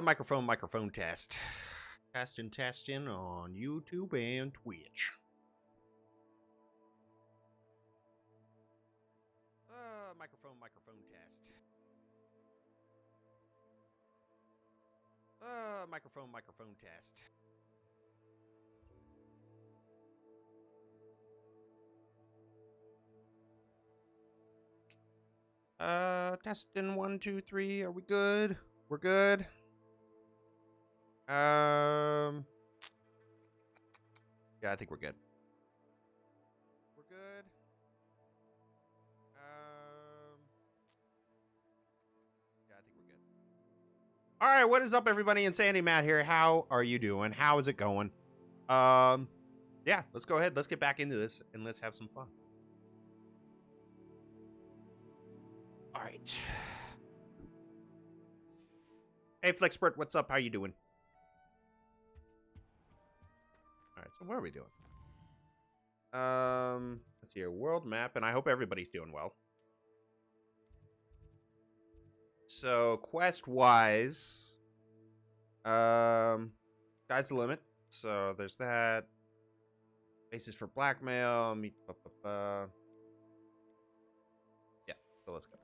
Microphone test. Testing on YouTube and Twitch. Microphone test. Microphone test. Testing 1, 2, 3. Are we good? We're good. Yeah, I think we're good. We're good. Yeah, I think we're good. All right, what is up, everybody? Insanity Matt here. How are you doing? How is it going? Yeah, let's go ahead. Let's get back into this and let's have some fun. All right. Hey, Flexpert, what's up? How you doing? All right, so what are we doing? Let's see here, world map, and I hope everybody's doing well. So quest-wise, sky's the limit. So there's that. Basis for blackmail. Yeah, so let's go.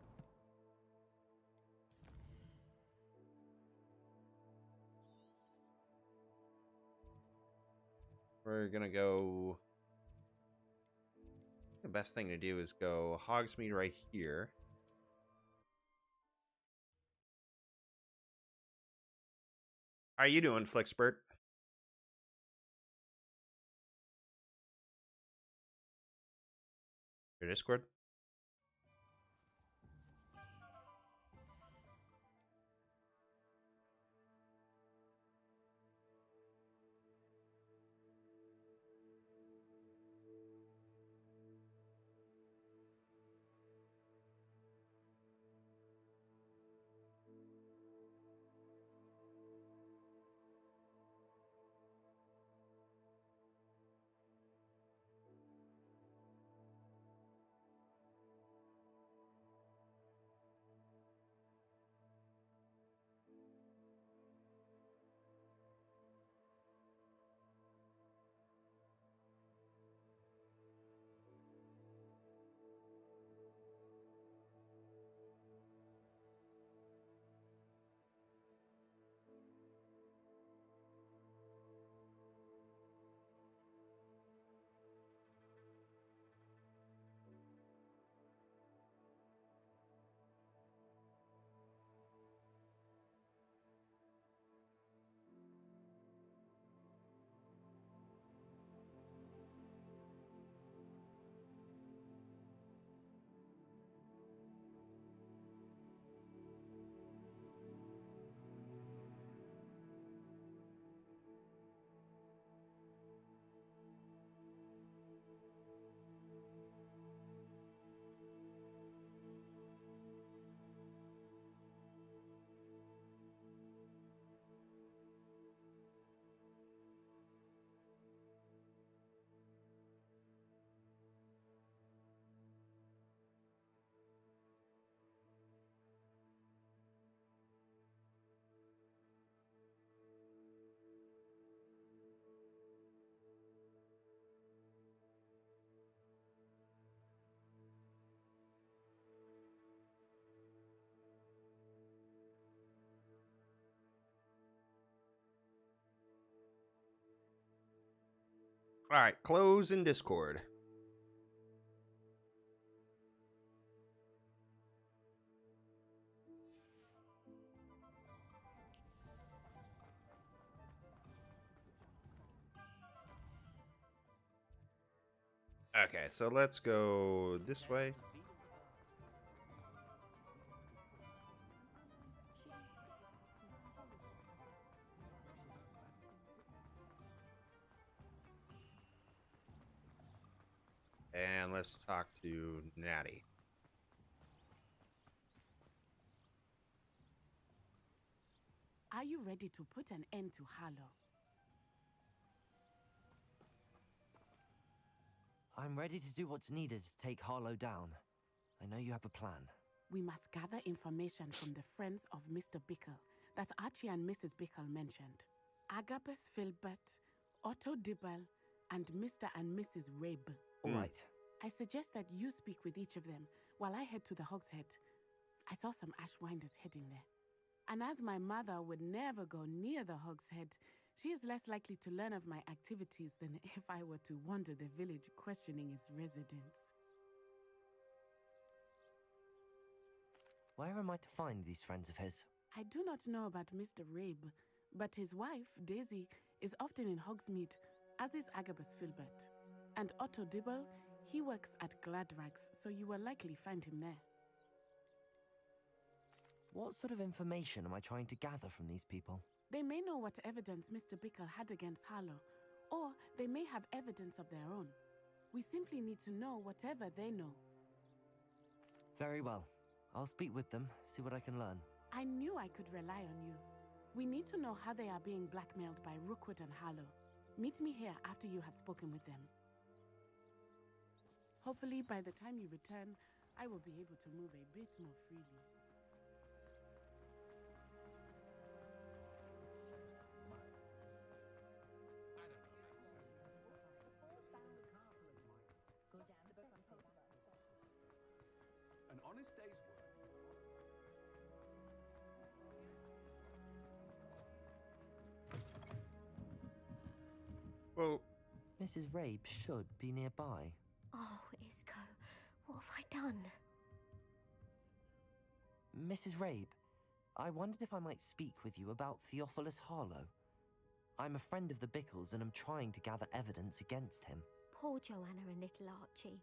We're gonna go. The best thing to do is go Hogsmeade right here. How are you doing, Flixpert? Your Discord? All right, close in Discord. Okay, so let's go this way. And let's talk to Natty. Are you ready to put an end to Harlow? I'm ready to do what's needed to take Harlow down. I know you have a plan. We must gather information from the friends of Mr. Bickle that Archie and Mrs. Bickle mentioned. Agabus Filbert, Otto Dibble, and Mr. and Mrs. Rabe. All right. I suggest that you speak with each of them while I head to the Hogshead. I saw some Ashwinders heading there. And as my mother would never go near the Hogshead, she is less likely to learn of my activities than if I were to wander the village questioning its residents. Where am I to find these friends of his? I do not know about Mr. Rabe, but his wife, Daisy, is often in Hogsmeade, as is Agabus Filbert. And Otto Dibble, he works at Gladrags, so you will likely find him there. What sort of information am I trying to gather from these people? They may know what evidence Mr. Bickle had against Harlow, or they may have evidence of their own. We simply need to know whatever they know. Very well. I'll speak with them, see what I can learn. I knew I could rely on you. We need to know how they are being blackmailed by Rookwood and Harlow. Meet me here after you have spoken with them. Hopefully, by the time you return, I will be able to move a bit more freely. An honest day's work. Well, Mrs. Rabe should be nearby. Oh, Isco, what have I done? Mrs. Rabe, I wondered if I might speak with you about Theophilus Harlow. I'm a friend of the Bickles and am trying to gather evidence against him. Poor Joanna and little Archie.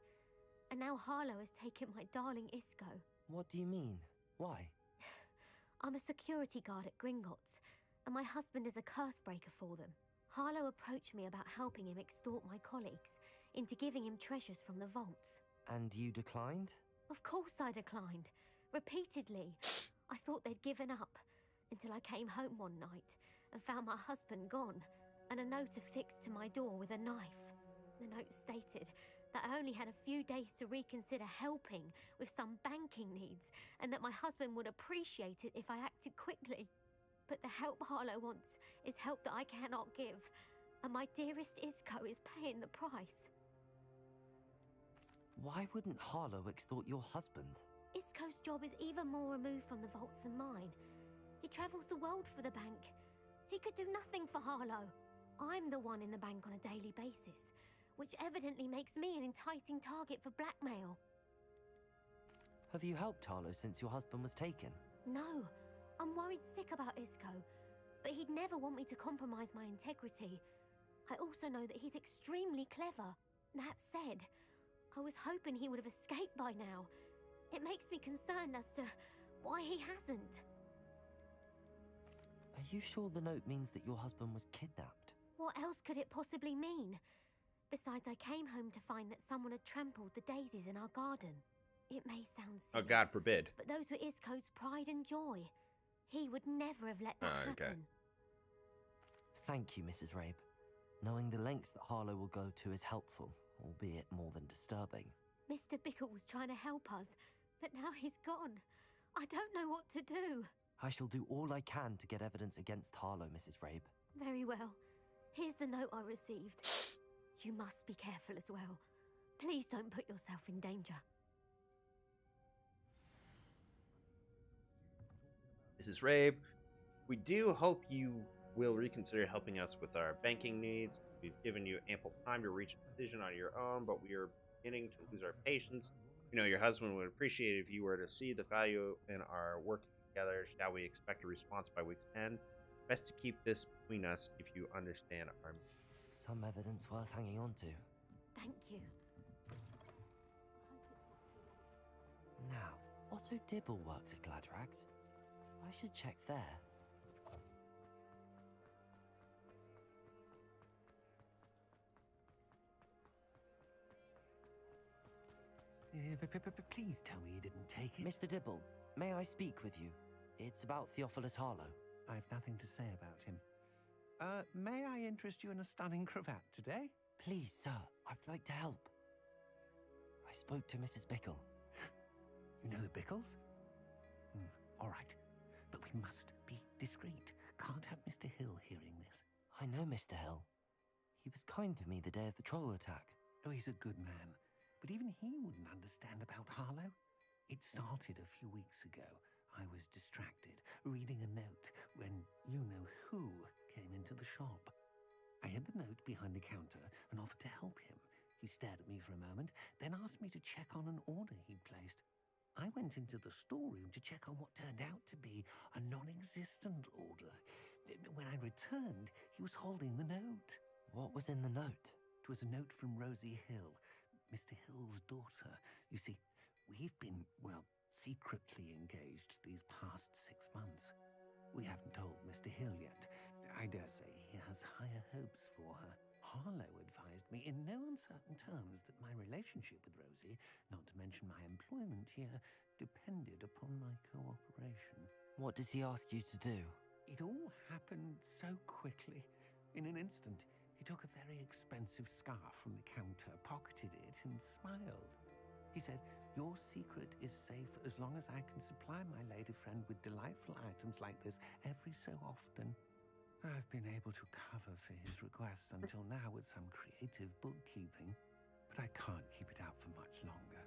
And now Harlow has taken my darling Isco. What do you mean? Why? I'm a security guard at Gringotts, and my husband is a curse breaker for them. Harlow approached me about helping him extort my colleagues into giving him treasures from the vaults. And you declined? Of course I declined. Repeatedly. I thought they'd given up, until I came home one night and found my husband gone, and a note affixed to my door with a knife. The note stated that I only had a few days to reconsider helping with some banking needs, and that my husband would appreciate it if I acted quickly. But the help Harlow wants is help that I cannot give, and my dearest Isco is paying the price. Why wouldn't Harlow extort your husband? Isco's job is even more removed from the vaults than mine. He travels the world for the bank. He could do nothing for Harlow. I'm the one in the bank on a daily basis, which evidently makes me an enticing target for blackmail. Have you helped Harlow since your husband was taken? No, I'm worried sick about Isco, but he'd never want me to compromise my integrity. I also know that he's extremely clever. That said, I was hoping he would have escaped by now. It makes me concerned as to why he hasn't. Are you sure the note means that your husband was kidnapped? What else could it possibly mean? Besides, I came home to find that someone had trampled the daisies in our garden. It may sound silly, oh, God forbid. but those were Isco's pride and joy. He would never have let that Okay. happen. Thank you, Mrs. Rabe. Knowing the lengths that Harlow will go to is helpful, albeit more than disturbing. Mr. Bickle was trying to help us, but now he's gone. I don't know what to do. I shall do all I can to get evidence against Harlow, Mrs. Rabe. Very well. Here's the note I received. You must be careful as well. Please don't put yourself in danger. Mrs. Rabe, we do hope you will reconsider helping us with our banking needs. We've given you ample time to reach a decision on your own, but we are beginning to lose our patience. You know, your husband would appreciate it if you were to see the value in our working together. Shall we expect a response by week's end? Best to keep this between us if you understand our... Some evidence worth hanging on to. Thank you. Now, Otto Dibble works at Gladrags. I should check there. Please tell me you didn't take it. Mr. Dibble, may I speak with you? It's about Theophilus Harlow. I've nothing to say about him. May I interest you in a stunning cravat today? Please, sir, I'd like to help. I spoke to Mrs. Bickle. You know the Bickles? All right, but we must be Discreet. Can't have Mr. Hill hearing this. I know Mr. Hill. He was kind to me the day of the troll attack. Oh, he's a good man. But even he wouldn't understand about Harlow. It started a few weeks ago. I was distracted, reading a note, when you-know-who came into the shop. I hid the note behind the counter and offered to help him. He stared at me for a moment, then asked me to check on an order he'd placed. I went into the storeroom to check on what turned out to be a non-existent order. When I returned, he was holding the note. What was in the note? It was a note from Rosie Hill, Mr. Hill's daughter. You see, we've been, well, secretly engaged these past 6 months. We haven't told Mr. Hill yet. I dare say he has higher hopes for her. Harlow advised me in no uncertain terms that my relationship with Rosie, not to mention my employment here, depended upon my cooperation. What does he ask you to do? It all happened so quickly. In an instant, he took a very expensive scarf from the counter, pocketed it, and smiled. He said, "Your secret is safe as long as I can supply my lady friend with delightful items like this every so often." I've been able to cover for his requests until now with some creative bookkeeping, but I can't keep it out for much longer.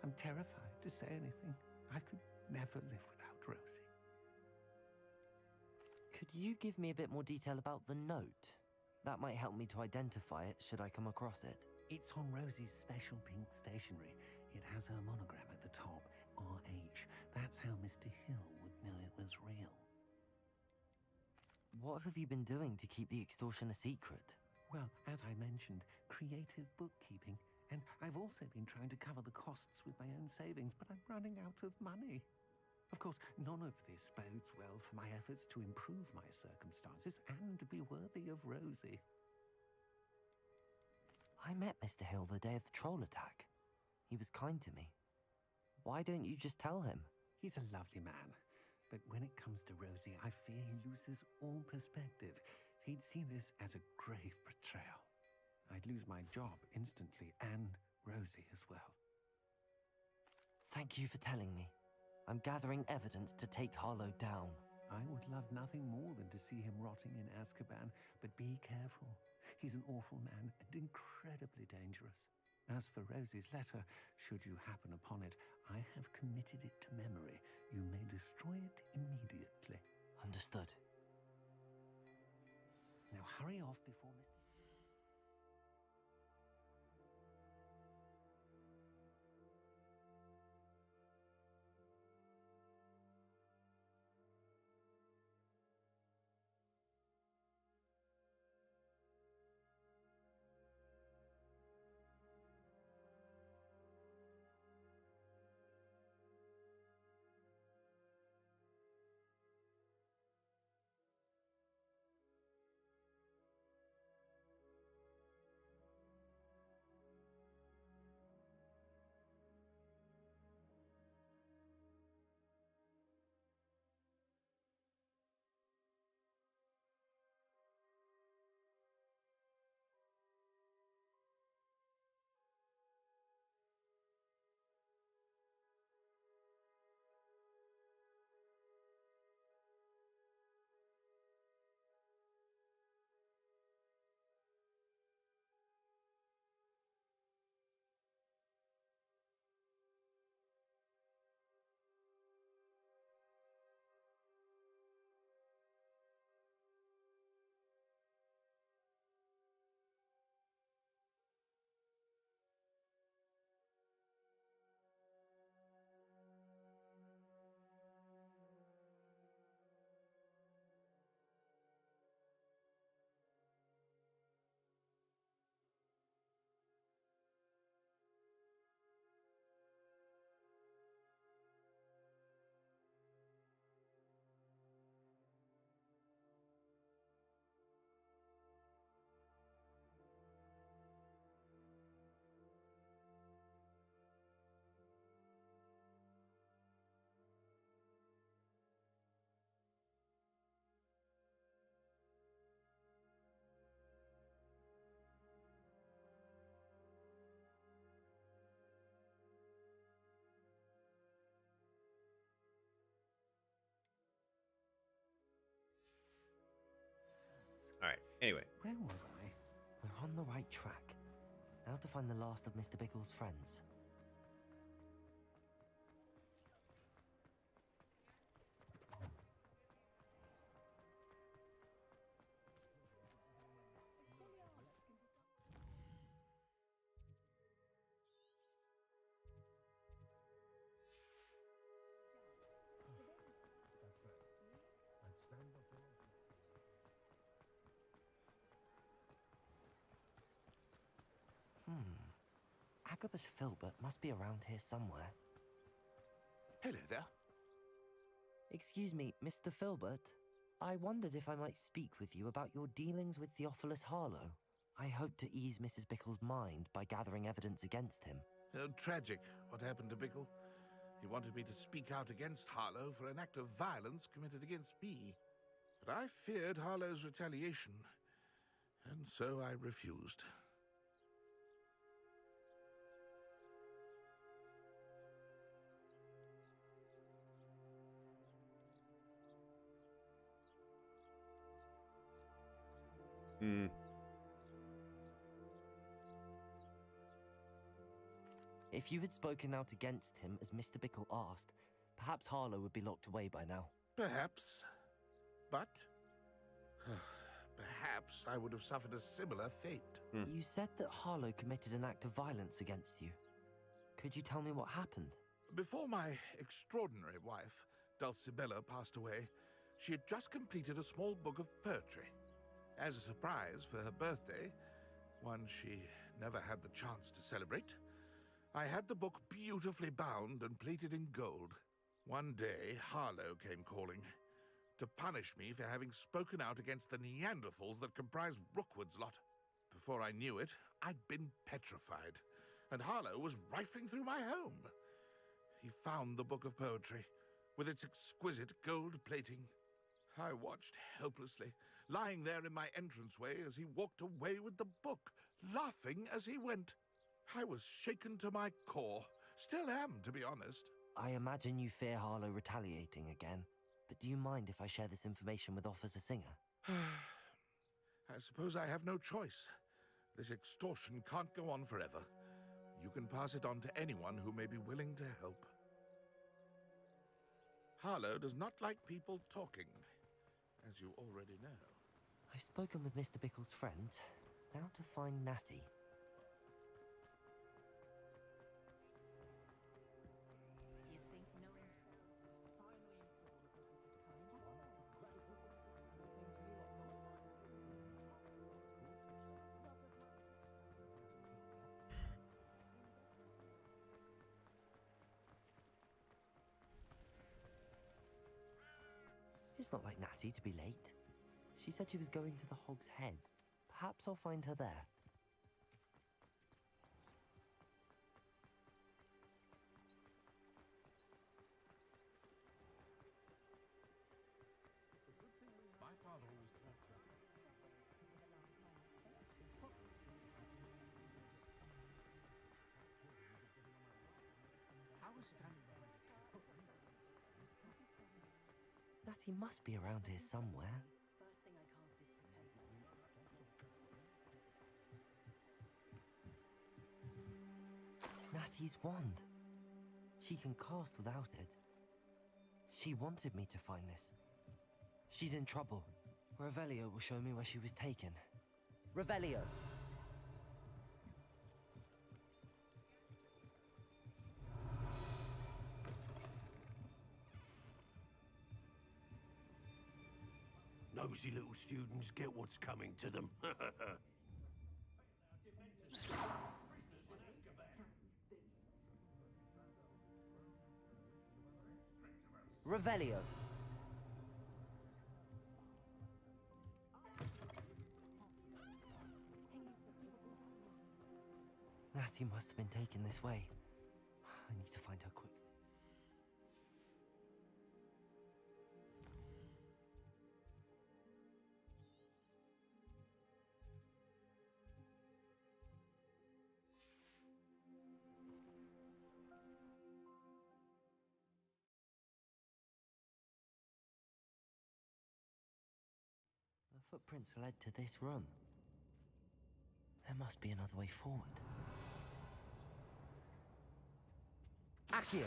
I'm terrified to say anything. I could never live without Rosie. Could you give me a bit more detail about the note? That might help me to identify it should I come across it. It's on Rosie's special pink stationery. It has her monogram at the top, RH. That's how Mr. Hill would know it was real. What have you been doing to keep the extortion a secret? Well, as I mentioned, creative bookkeeping. And I've also been trying to cover the costs with my own savings, but I'm running out of money. Of course, none of this bodes well for my efforts to improve my circumstances and to be worthy of Rosie. I met Mr. Hill the day of the troll attack. He was kind to me. Why don't you just tell him? He's a lovely man. But when it comes to Rosie, I fear he loses all perspective. He'd see this as a grave betrayal. I'd lose my job instantly, and Rosie as well. Thank you for telling me. I'm gathering evidence to take Harlow down. I would love nothing more than to see him rotting in Azkaban, but be careful. He's an awful man and incredibly dangerous. As for Rosie's letter, should you happen upon it, I have committed it to memory. You may destroy it immediately. Understood. Now hurry off before Mr. Alright, anyway. Where was I? We're on the right track. Now to find the last of Mr. Bickle's friends. Agabus Filbert must be around here somewhere. Hello there. Excuse me, Mr. Filbert. I wondered if I might speak with you about your dealings with Theophilus Harlow. I hope to ease Mrs. Bickle's mind by gathering evidence against him. Tragic, what happened to Bickle. He wanted me to speak out against Harlow for an act of violence committed against me. But I feared Harlow's retaliation, and so I refused. If you had spoken out against him as Mr. Bickle asked, perhaps Harlow would be locked away by now. Perhaps. But perhaps I would have suffered a similar fate. You said that Harlow committed an act of violence against you. Could you tell me what happened? Before my extraordinary wife, Dulcibella, passed away, she had just completed a small book of poetry. As a surprise for her birthday, one she never had the chance to celebrate, I had the book beautifully bound and plated in gold. One day, Harlow came calling to punish me for having spoken out against the Neanderthals that comprise Rookwood's lot. Before I knew it, I'd been petrified, and Harlow was rifling through my home. He found the book of poetry, with its exquisite gold plating. I watched helplessly, lying there in my entranceway as he walked away with the book, laughing as he went. I was shaken to my core. Still am, to be honest. I imagine you fear Harlow retaliating again, but do you mind if I share this information with Officer Singer? I suppose I have no choice. This extortion can't go on forever. You can pass it on to anyone who may be willing to help. Harlow does not like people talking, as you already know. I've spoken with Mr. Bickle's friends. Now to find Natty. It's not like Natty to be late. She said she was going to the Hog's Head. Perhaps I'll find her there. My father always talked about it. How is standing behind a Natty must be around here somewhere. Natty's wand. She can cast without it. She wanted me to find this. She's in trouble. Revelio will show me where she was taken. Revelio! Nosy little students get what's coming to them. Revelio! Natty must have been taken this way. I need to find her quickly. The Footprints led to this room. There must be another way forward. Accio!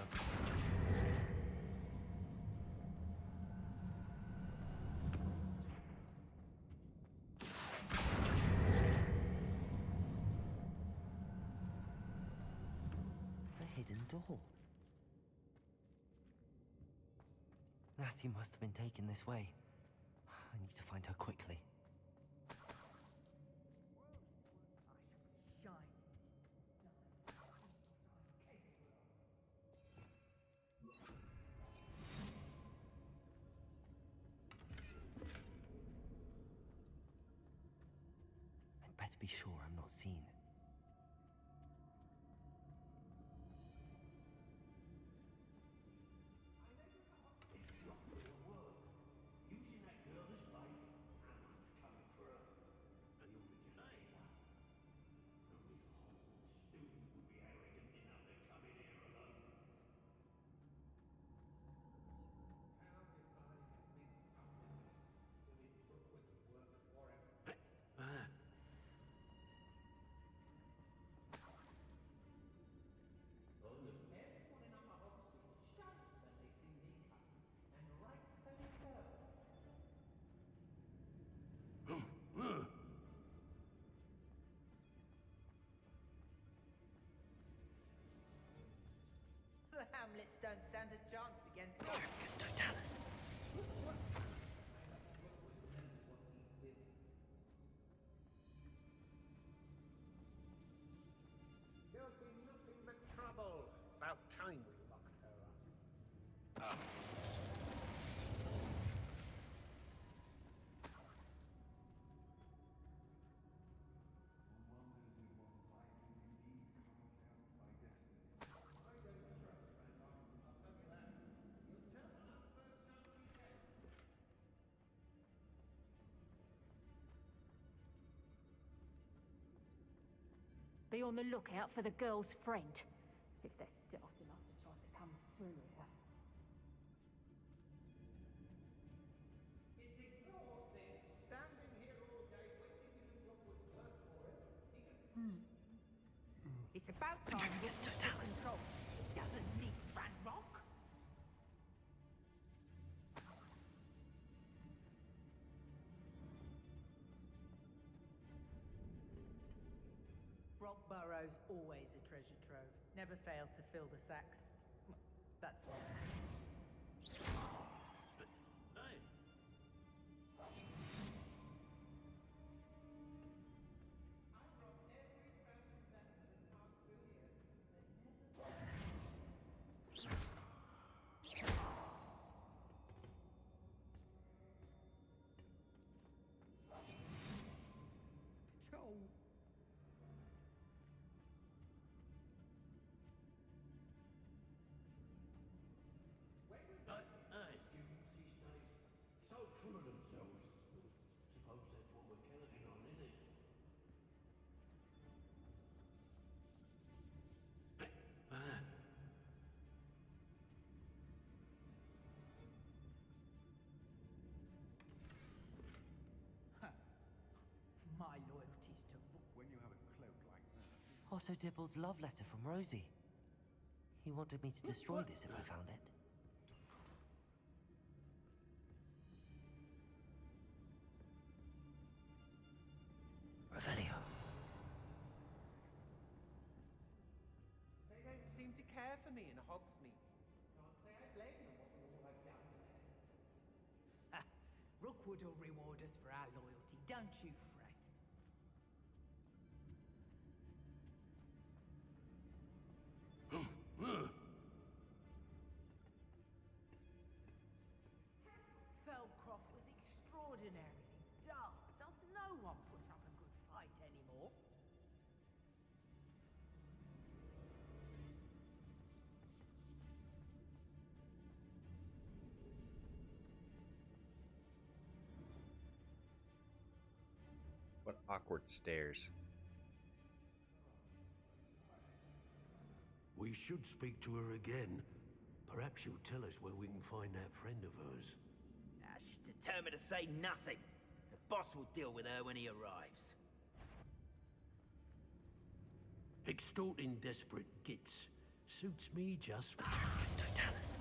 A hidden door. Natty must have been taken this way. I need to find her quickly. I'd better be sure I'm not seen. Using that girl as bait. Someone's coming for her. And you'll be just killer. Only a Hogwarts student would be arrogant enough to come in here alone. How did I get mixed up in this? Doing Rookwood's work for him. Oh, look. Everyone in Upper Hogsmeade shouts when they see me coming, and rightfully so. The Hamlets don't stand a chance against us. Drifgus Totalis. There's been nothing but trouble. About time we locked her up. Be on the lookout for the girl's friend, if they're daft enough to try to come through here. It's exhausting. Standing here all day waiting to do Rookwood's work for him. It's about time Drifgus Rookwood took Totalis. control. It doesn't need Ranrock. Brock Burrow's always a treasure trove. Never failed to fill the sacks. That's one. Hey, Patrol. hey. Students these days, so full of themselves. Suppose that's what we're counting on, isn't it? My loyalty's to Rook. When you have a cloak like that. Otto Dibble's love letter from Rosie. He wanted me to destroy this if I found it. Revelio. They don't seem to care for me in Hogsmeade. Can't say I blame them what all I've done there. Rookwood will reward us for our loyalty, don't you fret. Felcroft was extraordinarily dull. Does no one put up a good fight anymore? What awkward stares. We should speak to her again. Perhaps she'll tell us where we can find that friend of hers. She's determined to say nothing. Boss will deal with her when he arrives. Extorting desperate gits suits me just fine. Patroclus Totalis.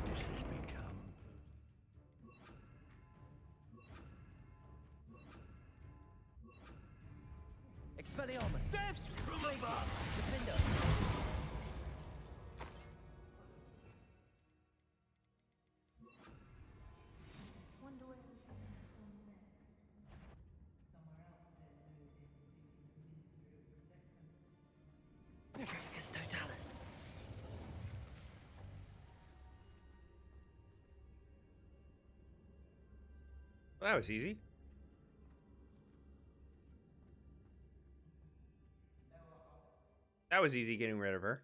This has become... Expelliarmus! Death from Glacius! above! Defend us! Wonder where we should go next. Somewhere else Patroclus Totalis. Well, that was easy. That was easy getting rid of her.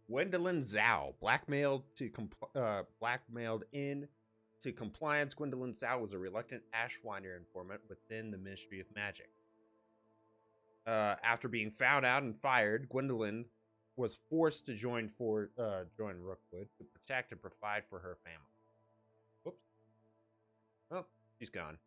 Gwendolyn Zhao, blackmailed into compliance. Gwendolyn Zhao was a reluctant Ashwinder informant within the Ministry of Magic. After being found out and fired, Gwendolyn was forced to join Rookwood to protect and provide for her family. Whoops. Well, she's gone.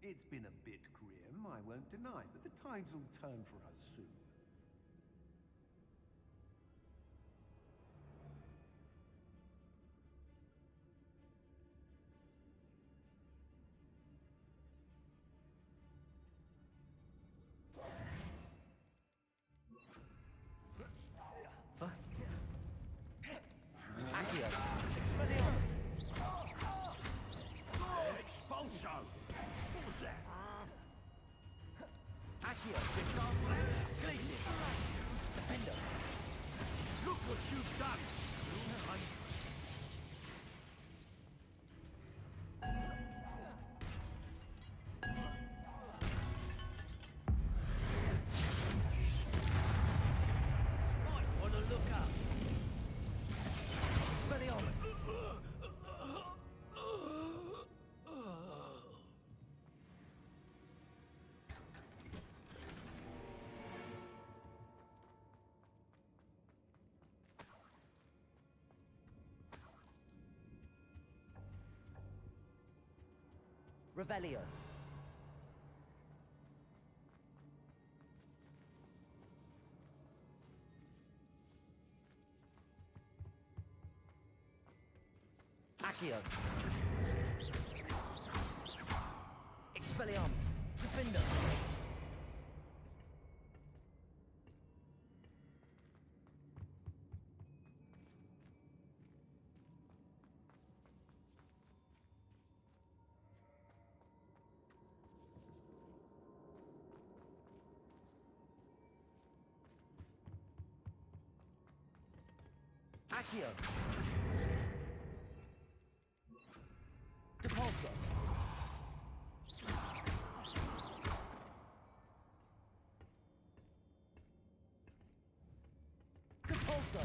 It's been a bit grim, I won't deny, but the tides will turn for us soon. Accio! Expelliarmus! Expulso! What was that? Accio! Glacius! Defend us! Look what you've done! Might want to look up. Expelliarmus! Revelio. Accio. Expelliarmus. Defender. Accio. Depulso. Depulso.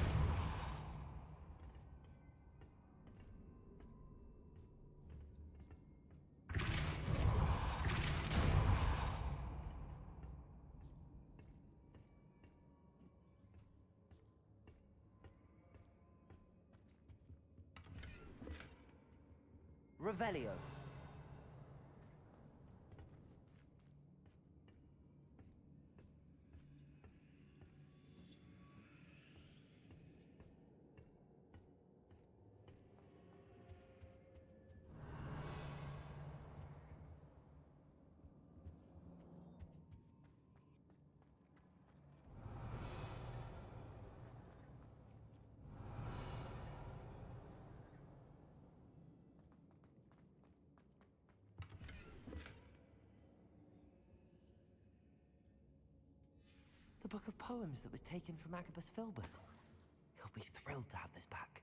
Revelio. book of poems that was taken from Agabus Filbert. He'll be thrilled to have this back.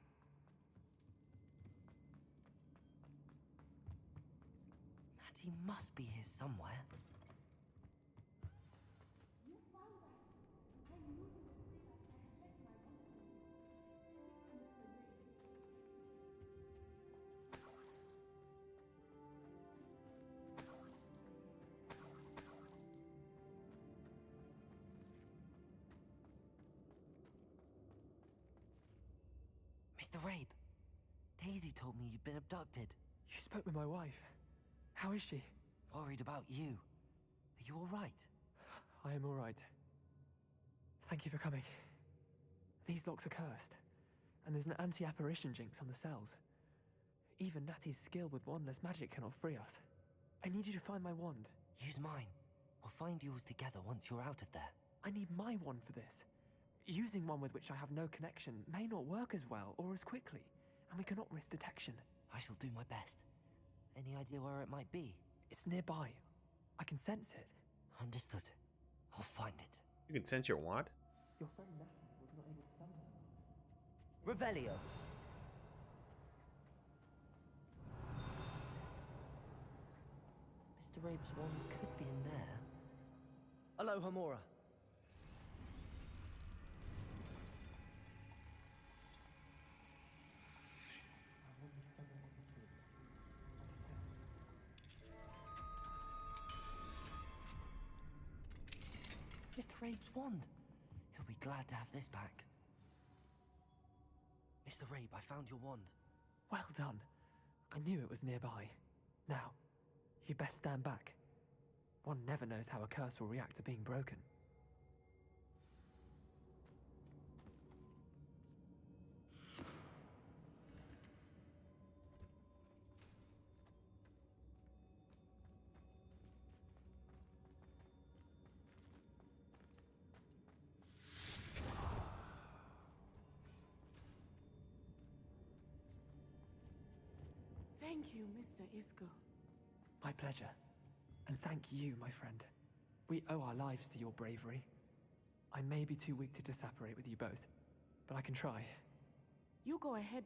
Natty must be here somewhere. You found us. I knew you would bring us. I had left my wand with you. To Mr. Ray. Mr. Rabe, Daisy told me you'd been abducted. You spoke with my wife. How is she? Worried about you. Are you all right? I am all right. Thank you for coming. These locks are cursed, and there's an anti-apparition jinx on the cells. Even Natty's skill with wandless magic cannot free us. I need you to find my wand. Use mine. We'll find yours together once you're out of there. I need my wand for this. Using one with which I have no connection may not work as well or as quickly, and we cannot risk detection. I shall do my best. Any idea where it might be? It's nearby. I can sense it. Understood. I'll find it. You can sense your wand? Your friend Natty was not able to summon it. Revelio. Mr. Rabe's wand could be in there. Aloha Mora. Mr. Rabe's wand. He'll be glad to have this back. Mr. Rabe, I found your wand. Well done. I knew it was nearby. Now, you best stand back. One never knows how a curse will react to being broken. Thank you, Mr. Isco. My pleasure. And thank you, my friend. We owe our lives to your bravery. I may be too weak to disapparate with you both, but I can try. You go ahead.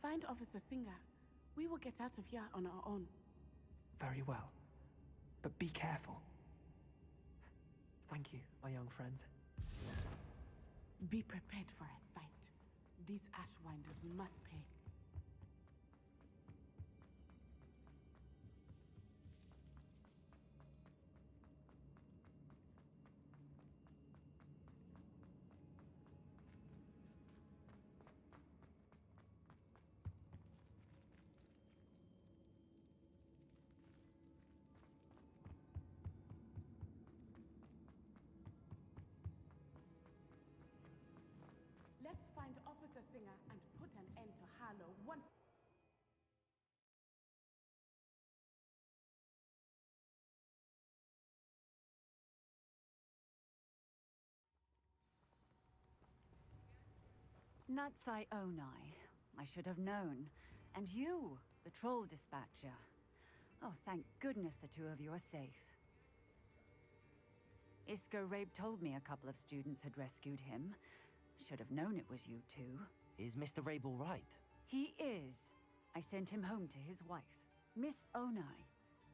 Find Officer Singer. We will get out of here on our own. Very well. But be careful. Thank you, my young friends. Be prepared for a fight. These Ashwinders must pay. Let's find Officer Singer and put an end to Harlow once. Natsai Onai. I should have known. And you, the troll dispatcher. Oh, thank goodness the two of you are safe. Isco Rabe told me a couple of students had rescued him. Should have known it was you two. Is Mr. Rabe all right? He is. I sent him home to his wife. Miss Onai,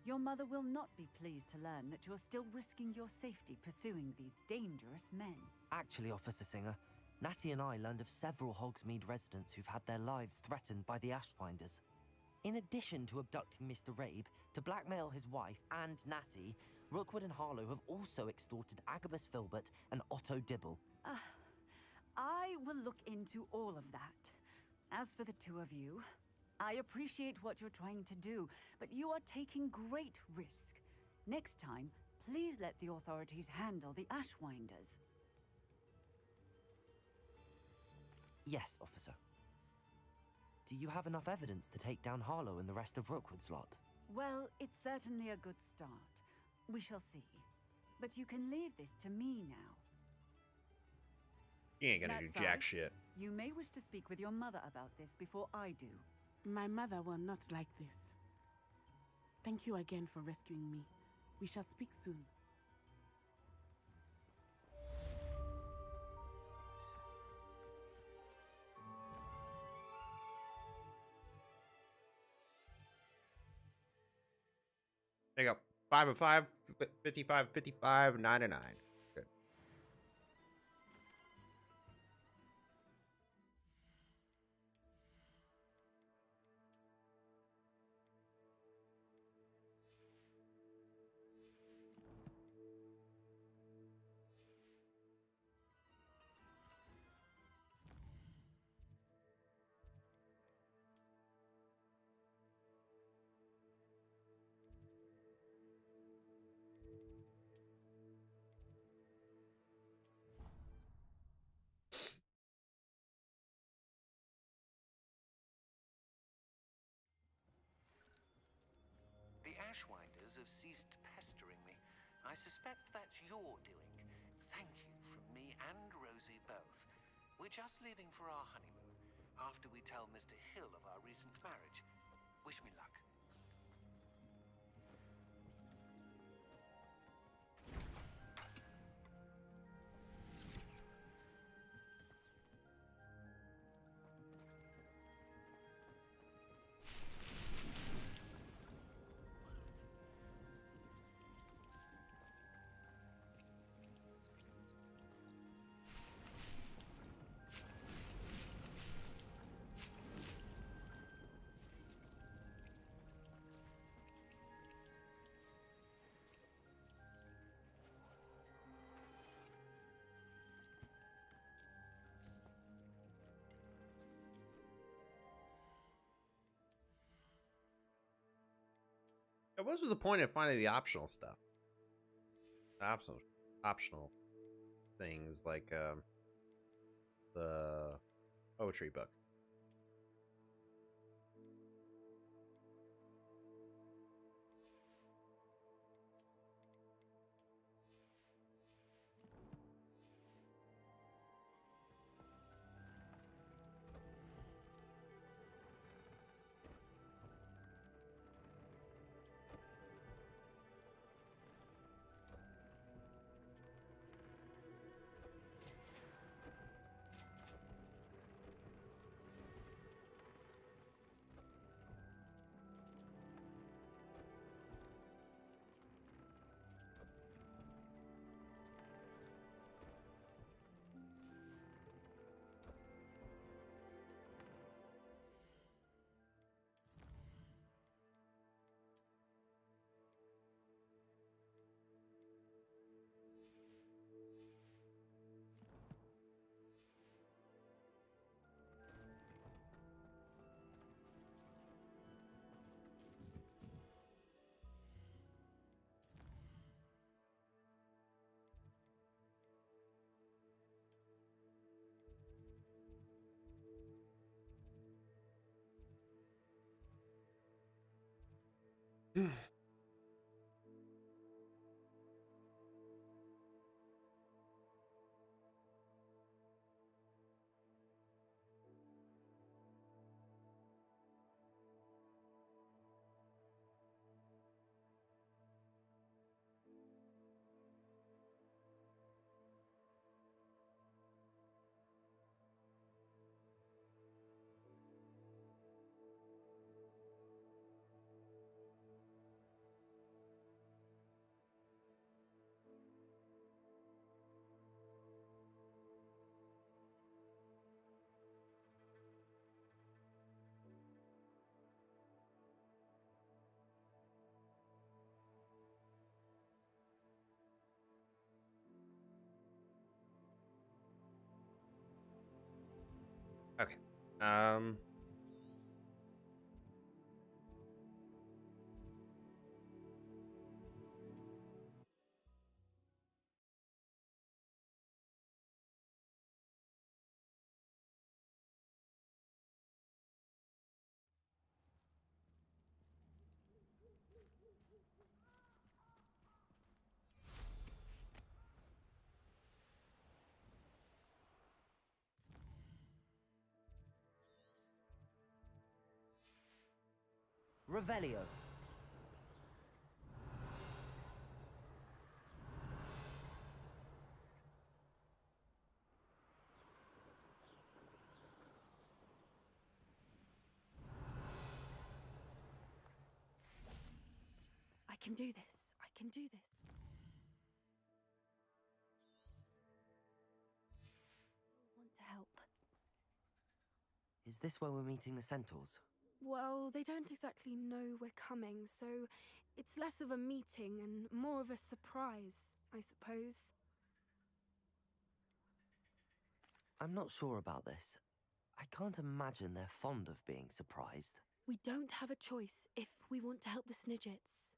your mother will not be pleased to learn that you're still risking your safety pursuing these dangerous men. Actually, Officer Singer, Natty and I learned of several Hogsmeade residents who've had their lives threatened by the Ashwinders. In addition to abducting Mr. Rabe, to blackmail his wife and Natty, Rookwood and Harlow have also extorted Agabus Filbert and Otto Dibble. I will look into all of that. As for the two of you, I appreciate what you're trying to do, but you are taking great risk. Next time, please let the authorities handle the Ashwinders. Yes, officer. Do you have enough evidence to take down Harlow and the rest of Rookwood's lot? Well, it's certainly a good start. We shall see. But you can leave this to me now. You ain't gonna do jack shit. You may wish to speak with your mother about this before I do. My mother will not like this. Thank you again for rescuing me. We shall speak soon. There you go. 5 of 5, 55, 55, 99. Good. The Ashwinders have ceased pestering me. I suspect that's your doing. Thank you from me and Rosie both. We're just leaving for our honeymoon, after we tell Mr. Hill of our recent marriage. Wish me luck. What was the point of finding the optional stuff? Optional things like the poetry book. Okay. Revelio. I can do this. I can do this. I want to help. Is this where we're meeting the centaurs? Well, they don't exactly know we're coming, so it's less of a meeting and more of a surprise, I suppose. I'm not sure about this. I can't imagine they're fond of being surprised. We don't have a choice if we want to help the Snidgets.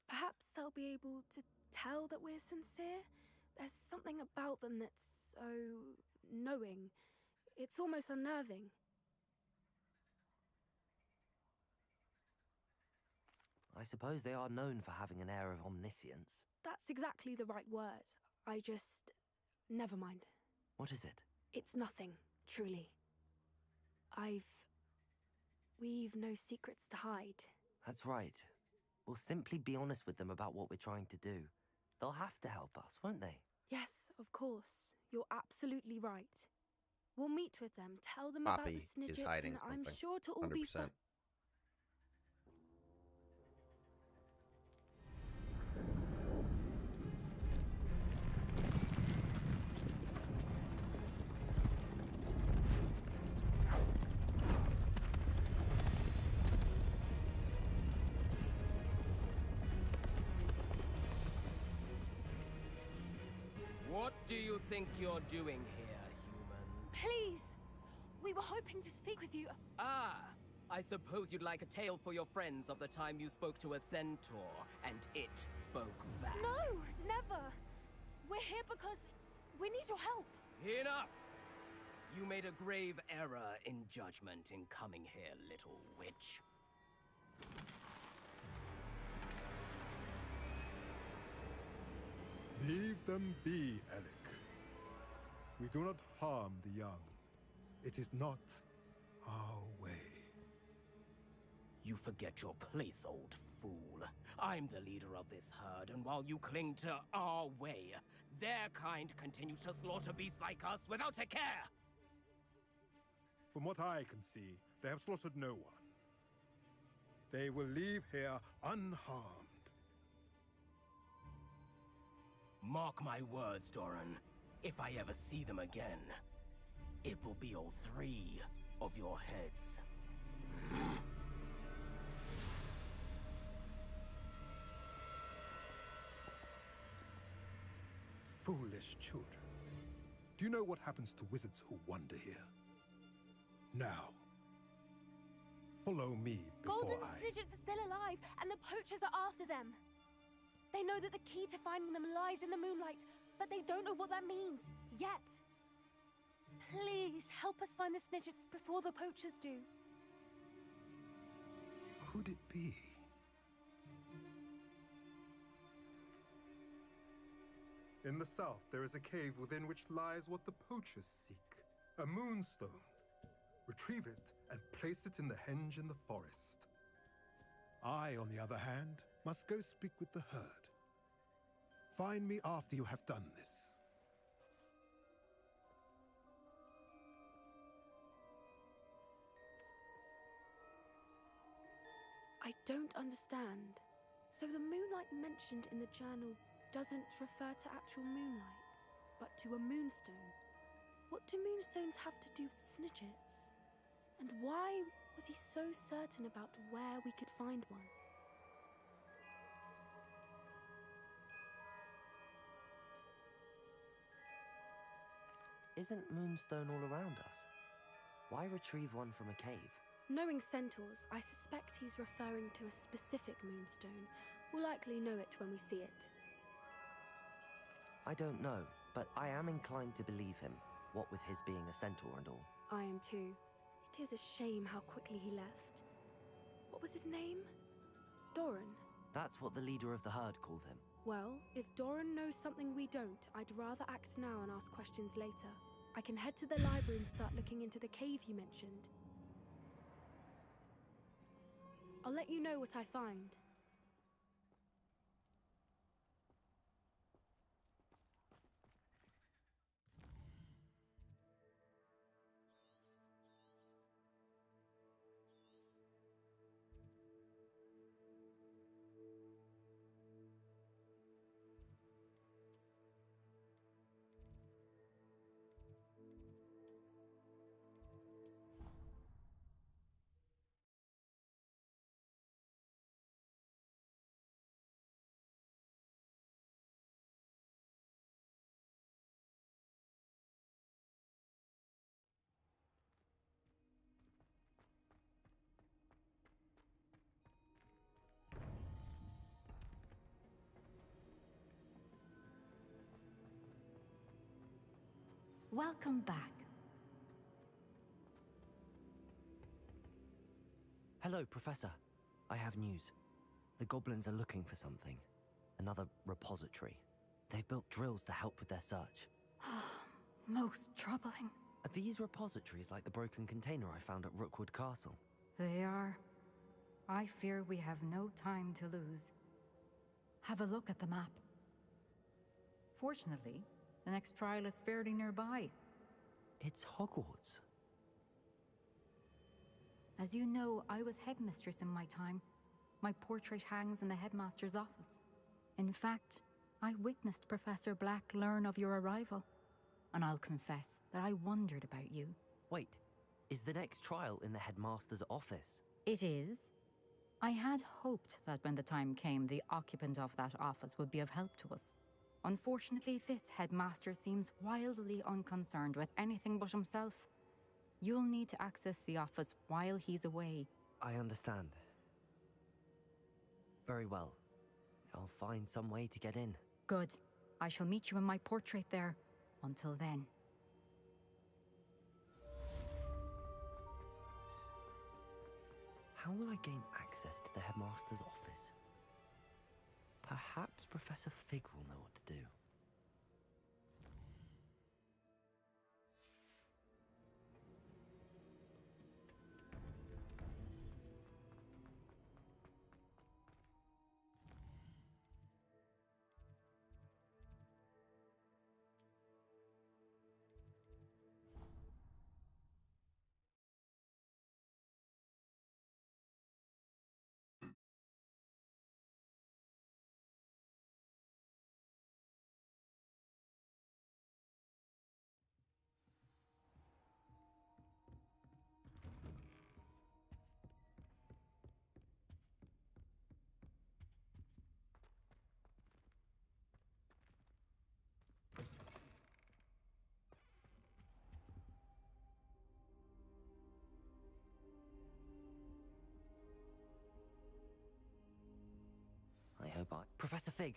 Perhaps they'll be able to tell that we're sincere. There's something about them that's so knowing. It's almost unnerving. I suppose they are known for having an air of omniscience. That's exactly the right word. I just... Never mind. What is it? It's nothing, truly. We've no secrets to hide. That's right. We'll simply be honest with them about what we're trying to do. They'll have to help us, won't they? Yes, of course. You're absolutely right. We'll meet with them, tell them about the Poppy is Snidgets, hiding and I'm something. sure to all be 100%. What do you think you're doing here, humans? Please! We were hoping to speak with you. Ah! I suppose you'd like a tale for your friends of the time you spoke to a centaur, and it spoke back. No! Never! We're here because we need your help. Enough! You made a grave error in judgment in coming here, little witch. Leave them be, Alec. We do not harm the young. It is not our way. You forget your place, old fool. I'm the leader of this herd, and while you cling to our way, their kind continue to slaughter beasts like us without a care! From what I can see, they have slaughtered no one. They will leave here unharmed. Mark my words, Doran. If I ever see them again, it will be all 3 of your heads. Foolish children. Do you know what happens to wizards who wander here? Now, follow me before Golden I... Snidgets are still alive, and the poachers are after them. They know that the key to finding them lies in the moonlight, but they don't know what that means, yet. Please, help us find the Snidgets before the poachers do. Could it be? In the south, there is a cave within which lies what the poachers seek. A moonstone. Retrieve it and place it in the henge in the forest. I, on the other hand, must go speak with the herd. Find me after you have done this. I don't understand. So the moonlight mentioned in the journal doesn't refer to actual moonlight, but to a moonstone. What do moonstones have to do with Snidgets? And why was he so certain about where we could find one? Isn't Moonstone all around us? Why retrieve one from a cave? Knowing centaurs, I suspect he's referring to a specific moonstone. We'll likely know it when we see it. I don't know, but I am inclined to believe him, what with his being a centaur and all. I am too. It is a shame how quickly he left. What was his name? Doran. That's what the leader of the herd called him. Well, if Doran knows something we don't, I'd rather act now and ask questions later. I can head to the library and start looking into the cave you mentioned. I'll let you know what I find. Welcome back. Hello, Professor. I have news. The goblins are looking for something. Another repository. They've built drills to help with their search. Most troubling. Are these repositories like the broken container I found at Rookwood Castle? They are. I fear we have no time to lose. Have a look at the map. Fortunately, the next trial is fairly nearby. It's Hogwarts. As you know, I was headmistress in my time. My portrait hangs in the headmaster's office. In fact, I witnessed Professor Black learn of your arrival. And I'll confess that I wondered about you. Wait, is the next trial in the headmaster's office? It is. I had hoped that when the time came, the occupant of that office would be of help to us. Unfortunately, this headmaster seems wildly unconcerned with anything but himself. You'll need to access the office while he's away. I understand. Very well. I'll find some way to get in. Good. I shall meet you in my portrait there. Until then. How will I gain access to the headmaster's office? Perhaps Professor Fig will know what to do. Professor Fig,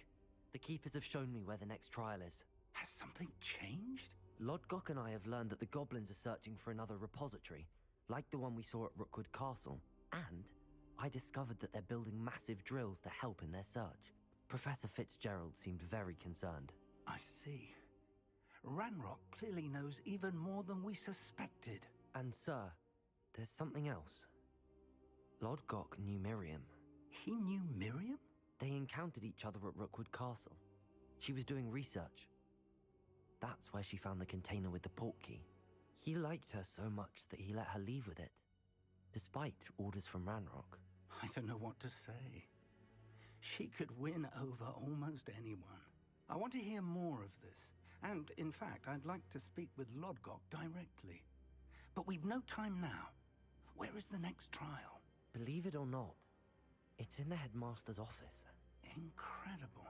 the Keepers have shown me where the next trial is. Has something changed? Lodgok and I have learned that the goblins are searching for another repository, like the one we saw at Rookwood Castle. And I discovered that they're building massive drills to help in their search. Professor Fitzgerald seemed very concerned. I see. Ranrock clearly knows even more than we suspected. And sir, there's something else. Lodgok knew Miriam. He knew Miriam? They encountered each other at Rookwood Castle. She was doing research. That's where she found the container with the port key. He liked her so much that he let her leave with it, despite orders from Ranrock. I don't know what to say. She could win over almost anyone. I want to hear more of this. And, in fact, I'd like to speak with Lodgok directly. But we've no time now. Where is the next trial? Believe it or not, it's in the headmaster's office. Incredible.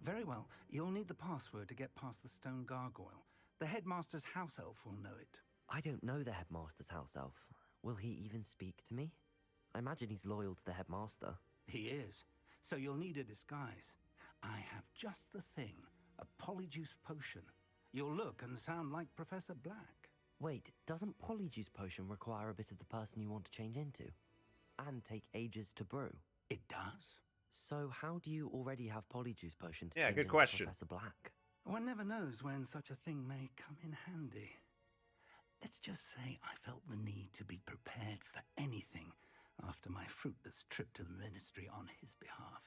Very well, you'll need the password to get past the stone gargoyle. The headmaster's house elf will know it. I don't know the headmaster's house elf. Will he even speak to me? I imagine he's loyal to the headmaster. He is. So you'll need a disguise. I have just the thing. A polyjuice potion. You'll look and sound like Professor Black. Wait, doesn't polyjuice potion require a bit of the person you want to change into? And take ages to brew? It does. So how do you already have polyjuice potion to Yeah, change good into question. Professor Black? One never knows when such a thing may come in handy. Let's just say I felt the need to be prepared for anything after my fruitless trip to the ministry on his behalf.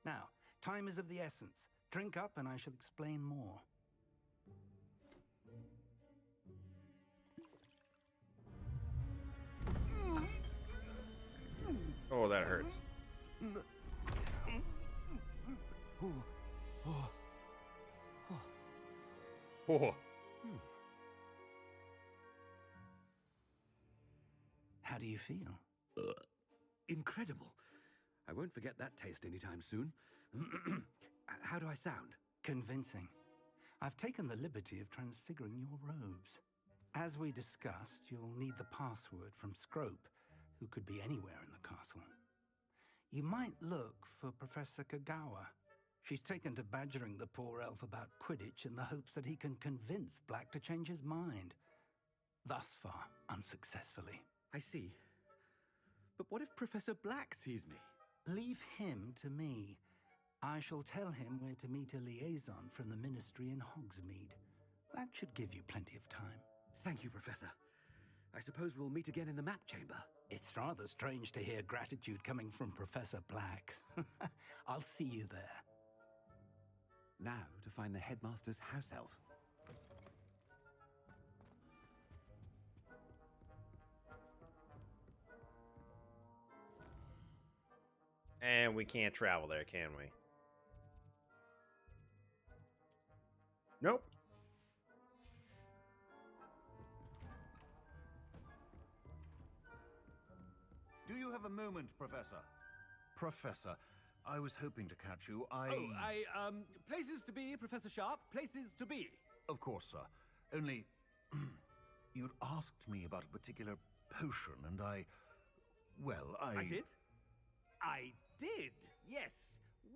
Now, time is of the essence. Drink up and I shall explain more. Oh, that hurts. Oh. How do you feel? Incredible. I won't forget that taste anytime soon. How do I sound? Convincing. I've taken the liberty of transfiguring your robes. As we discussed, you'll need the password from Scrope, who could be anywhere in the castle. You might look for Professor Kagawa. She's taken to badgering the poor elf about Quidditch in the hopes that he can convince Black to change his mind. Thus far, unsuccessfully. I see. But what if Professor Black sees me? Leave him to me. I shall tell him where to meet a liaison from the Ministry in Hogsmeade. That should give you plenty of time. Thank you, Professor. I suppose we'll meet again in the map chamber. It's rather strange to hear gratitude coming from Professor Black. I'll see you there. Now to find the headmaster's house elf. And we can't travel there, can we? Nope. Do you have a moment, Professor? Professor, I was hoping to catch you. Places to be, Professor Sharp. Places to be. Of course, sir. Only, you'd asked me about a particular potion, and I did? I did, yes.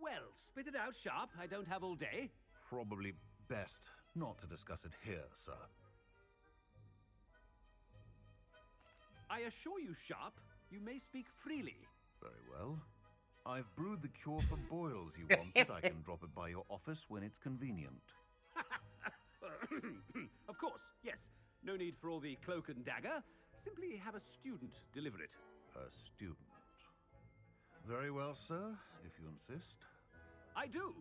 Well, spit it out, Sharp. I don't have all day. Probably best not to discuss it here, sir. I assure you, Sharp, you may speak freely. Very well. I've brewed the cure for boils you wanted. I can drop it by your office when it's convenient. Of course, yes. No need for all the cloak and dagger. Simply have a student deliver it. A student. Very well, sir, if you insist. I do.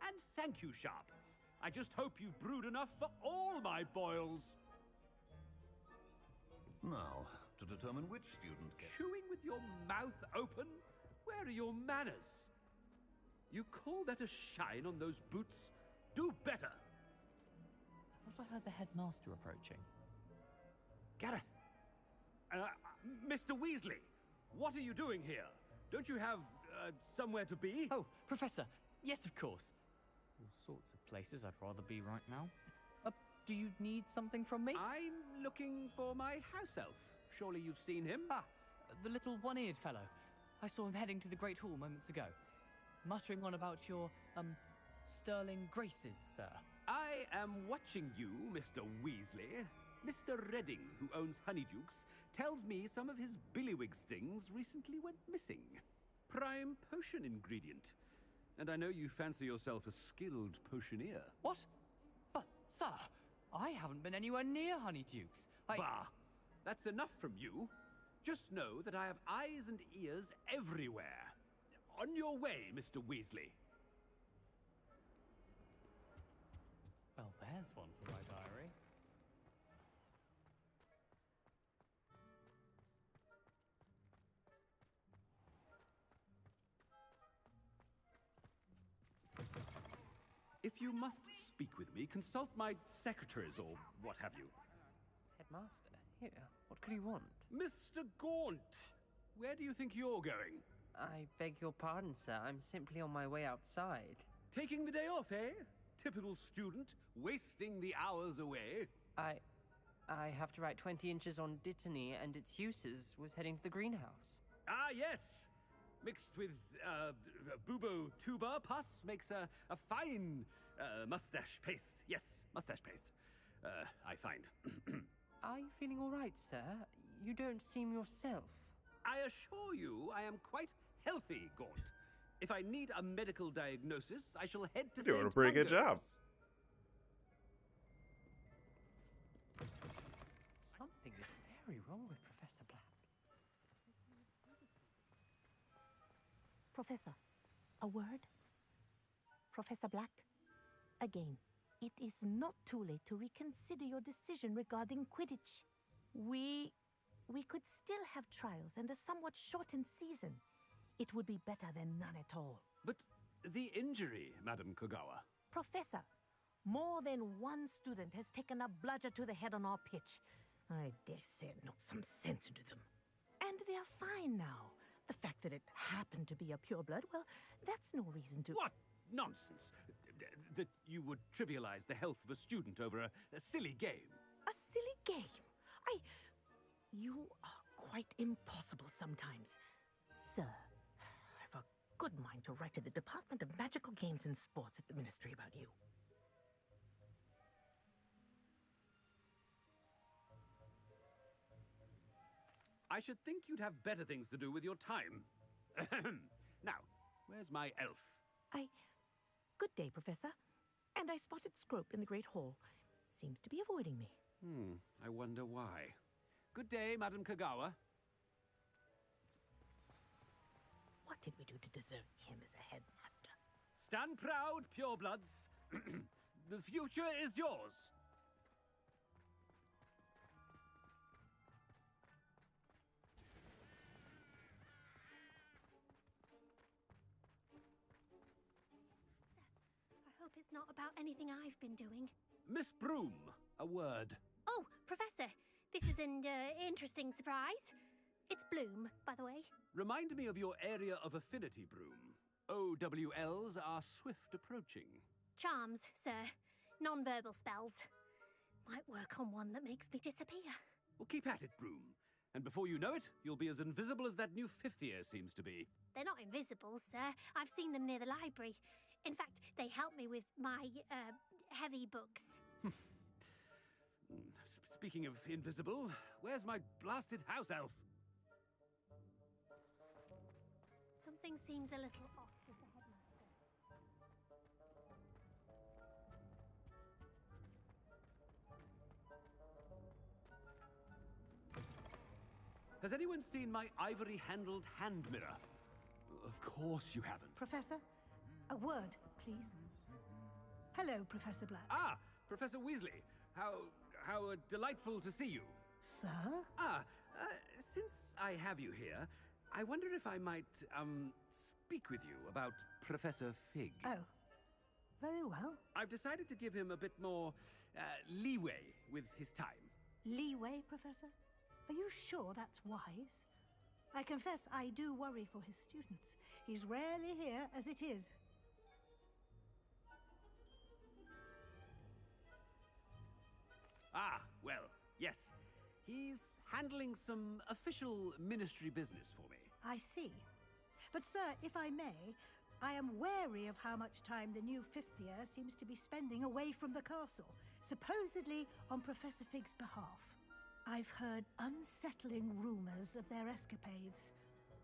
And thank you, Sharp. I just hope you've brewed enough for all my boils. Now, to determine which student gets... Chewing with your mouth open? Where are your manners? You call that a shine on those boots? Do better. I thought I heard the headmaster approaching. Gareth! Mr. Weasley, what are you doing here? Don't you have, somewhere to be? Oh, Professor, yes, of course. All sorts of places I'd rather be right now. Do you need something from me? I'm looking for my house elf. Surely you've seen him? Ah, the little one-eared fellow. I saw him heading to the Great Hall moments ago, muttering on about your, sterling graces, sir. I am watching you, Mr. Weasley. Mr. Redding, who owns Honeydukes, tells me some of his billywig stings recently went missing. Prime potion ingredient. And I know you fancy yourself a skilled potioneer. What? But, sir, I haven't been anywhere near Honeydukes. Bah! That's enough from you. Just know that I have eyes and ears everywhere. On your way, Mr. Weasley. Well, there's one for my diary. If you must speak with me, consult my secretaries or what have you. Headmaster, here, what could you want? Mr. Gaunt, where do you think you're going? I beg your pardon, sir. I'm simply on my way outside. Taking the day off, eh? Typical student, wasting the hours away. I have to write 20 inches on Dittany and its uses. Was heading to the greenhouse. Ah, yes! Mixed with, bubo tuba pus makes a fine, mustache paste. Yes, mustache paste. I find. Are you feeling all right, sir? You don't seem yourself. I assure you I am quite healthy, Gaunt. If I need a medical diagnosis, I shall head to You're doing a pretty good job. Something is very wrong with Professor Black. Professor, a word? Professor Black, again, it is not too late to reconsider your decision regarding Quidditch. We could still have trials and a somewhat shortened season. It would be better than none at all. But the injury, Madam Kogawa. Professor, more than one student has taken a bludger to the head on our pitch. I dare say it knocked some sense into them. And they're fine now. The fact that it happened to be a pureblood, well, that's no reason to... What nonsense! That you would trivialize the health of a student over a silly game. A silly game? You are quite impossible sometimes. Sir, I've a good mind to write to the Department of Magical Games and Sports at the Ministry about you. I should think you'd have better things to do with your time. Now, where's my elf? Good day, Professor. And I spotted Scrope in the Great Hall. Seems to be avoiding me. I wonder why. Good day, Madam Kagawa. What did we do to deserve him as a headmaster? Stand proud, purebloods. The future is yours. I hope it's not about anything I've been doing. Miss Broom, a word. Oh, Professor, this is an interesting surprise. It's Bloom, by the way. Remind me of your area of affinity, Broom. OWLs are swift approaching. Charms, sir. Non-verbal spells. Might work on one that makes me disappear. Well, keep at it, Broom. And before you know it, you'll be as invisible as that new fifth year seems to be. They're not invisible, sir. I've seen them near the library. In fact, they help me with my, heavy books. Speaking of invisible, where's my blasted house elf? Something seems a little off with the headmaster. Has anyone seen my ivory-handled hand mirror? Of course you haven't. Professor, a word, please. Hello, Professor Black. Ah, Professor Weasley. How delightful to see you. Sir? Since I have you here, I wonder if I might, speak with you about Professor Fig. Oh, very well. I've decided to give him a bit more, leeway with his time. Leeway, Professor? Are you sure that's wise? I confess I do worry for his students. He's rarely here as it is. Ah, well, yes. He's handling some official ministry business for me. I see. But, sir, if I may, I am wary of how much time the new fifth year seems to be spending away from the castle, supposedly on Professor Fig's behalf. I've heard unsettling rumors of their escapades.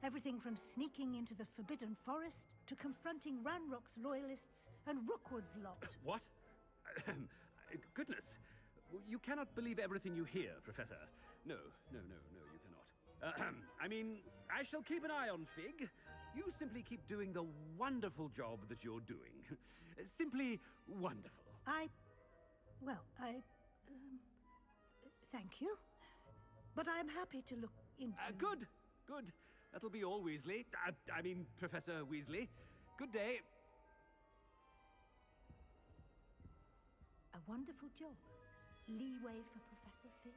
Everything from sneaking into the Forbidden Forest to confronting Ranrock's loyalists and Rookwood's lot. What? Goodness. You cannot believe everything you hear, Professor. No, you cannot. I mean, I shall keep an eye on Fig. You simply keep doing the wonderful job that you're doing. Simply wonderful. Thank you. But I'm happy to look into... Good. That'll be all, Weasley. I mean, Professor Weasley. Good day. A wonderful job. Leeway for Professor Fig.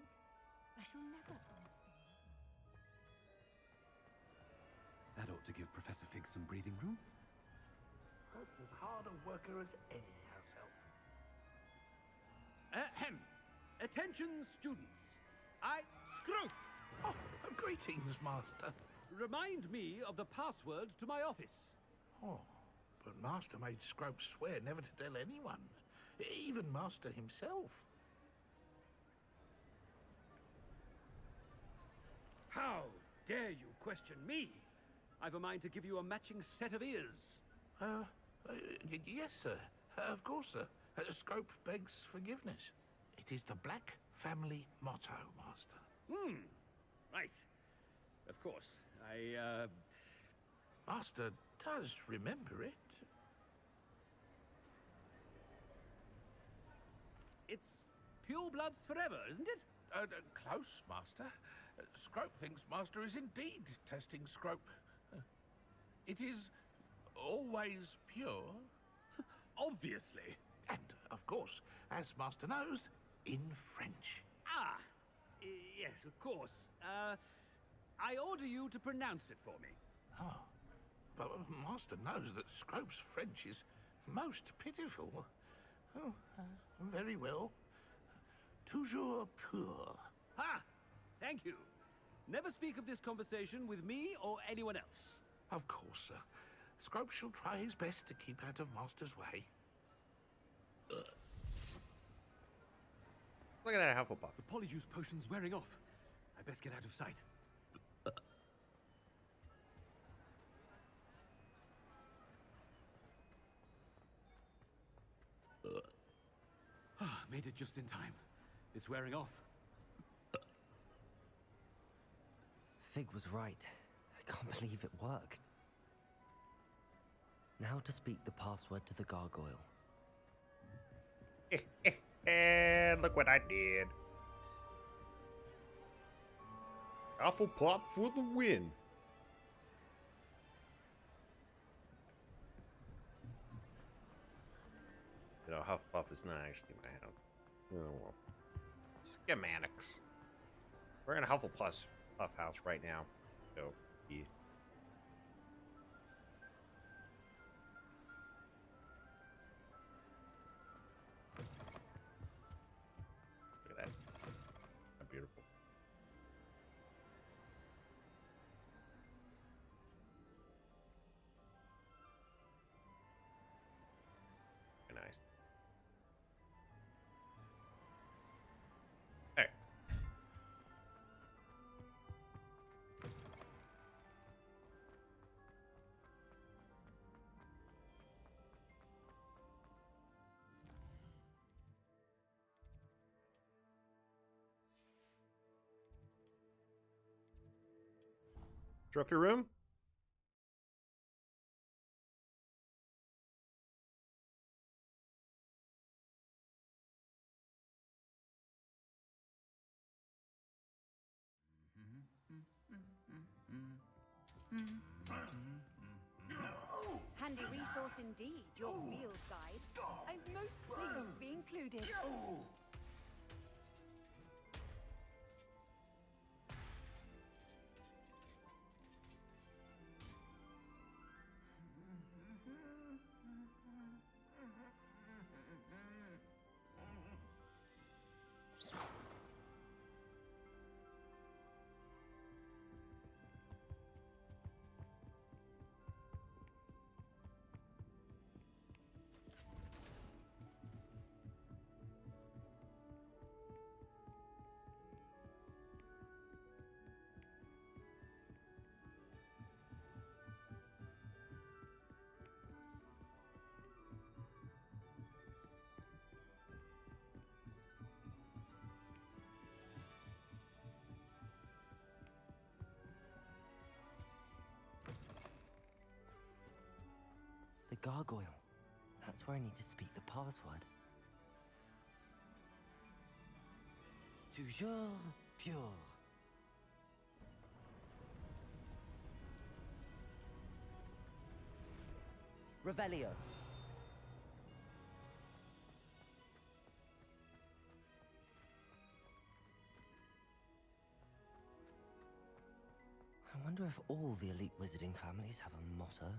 I shall never... That ought to give Professor Fig some breathing room. Hope's as hard a worker as any house elf. Ahem. Attention, students. Scrope! Oh, greetings, Master. Remind me of the password to my office. Oh, but Master made Scrope swear never to tell anyone. Even Master himself. How dare you question me? I've a mind to give you a matching set of ears. Yes, sir. Of course, sir. Scrope begs forgiveness. It is the Black family motto, Master. Right. Of course. Master does remember it. It's purebloods forever, isn't it? Close, Master. Scrope thinks Master is indeed testing Scrope. It is always pure. Obviously. And, of course, as Master knows, in French. Ah! Yes, of course. I order you to pronounce it for me. Oh, but Master knows that Scrope's French is most pitiful. Oh, very well. Toujours pur. Ha! Thank you. Never speak of this conversation with me or anyone else. Of course, sir. Scrope shall try his best to keep out of Master's way. Look at that Hufflepuff. The polyjuice potion's wearing off. I best get out of sight. Made it just in time. It's wearing off. Fig was right. I can't believe it worked. Now to speak the password to the gargoyle. And look what I did. Hufflepuff for the win. You know, Hufflepuff is not actually my house. Oh, well. Schematics. We're in a Hufflepuff house right now. So, yeah. Look at that. How beautiful. Very nice. Hey. Trophy room? Handy resource indeed, your field guide. I'm most pleased to be included. The gargoyle. That's where I need to speak the password. Toujours pure. Revelio. I wonder if all the elite wizarding families have a motto.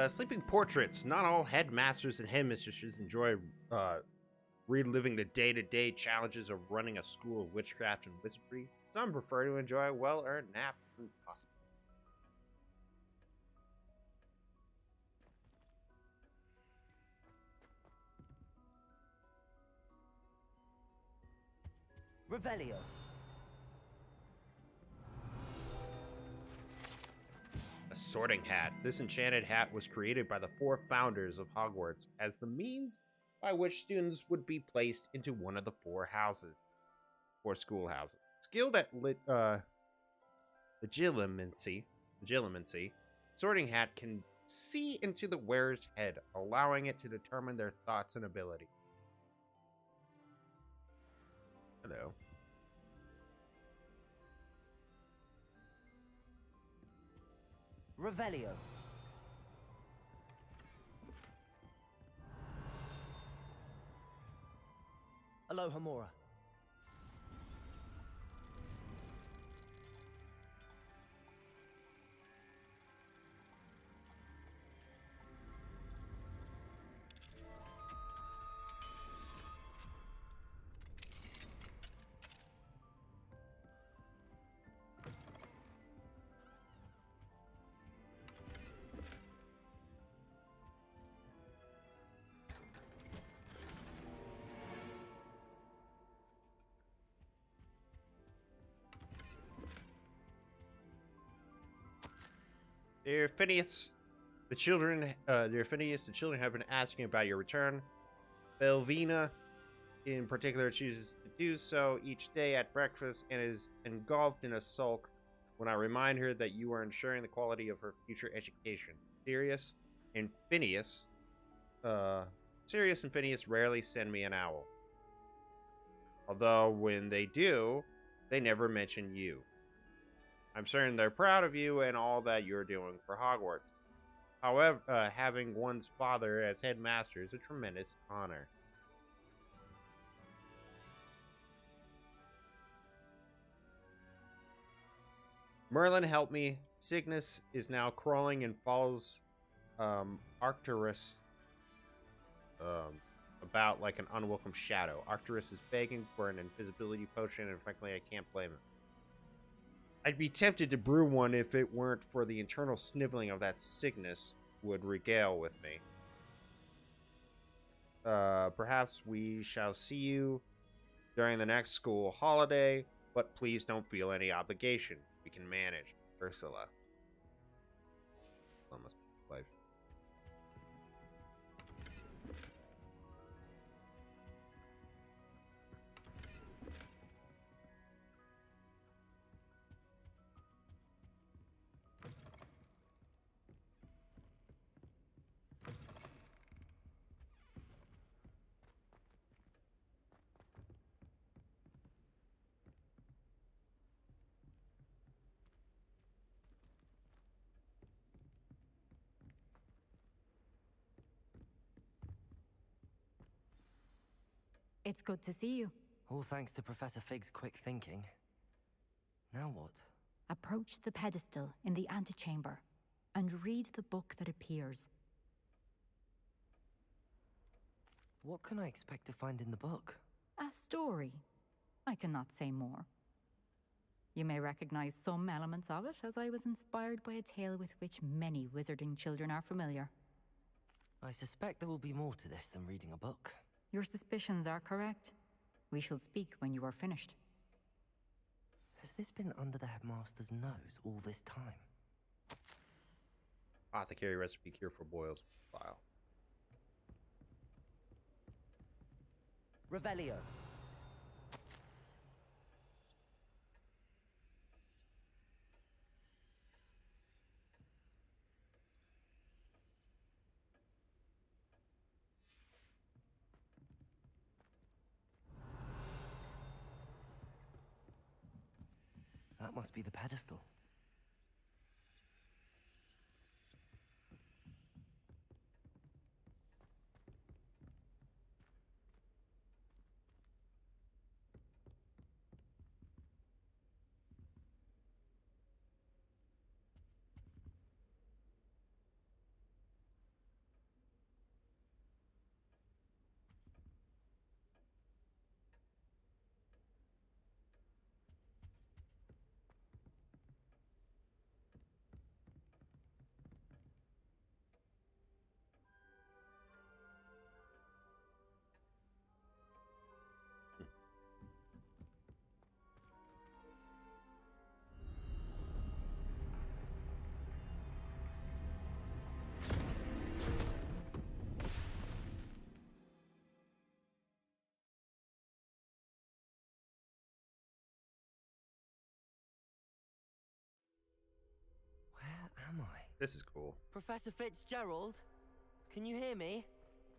Sleeping portraits. Not all headmasters and headmistresses enjoy reliving the day-to-day challenges of running a school of witchcraft and wizardry. Some prefer to enjoy a well-earned nap when possible. Revelio. A sorting hat. This enchanted hat was created by the 4 founders of Hogwarts as the means by which students would be placed into one of the 4 houses, 4 schoolhouses. Skilled at legilimency, sorting hat can see into the wearer's head, allowing it to determine their thoughts and ability. Hello. Revelio. Aloha Mora. Dear Phineas, the children have been asking about your return. Belvina, in particular, chooses to do so each day at breakfast and is engulfed in a sulk when I remind her that you are ensuring the quality of her future education. Sirius and Phineas rarely send me an owl. Although when they do, they never mention you. I'm certain they're proud of you and all that you're doing for Hogwarts. However, having one's father as headmaster is a tremendous honor. Merlin, help me. Cygnus is now crawling and follows Arcturus about like an unwelcome shadow. Arcturus is begging for an invisibility potion, and frankly, I can't blame him. I'd be tempted to brew one if it weren't for the internal sniveling of that Cygnus would regale with me. Perhaps we shall see you during the next school holiday, but please don't feel any obligation. We can manage. Ursula. Almost life. It's good to see you. All thanks to Professor Fig's quick thinking. Now what? Approach the pedestal in the antechamber and read the book that appears. What can I expect to find in the book? A story. I cannot say more. You may recognize some elements of it, as I was inspired by a tale with which many wizarding children are familiar. I suspect there will be more to this than reading a book. Your suspicions are correct. We shall speak when you are finished. Has this been under the headmaster's nose all this time? Apothecary recipe cure for boils file. Revelio. That must be the pedestal. Am I? This is cool. Professor Fitzgerald? Can you hear me?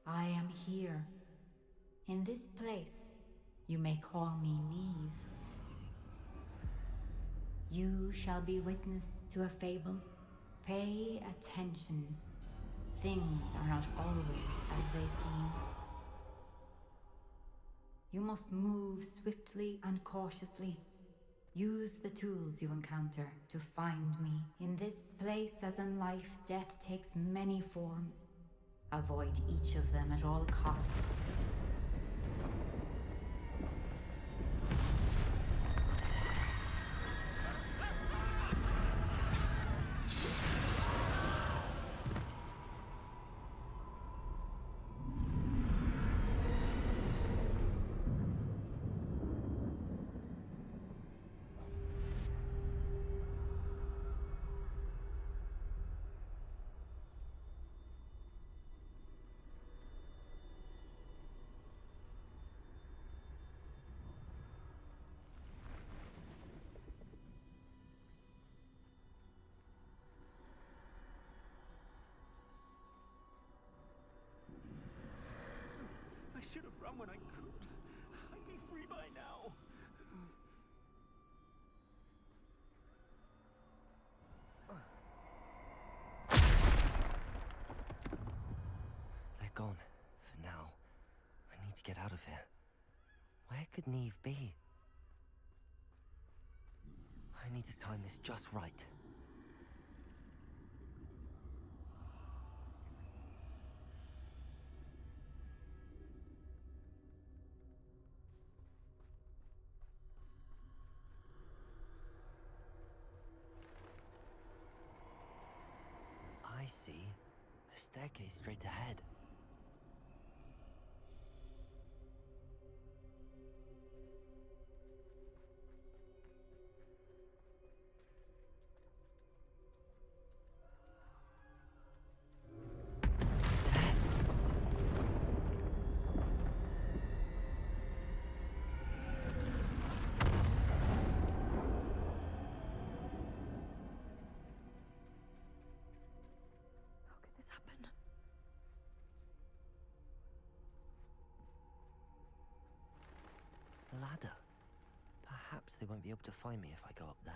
I am here. In this place, you may call me Neve. You shall be witness to a fable. Pay attention. Things are not always as they seem. You must move swiftly and cautiously. Use the tools you encounter to find me. In this place, as in life, death takes many forms. Avoid each of them at all costs. should have run when I could. I'd be free by now. They're gone. For now. I need to get out of here. Where could Neve be? I need to time this just right. I see. A staircase straight ahead. A ladder. Perhaps they won't be able to find me if I go up there.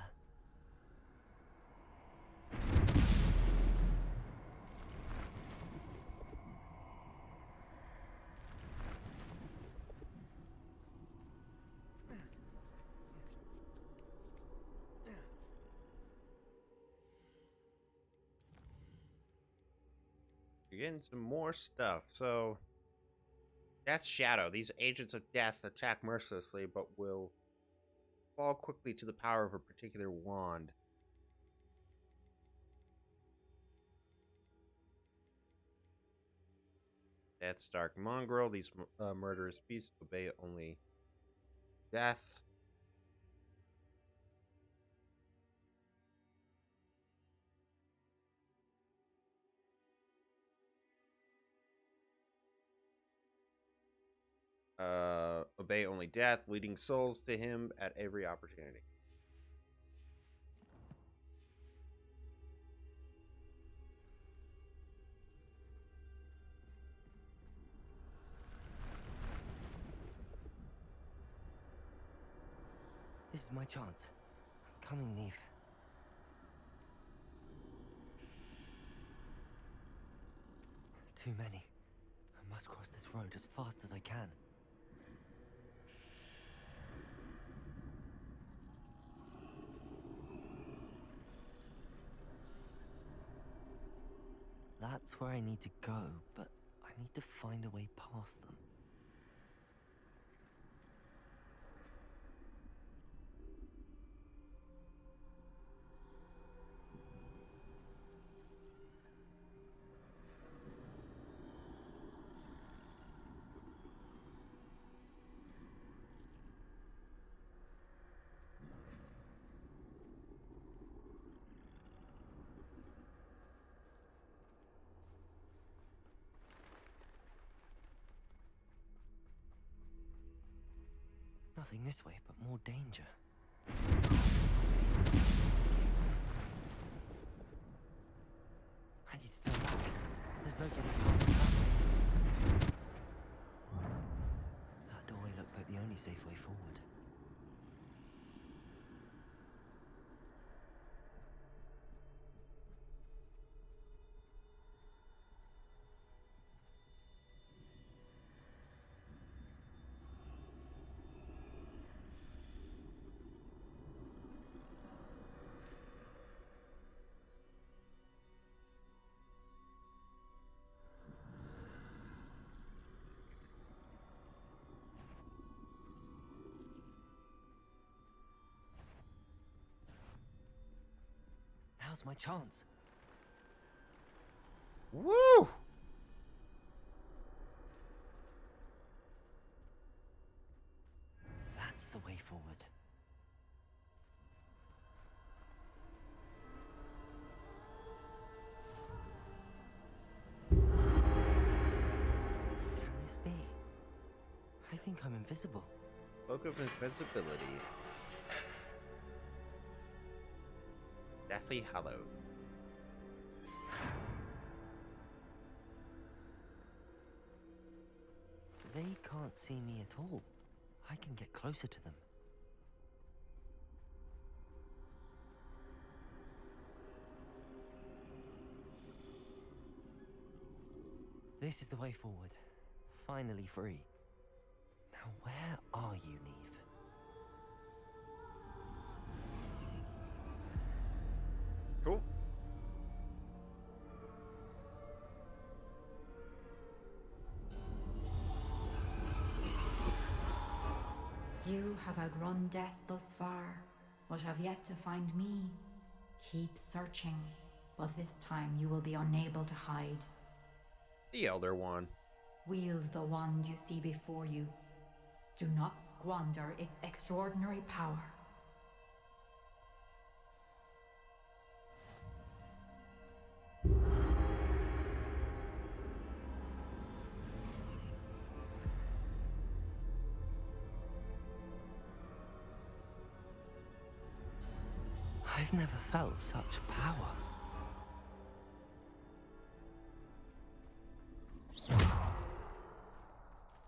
You're getting some more stuff. So, Death's Shadow. These agents of death attack mercilessly, but will fall quickly to the power of a particular wand. Death's Dark Mongrel. These murderous beasts obey only death. Obey only death, leading souls to him at every opportunity. This is my chance. Coming, Neve. Too many. I must cross this road as fast as I can. That's where I need to go, but I need to find a way past them. Nothing this way, but more danger. I need to turn back. There's no getting past it that way. That doorway looks like the only safe way forward. Now's my chance. Woo! That's the way forward. Can this be? I think I'm invisible. Cloak of Invincibility. Deathly Hallowed. They can't see me at all. I can get closer to them. This is the way forward. Finally free. Now where are you, Neve? Cool. You have outrun death thus far, but have yet to find me. Keep searching, but this time you will be unable to hide. The Elder Wand. Wield the wand you see before you. Do not squander its extraordinary power. I've never felt such power.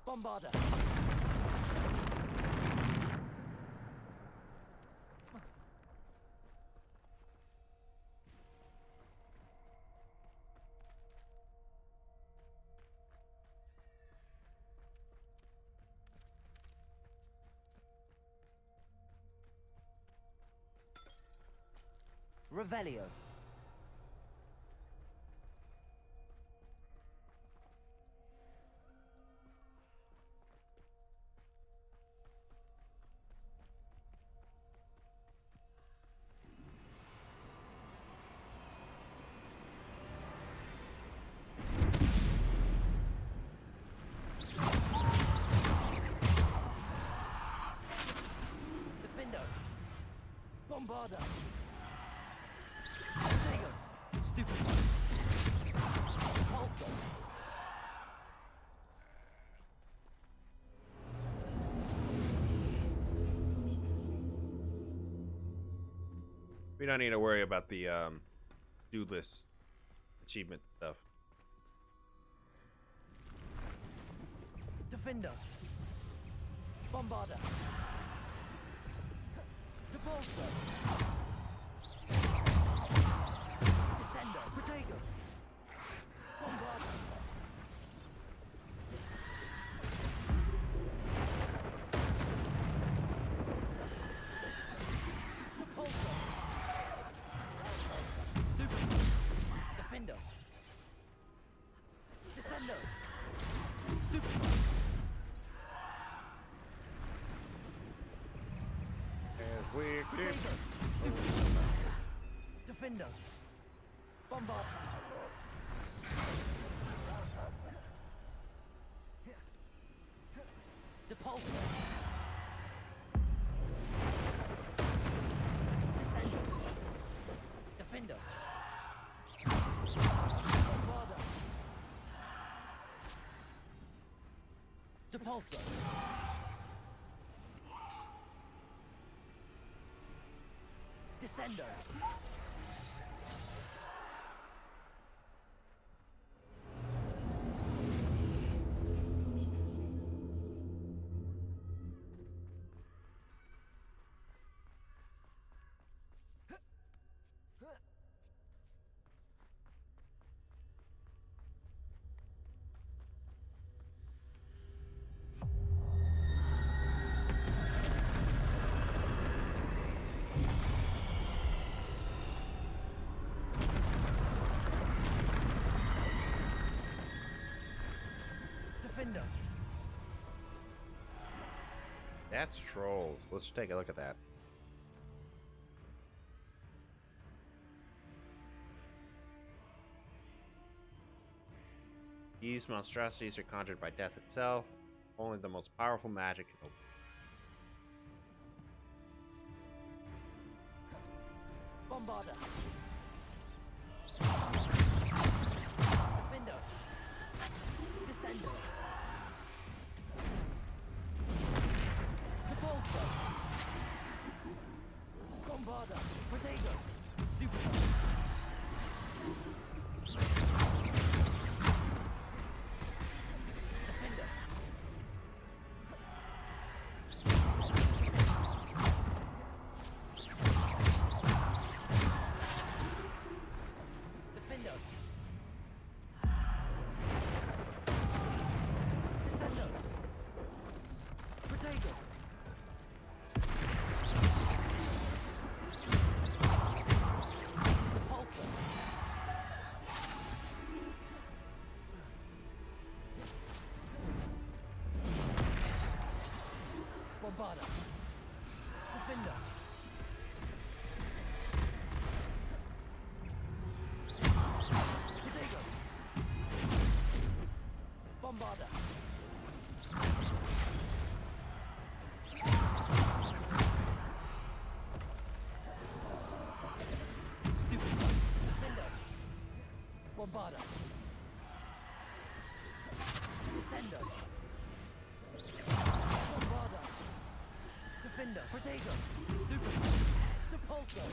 Bombarder! Revelio. Defender! Bombarder! Stupid! Pulsar! We don't need to worry about the dude list achievement stuff. Defender! Bombarder! Depulsar! Descender! Protego! Bombarder! Depulsar! Stupid! Defender! Descender! Stupid! As we Protego! Stupid! Defender! Bombard! Depulsar! Descender! Defender! Bombarder! Depulsar! Descender! Defender! That's trolls. Let's take a look at that. These monstrosities are conjured by death itself. Only the most powerful magic can open. Bombarder! Defender! Descender! Depulsar! Bombarder! Protego! Stupid! Defender! Bombarda. Defender. Protego. Bombarda. Stupid. Defender. Bombarda. Descender. Bombarda. Defender. Protego. Stupid. Depulso.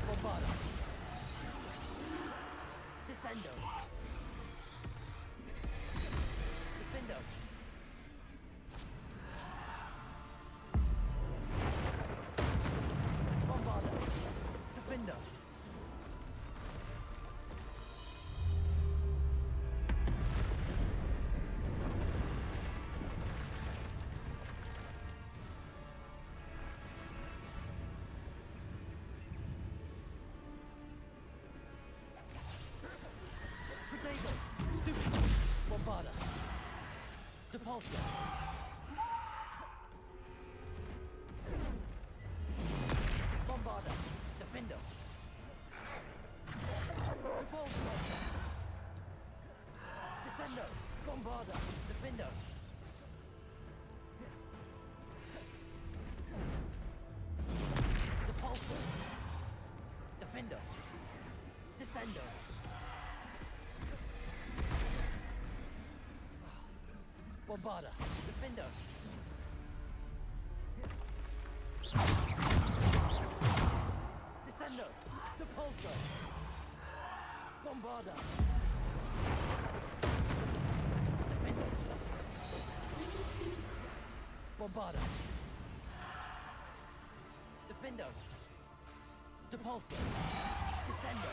Bombarda. Descendo. Defendo. Bombarda. Defender. Protego. Stupid. Bombarda. Depulso. Bombarda. Defendo. Depulso. Descendo. Bombarda. Defendo. Depulso. Defendo. Descendo. Bombarda. Defendo. Descendo. Depulso. Bombarda. Defendo. Bombarda. Defendo. Depulso. Descendo.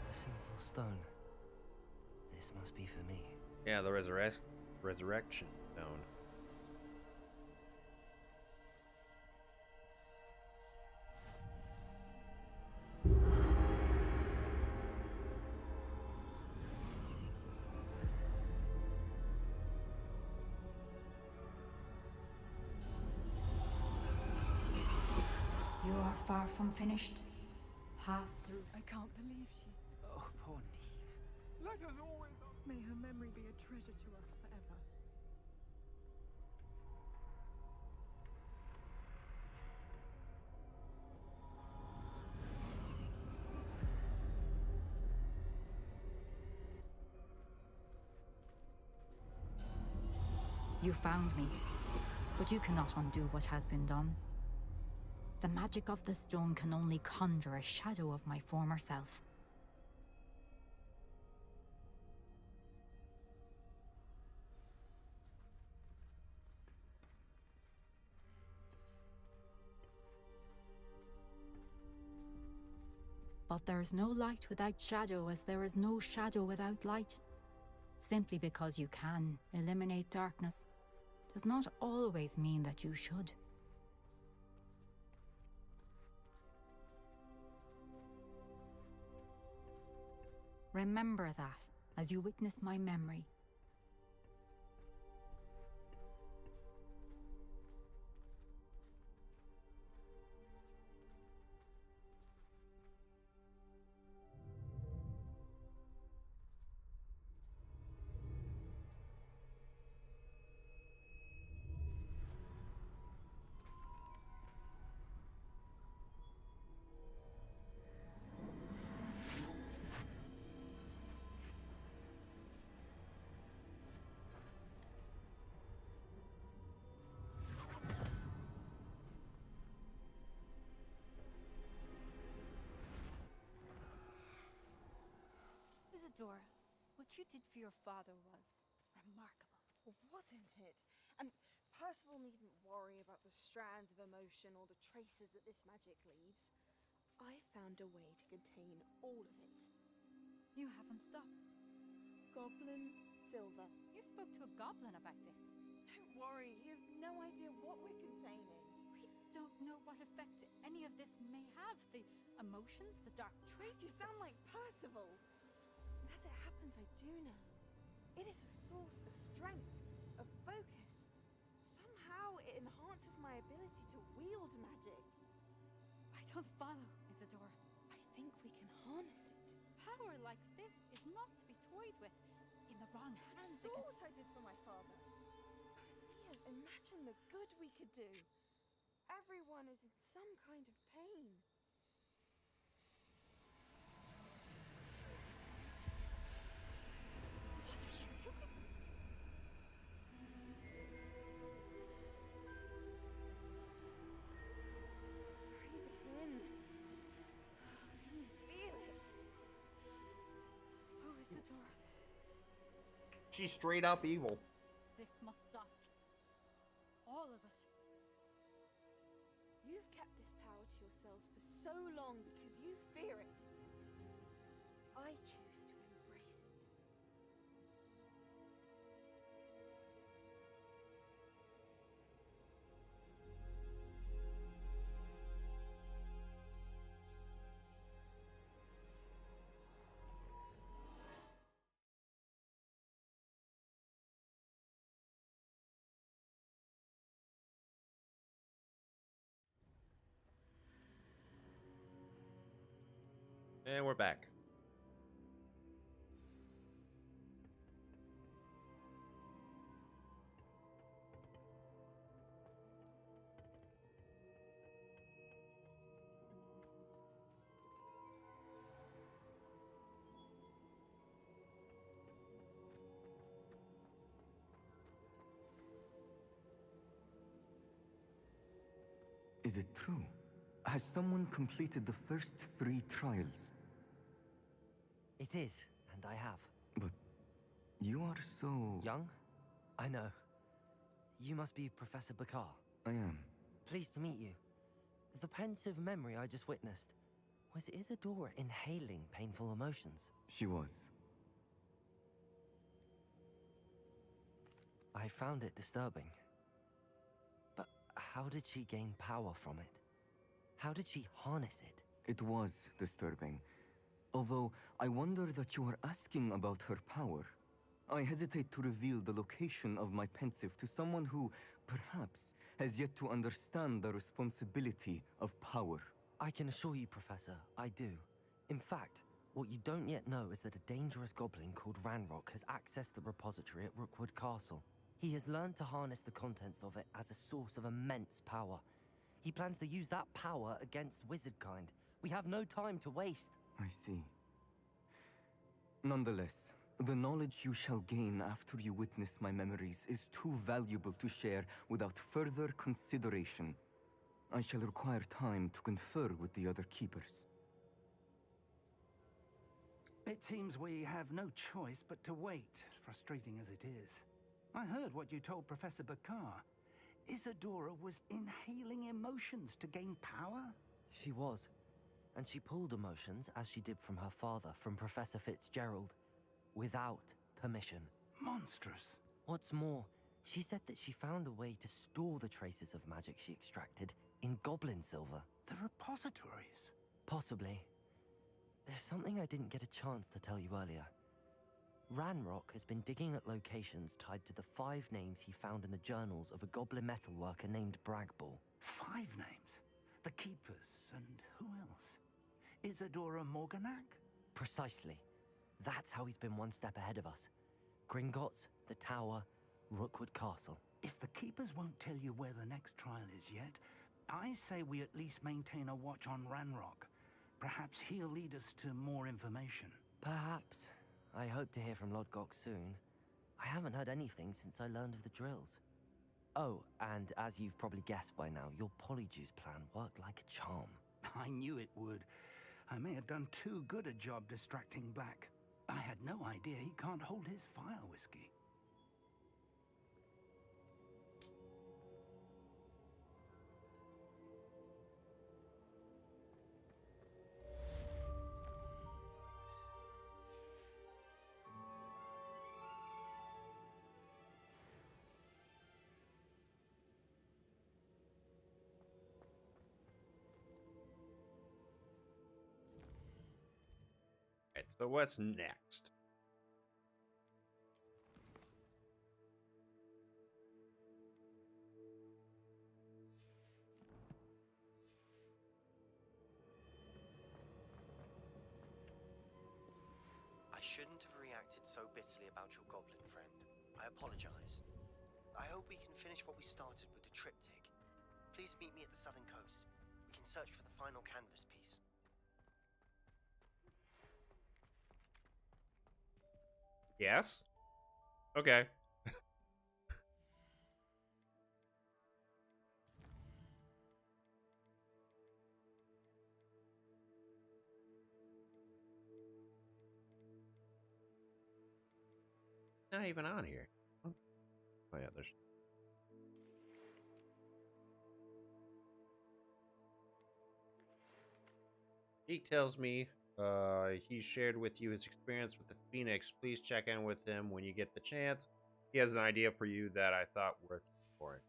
A simple stone. This must be for me. Yeah, the resurrection stone. You are far from finished. Pass through. I can't believe she's... Oh, poor Neve. Let us always... May her memory be a treasure to us forever. You found me, but you cannot undo what has been done. The magic of the stone can only conjure a shadow of my former self. But there is no light without shadow, as there is no shadow without light. Simply because you can eliminate darkness does not always mean that you should. Remember that as you witness my memory. Isadora, what you did for your father was remarkable. Wasn't it? And Percival needn't worry about the strands of emotion or the traces that this magic leaves. I found a way to contain all of it. You haven't stopped. Goblin Silver. You spoke to a goblin about this. Don't worry, he has no idea what we're containing. We don't know what effect any of this may have. The emotions, the dark traits. You sound like Percival. And as it happens, I do know. It is a source of strength, of focus. Somehow it enhances my ability to wield magic. I don't follow, Isadora. I think we can harness it. Power like this is not to be toyed with. In the wrong hands. You saw what I did for my father. Only imagine the good we could do. Everyone is in some kind of pain. What are you doing? Breathe it in. I can feel it. Oh, Isadora. She's straight up evil. This must stop. All of it. You've kept this power to yourselves for so long because you fear it. I choose to embrace it. And we're back. Is it true? Has someone completed the first 3 trials? It is, and I have. But you are so... Young? I know. You must be Professor Bakar. I am. Pleased to meet you. The pensive memory I just witnessed, was Isadora inhaling painful emotions? She was. I found it disturbing. But how did she gain power from it? How did she harness it? It was disturbing. Although, I wonder that you are asking about her power. I hesitate to reveal the location of my pensive to someone who, perhaps, has yet to understand the responsibility of power. I can assure you, Professor, I do. In fact, what you don't yet know is that a dangerous goblin called Ranrock has accessed the repository at Rookwood Castle. He has learned to harness the contents of it as a source of immense power. He plans to use that power against wizardkind. We have no time to waste. I see. Nonetheless, the knowledge you shall gain after you witness my memories is too valuable to share without further consideration. I shall require time to confer with the other keepers. It seems we have no choice but to wait, frustrating as it is. I heard what you told Professor Bakar. Isadora was inhaling emotions to gain power? She was. And she pulled emotions, as she did from her father, from Professor Fitzgerald, without permission. Monstrous. What's more, she said that she found a way to store the traces of magic she extracted in goblin silver. The repositories? Possibly. There's something I didn't get a chance to tell you earlier. Ranrock has been digging at locations tied to the 5 names he found in the journals of a goblin metalworker named Bragball. 5 names? The Keepers, and who else? Isadora Morganac? Precisely. That's how he's been one step ahead of us. Gringotts, the Tower, Rookwood Castle. If the Keepers won't tell you where the next trial is yet, I say we at least maintain a watch on Ranrock. Perhaps he'll lead us to more information. Perhaps. I hope to hear from Lodgok soon. I haven't heard anything since I learned of the drills. Oh, and as you've probably guessed by now, your Polyjuice plan worked like a charm. I knew it would. I may have done too good a job distracting Black. I had no idea he can't hold his fire whiskey. Alright, so what's next? I shouldn't have reacted so bitterly about your goblin friend. I apologize. I hope we can finish what we started with the triptych. Please meet me at the southern coast. We can search for the final canvas piece. Yes? Okay. Not even on here. Oh yeah, there's. He tells me he shared with you his experience with the Phoenix. Please check in with him when you get the chance. He has an idea for you that I thought worth exploring.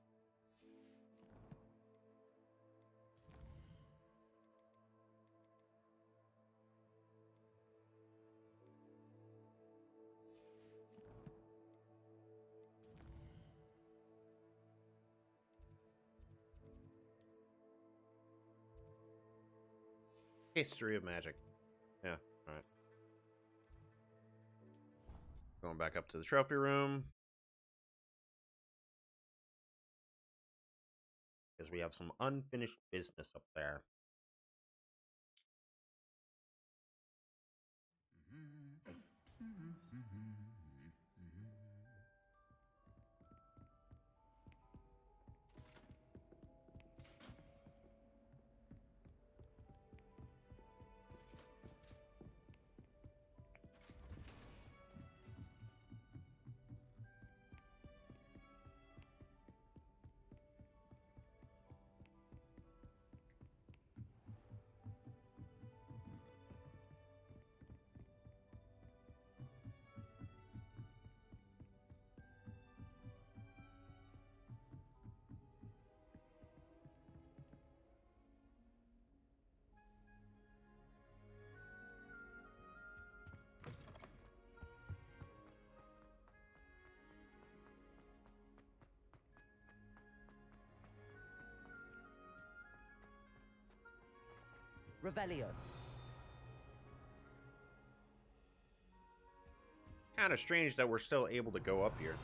History of magic. Yeah, alright. Going back up to the trophy room. Because we have some unfinished business up there. Revelio. Kind of strange that we're still able to go up here.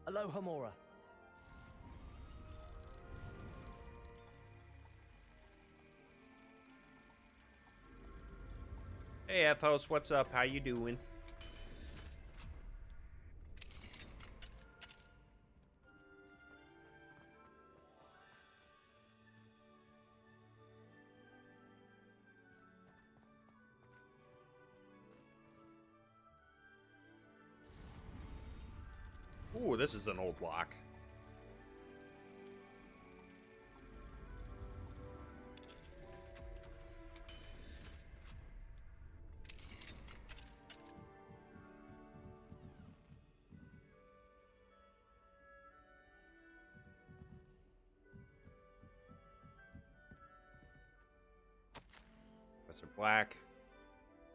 Aloha Mora. Hey, F-Host, what's up? How you doing? Ooh, this is an old lock. Professor Black.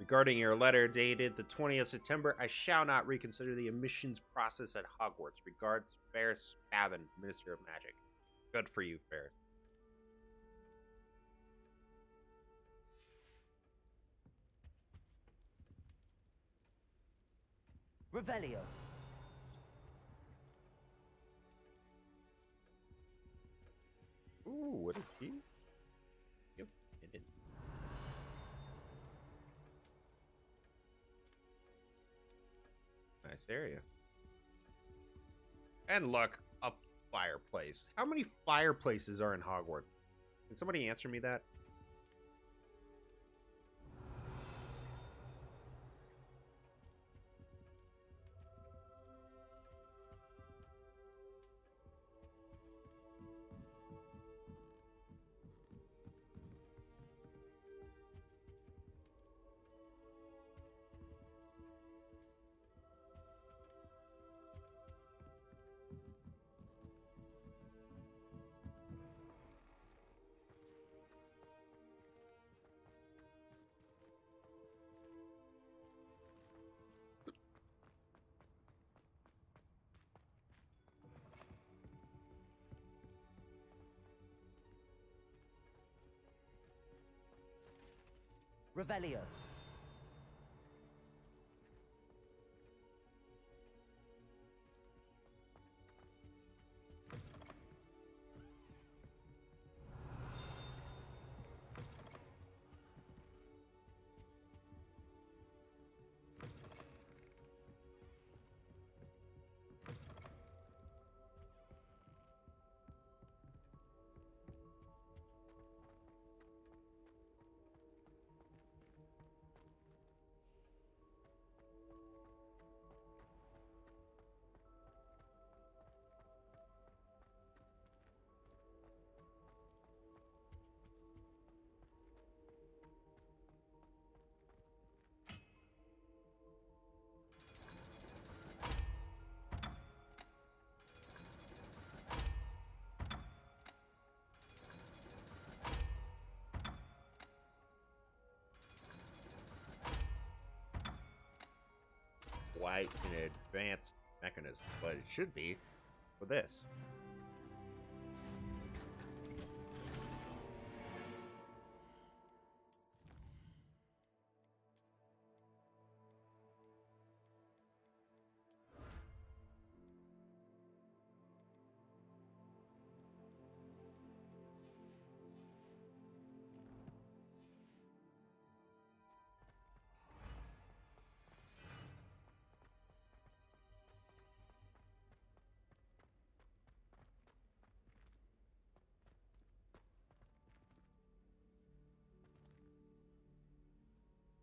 Regarding your letter dated the 20th September, I shall not reconsider the admissions process at Hogwarts. Regards, Ferris Spavin, Minister of Magic. Good for you, Ferris. Revelio. Ooh, what is he? Yep, it is. Nice area. And look, a fireplace. How many fireplaces are in Hogwarts? Can somebody answer me that? Revelio. Quite an advanced mechanism, but it should be for this.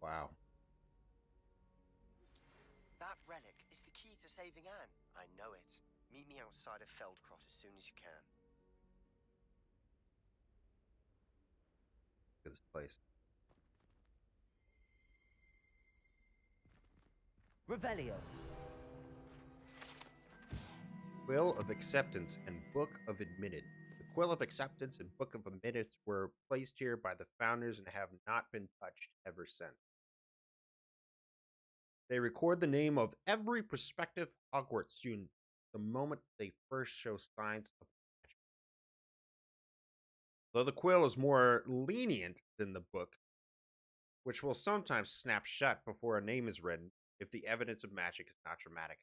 Wow. That relic is the key to saving Anne. I know it. Meet me outside of Feldcrot as soon as you can. Look at this place. Revelio. Quill of Acceptance and Book of Admitted. The Quill of Acceptance and Book of Admittance were placed here by the founders and have not been touched ever since. They record the name of every prospective Hogwarts student the moment they first show signs of magic. Though the quill is more lenient than the book, which will sometimes snap shut before a name is written if the evidence of magic is not dramatic.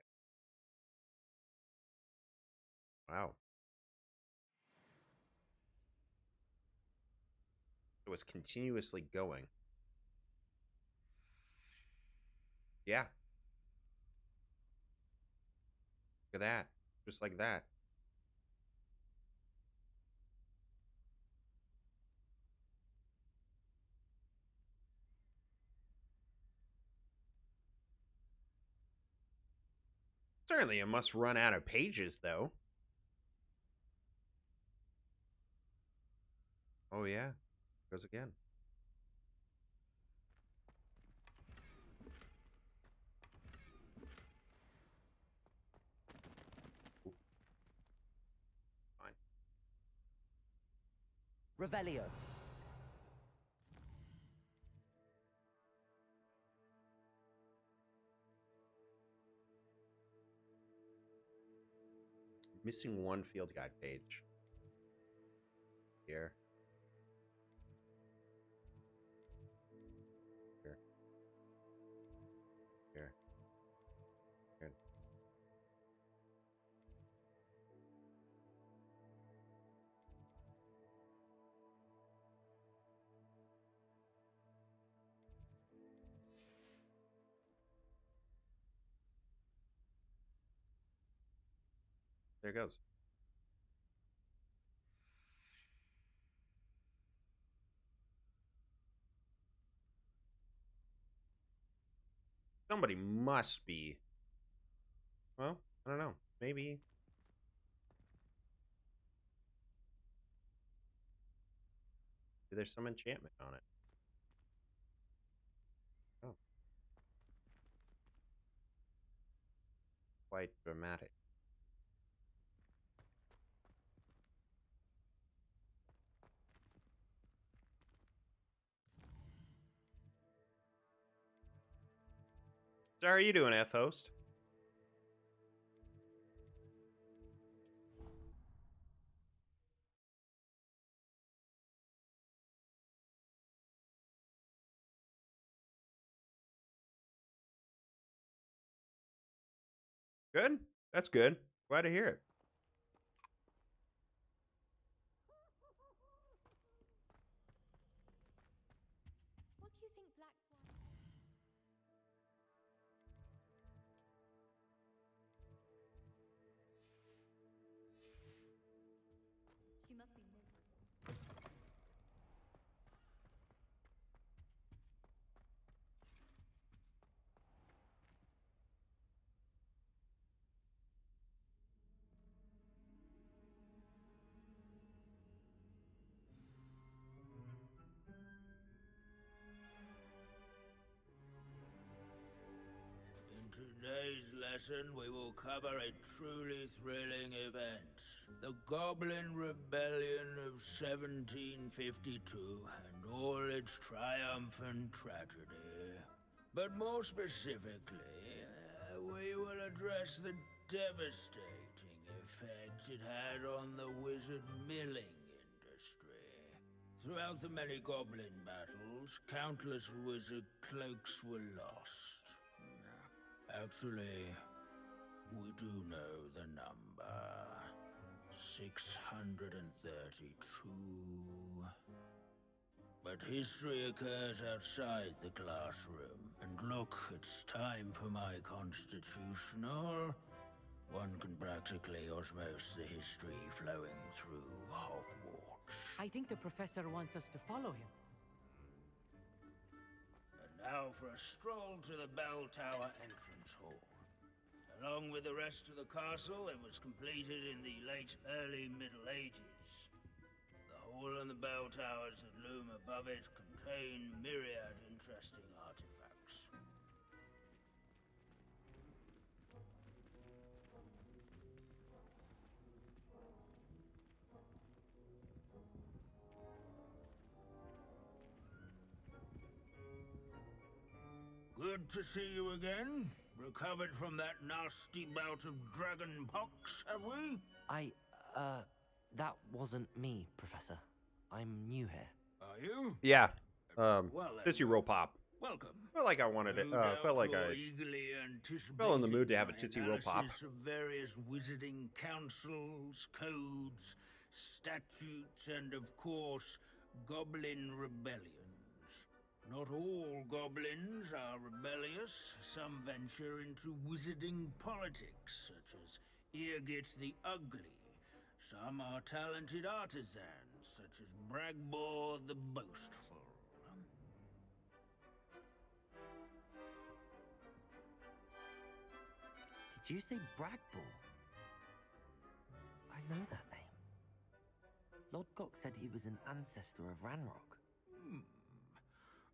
Wow. It was continuously going. Yeah. Look at that. Just like that. Certainly, it must run out of pages, though. Oh, yeah. Goes again. Ooh. Fine. Revelio. Missing one field guide page. Here. Here. Here. Here. there it goes. Somebody must be. Well, I don't know. Maybe. There's some enchantment on it. Oh. Quite dramatic. So how are you doing, F host? Good? That's good. Glad to hear it. What do you think Black's wife? She must be miserable. In today's lesson, we will cover a truly thrilling event. The Goblin Rebellion of 1752 and all its triumphant tragedy. But more specifically, we will address the devastating effect it had on the wizard milling industry. Throughout the many goblin battles, countless wizard cloaks were lost. Actually, we do know the number. 632. But history occurs outside the classroom. And look, it's time for my constitutional. One can practically osmose the history flowing through Hogwarts. I think the professor wants us to follow him. And now for a stroll to the Bell Tower entrance hall. Along with the rest of the castle, it was completed in the early Middle Ages. The hall and the bell towers that loom above it contain myriad interesting artifacts. Good to see you again. Recovered from that nasty bout of dragon pox, have we? That wasn't me, Professor. I'm new here. Are you? Yeah. Well, Sissy roll pop. Welcome. Felt like I wanted it. Felt like I fell in the mood to have a Tootsie Roll Pop. Of various wizarding councils, codes, statutes, and of course, goblin rebellions. Not all goblins are rebellious. Some venture into wizarding politics, such as Eargit the Ugly. Some are talented artisans, such as Bragbor the Boastful. Did you say Bragball? I know that name. Lord Gok said he was an ancestor of Ranrock.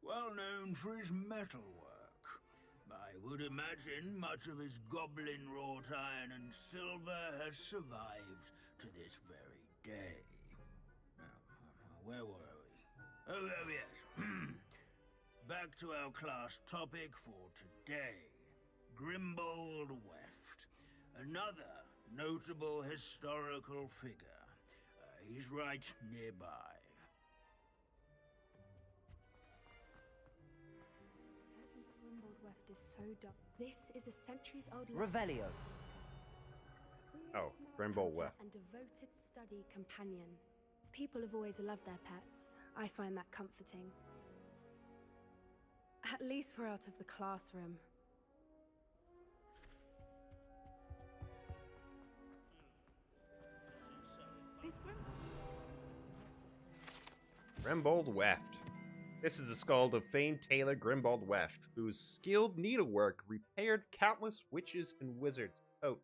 Well known for his metalwork. I would imagine much of his goblin wrought iron and silver has survived to this very day. Now, where were we? Oh yes. Back to our class topic for today. Grimbold Weft. Another notable historical figure. He's right nearby. Weft is so dark. This is a centuries-old Revelio. Oh, Rainbow Weft. And devoted study companion. People have always loved their pets. I find that comforting. At least we're out of the classroom. This Grimbold Weft. This is the skull of famed tailor Grimbold Weft, whose skilled needlework repaired countless witches and wizards' coats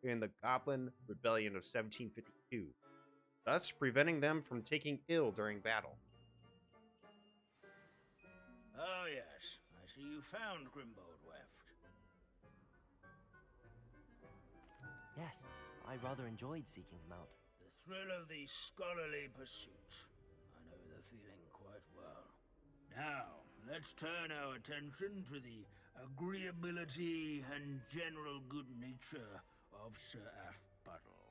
in the Goblin Rebellion of 1752, thus preventing them from taking ill during battle. Oh yes, I see you found Grimbold Weft. Yes, I rather enjoyed seeking him out. The thrill of the scholarly pursuit. I know the feeling quite well. Now, let's turn our attention to the agreeability and general good nature of Sir Athpuddle.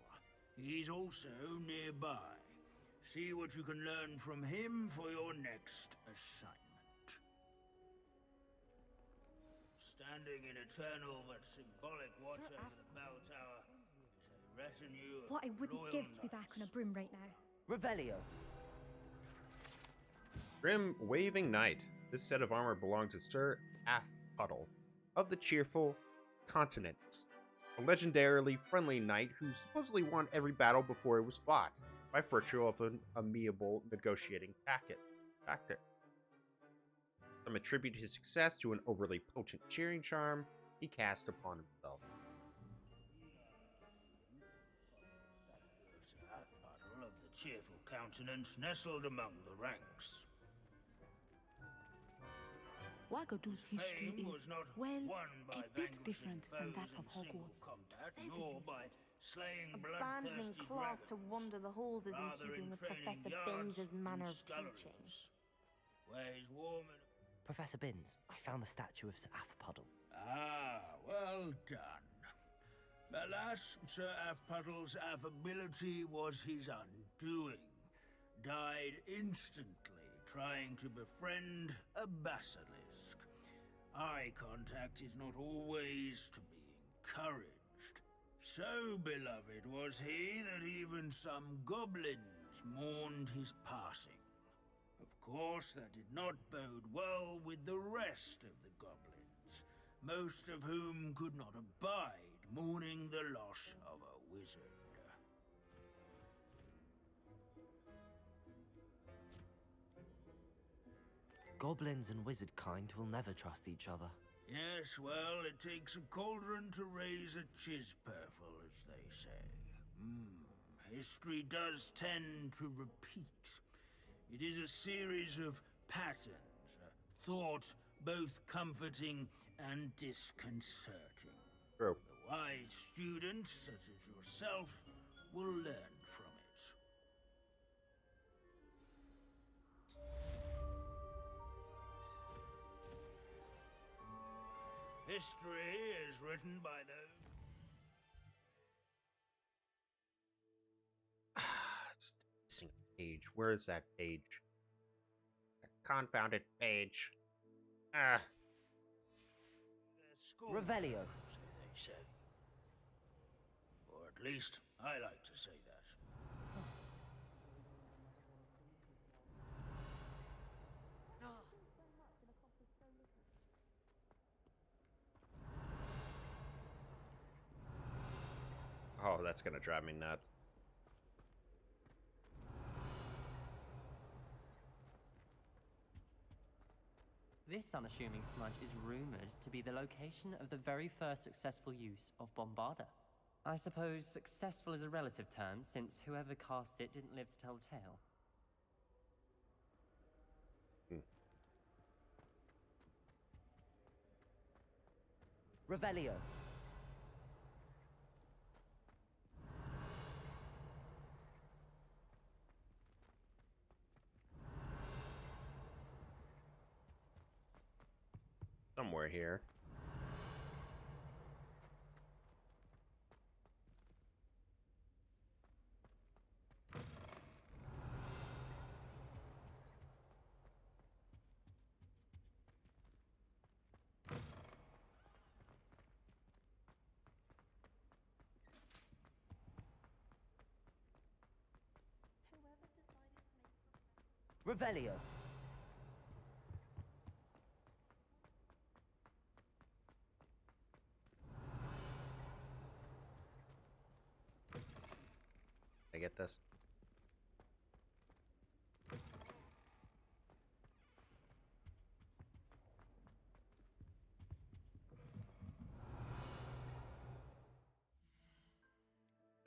He's also nearby. See what you can learn from him for your next assignment. Standing in eternal but symbolic watch over the bell tower is a retinue of What I wouldn't loyal give to be back on a broom right now. Revelio. Grim Waving Knight. This set of armor belonged to Sir Athpuddle of the Cheerful Continents, a legendarily friendly knight who supposedly won every battle before it was fought, by virtue of an amiable negotiating tactic. Some attribute his success to an overly potent cheering charm he cast upon himself. Sir Athpuddle of the Cheerful Countenance nestled among the ranks. Wagadu's history Fame is, was not well, won by a bit vanquishing different than that foes of in single Hogwarts. combat, To say the nor least. by slaying Abandoning bloodthirsty class to dragons, wander the halls isn't rather keeping in with training Professor yards Binns's manner and of teaching. sculleries, where his warm and... Professor Binns, I found the statue of Sir Athpuddle. Ah, well done. Alas, Sir Athpuddle's affability was his undoing. Died instantly trying to befriend a basilisk. Eye contact is not always to be encouraged. So beloved was he that even some goblins mourned his passing. Of course, that did not bode well with the rest of the goblins, most of whom could not abide mourning the loss of a wizard. Goblins and wizard kind will never trust each other. Yes, well, it takes a cauldron to raise a chisperful, as they say. History does tend to repeat. It is a series of patterns, a thought both comforting and disconcerting. True. The wise student, such as yourself, will learn from it. History is written by those... It's missing a page. Where is that page? That confounded page. Ah. Revelio. So they say. Or at least, I like to say that. Oh, that's gonna drive me nuts. This unassuming smudge is rumored to be the location of the very first successful use of Bombarda. I suppose successful is a relative term, since whoever cast it didn't live to tell the tale. Revelio. Somewhere here. Revelio. I get this.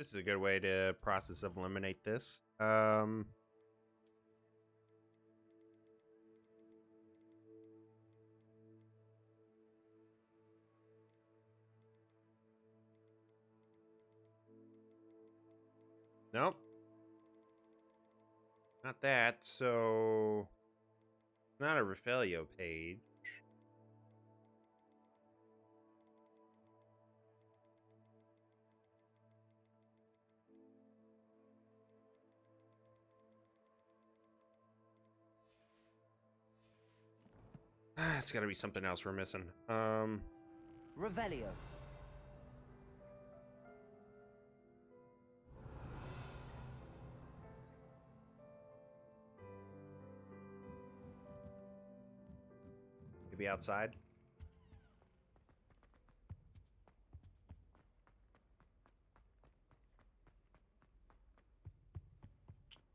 This is a good way to process of eliminate this. Nope. Not that, so... Not a Refelio page. It's gotta be something else we're missing. Revelio. Maybe outside?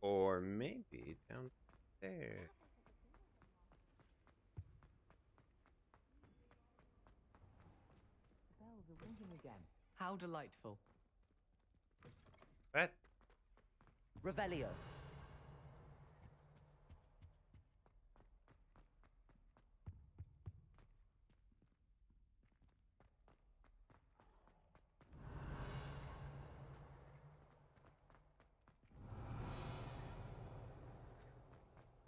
Or maybe down there. The bells are ringing again. How delightful. What? Revelio.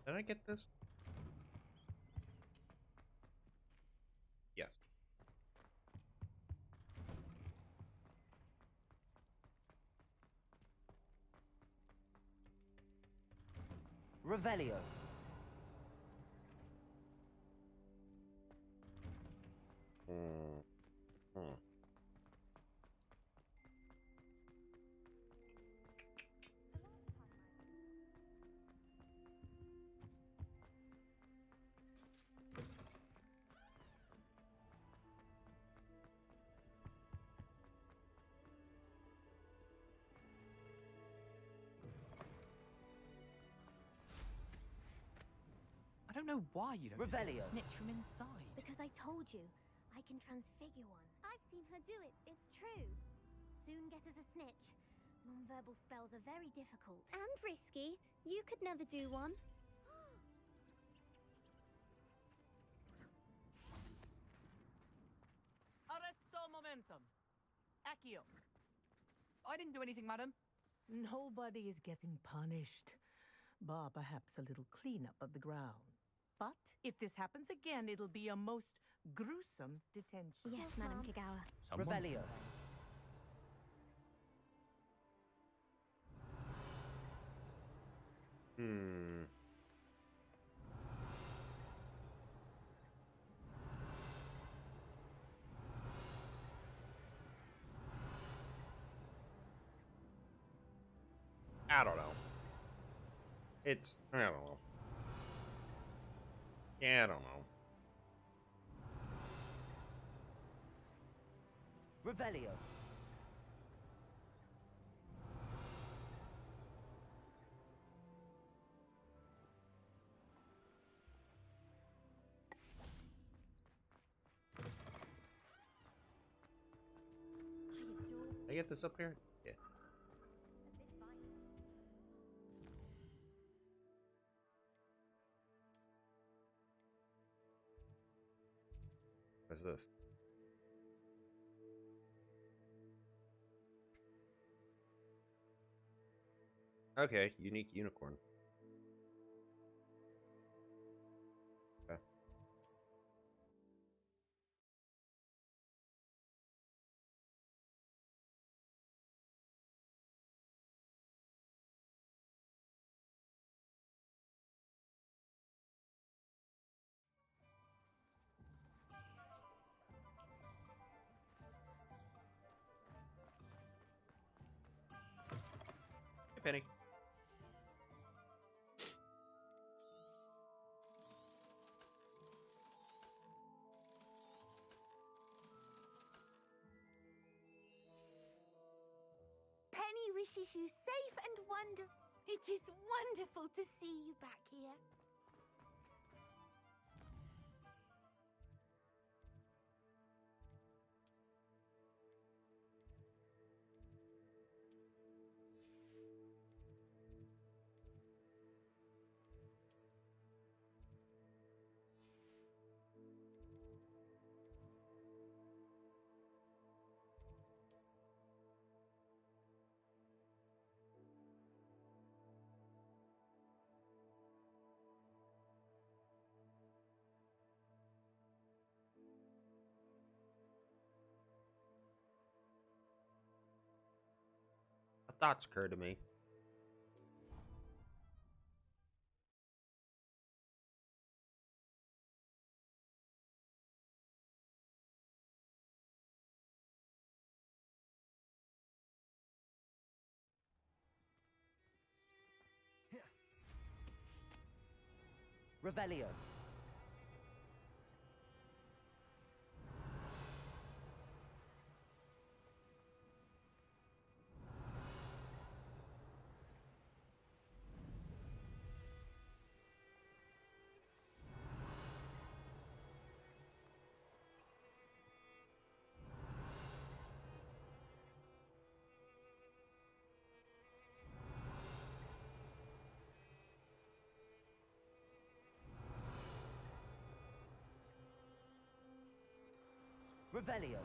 Did I get this? Yes. Revelio. I don't know why you don't Revelio. just snitch from inside. Because I told you, I can transfigure one. I've seen her do it, it's true. Soon get us a snitch. Non-verbal spells are very difficult. And risky. You could never do one. Arresto momentum. Accio. I didn't do anything, madam. Nobody is getting punished. Bar perhaps a little cleanup of the ground. But if this happens again, it'll be a most gruesome detention. Yes, Madam Kagawa. Revelio. I don't know. I don't know. Yeah, I don't know. Revelio. Did I get this up here? Yeah. What's this? Okay, unique unicorn. Okay. Hey, Penny. Penny wishes you safe and wonder. It is wonderful to see you back here. thoughts occur to me. Revelio. Revelio.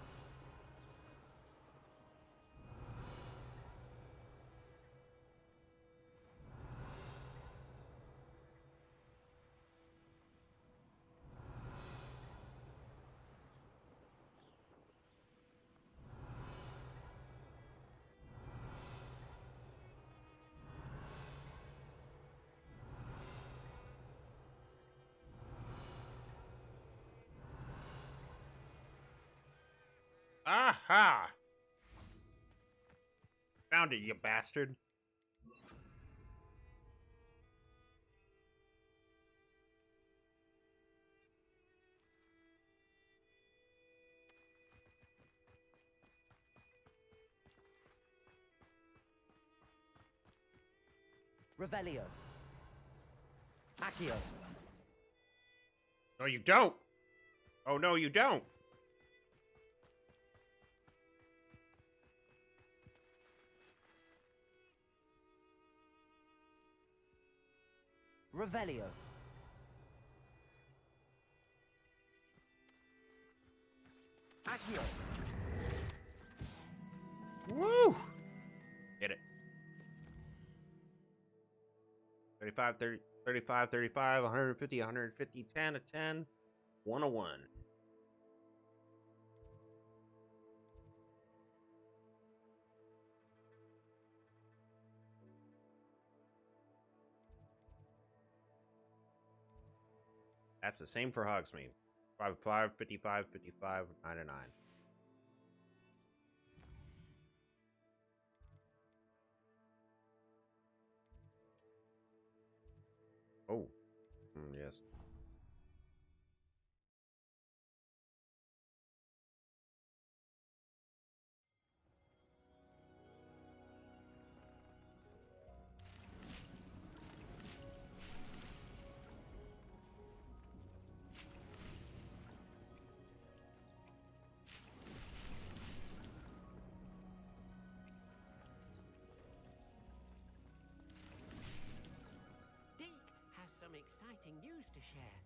Aha! Found it, you bastard. Revelio. Accio. No, you don't. Oh, no, you don't. Revelio. Accio. Woo! Get it. 35, 30, 35, 35, 150, 150, 10, a 10, 1 a 1. That's the same for Hogsmeade. 5, 5, 55, 55, 9 and 9. Oh, yes. Deke has some exciting news to share.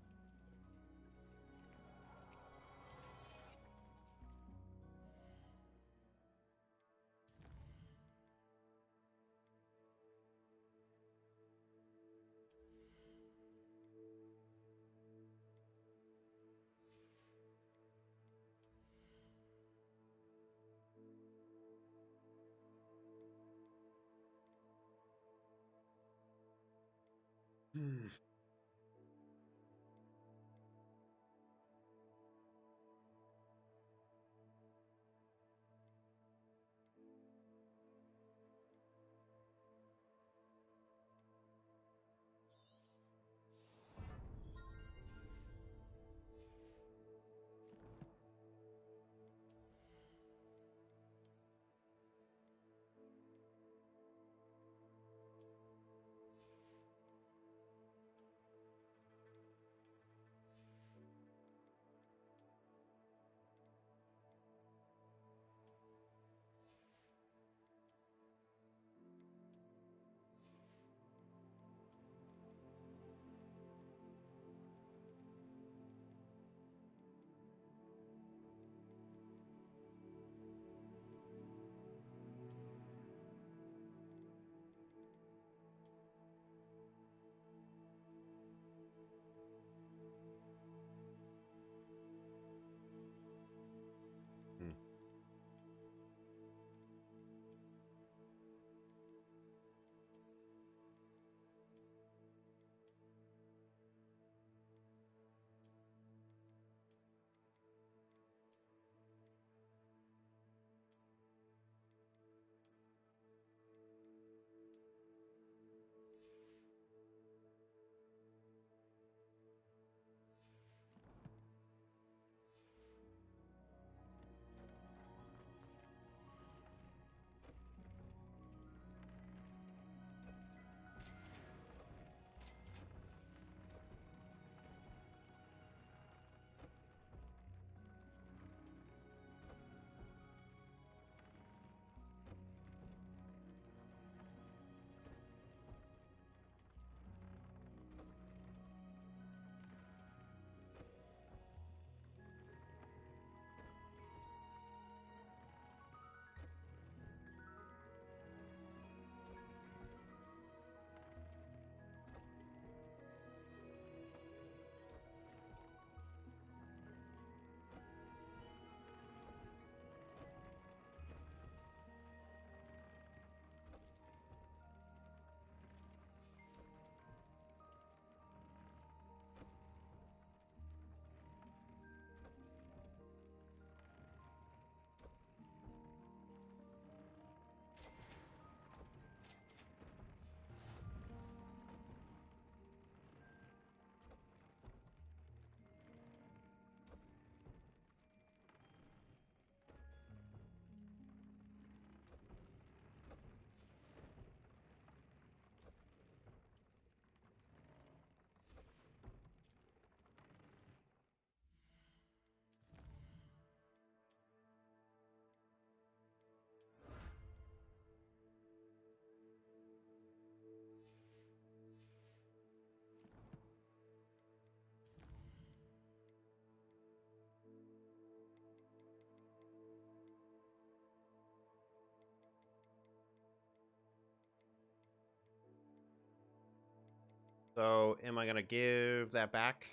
So, am I gonna give that back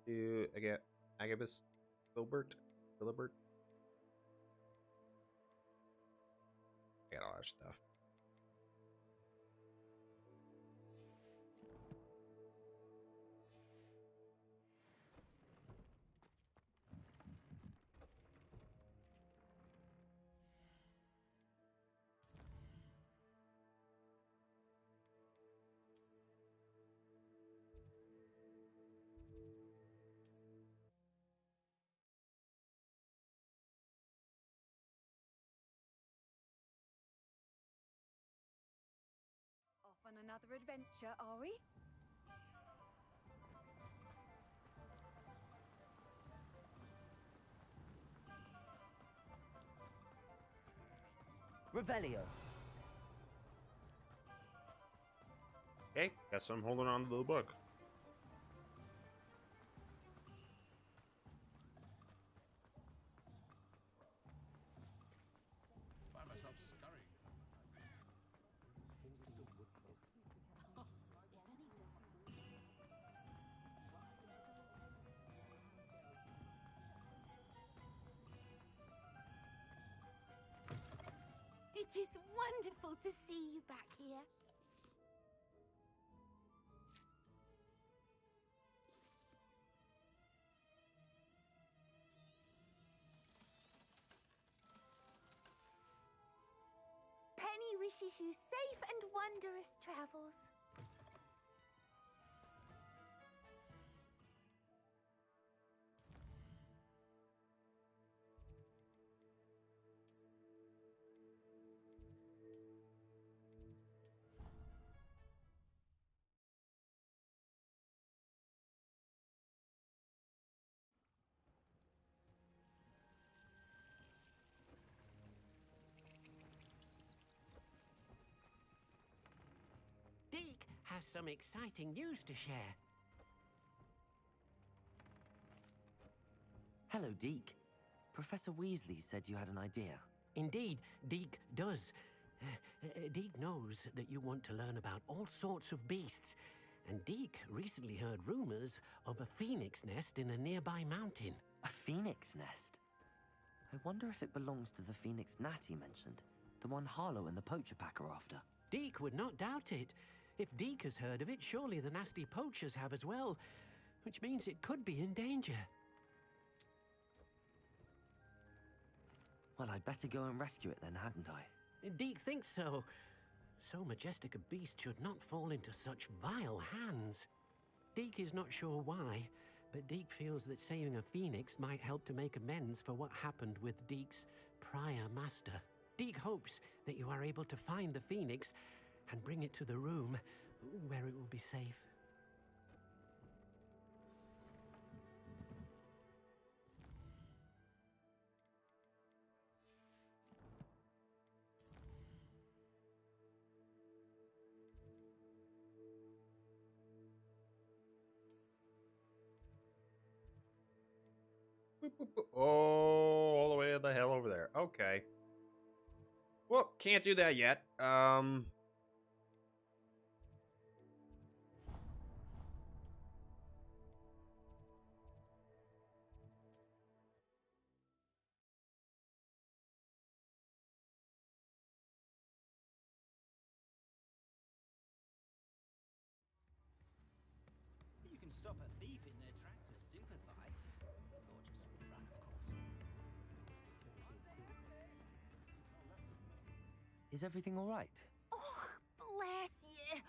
to Agabus Filbert? Filibert? I got all that stuff. Off on another adventure, are we? Revelio. Okay, guess I'm holding on to the book. Find myself scurrying. It is wonderful to see you back here. Penny wishes you safe and wondrous travels. Deke has some exciting news to share. Hello, Deke. Professor Weasley said you had an idea. Indeed, Deke does. Deke knows that you want to learn about all sorts of beasts, and Deke recently heard rumors of a phoenix nest in a nearby mountain. A phoenix nest? I wonder if it belongs to the phoenix gnat he mentioned, the one Harlow and the poacher pack are after. Deke would not doubt it. If Deke has heard of it, surely the nasty poachers have as well, which means it could be in danger. Well, I'd better go and rescue it then, hadn't I? Deke thinks so. So majestic a beast should not fall into such vile hands. Deke is not sure why, but Deke feels that saving a phoenix might help to make amends for what happened with Deke's prior master. Deke hopes that you are able to find the phoenix and bring it to the room where it will be safe. Oh, all the way the hell over there. Okay. Well, can't do that yet. You can stop a thief in their tracks with stupefy. Or just run, of course. Is everything all right? Oh, bless you.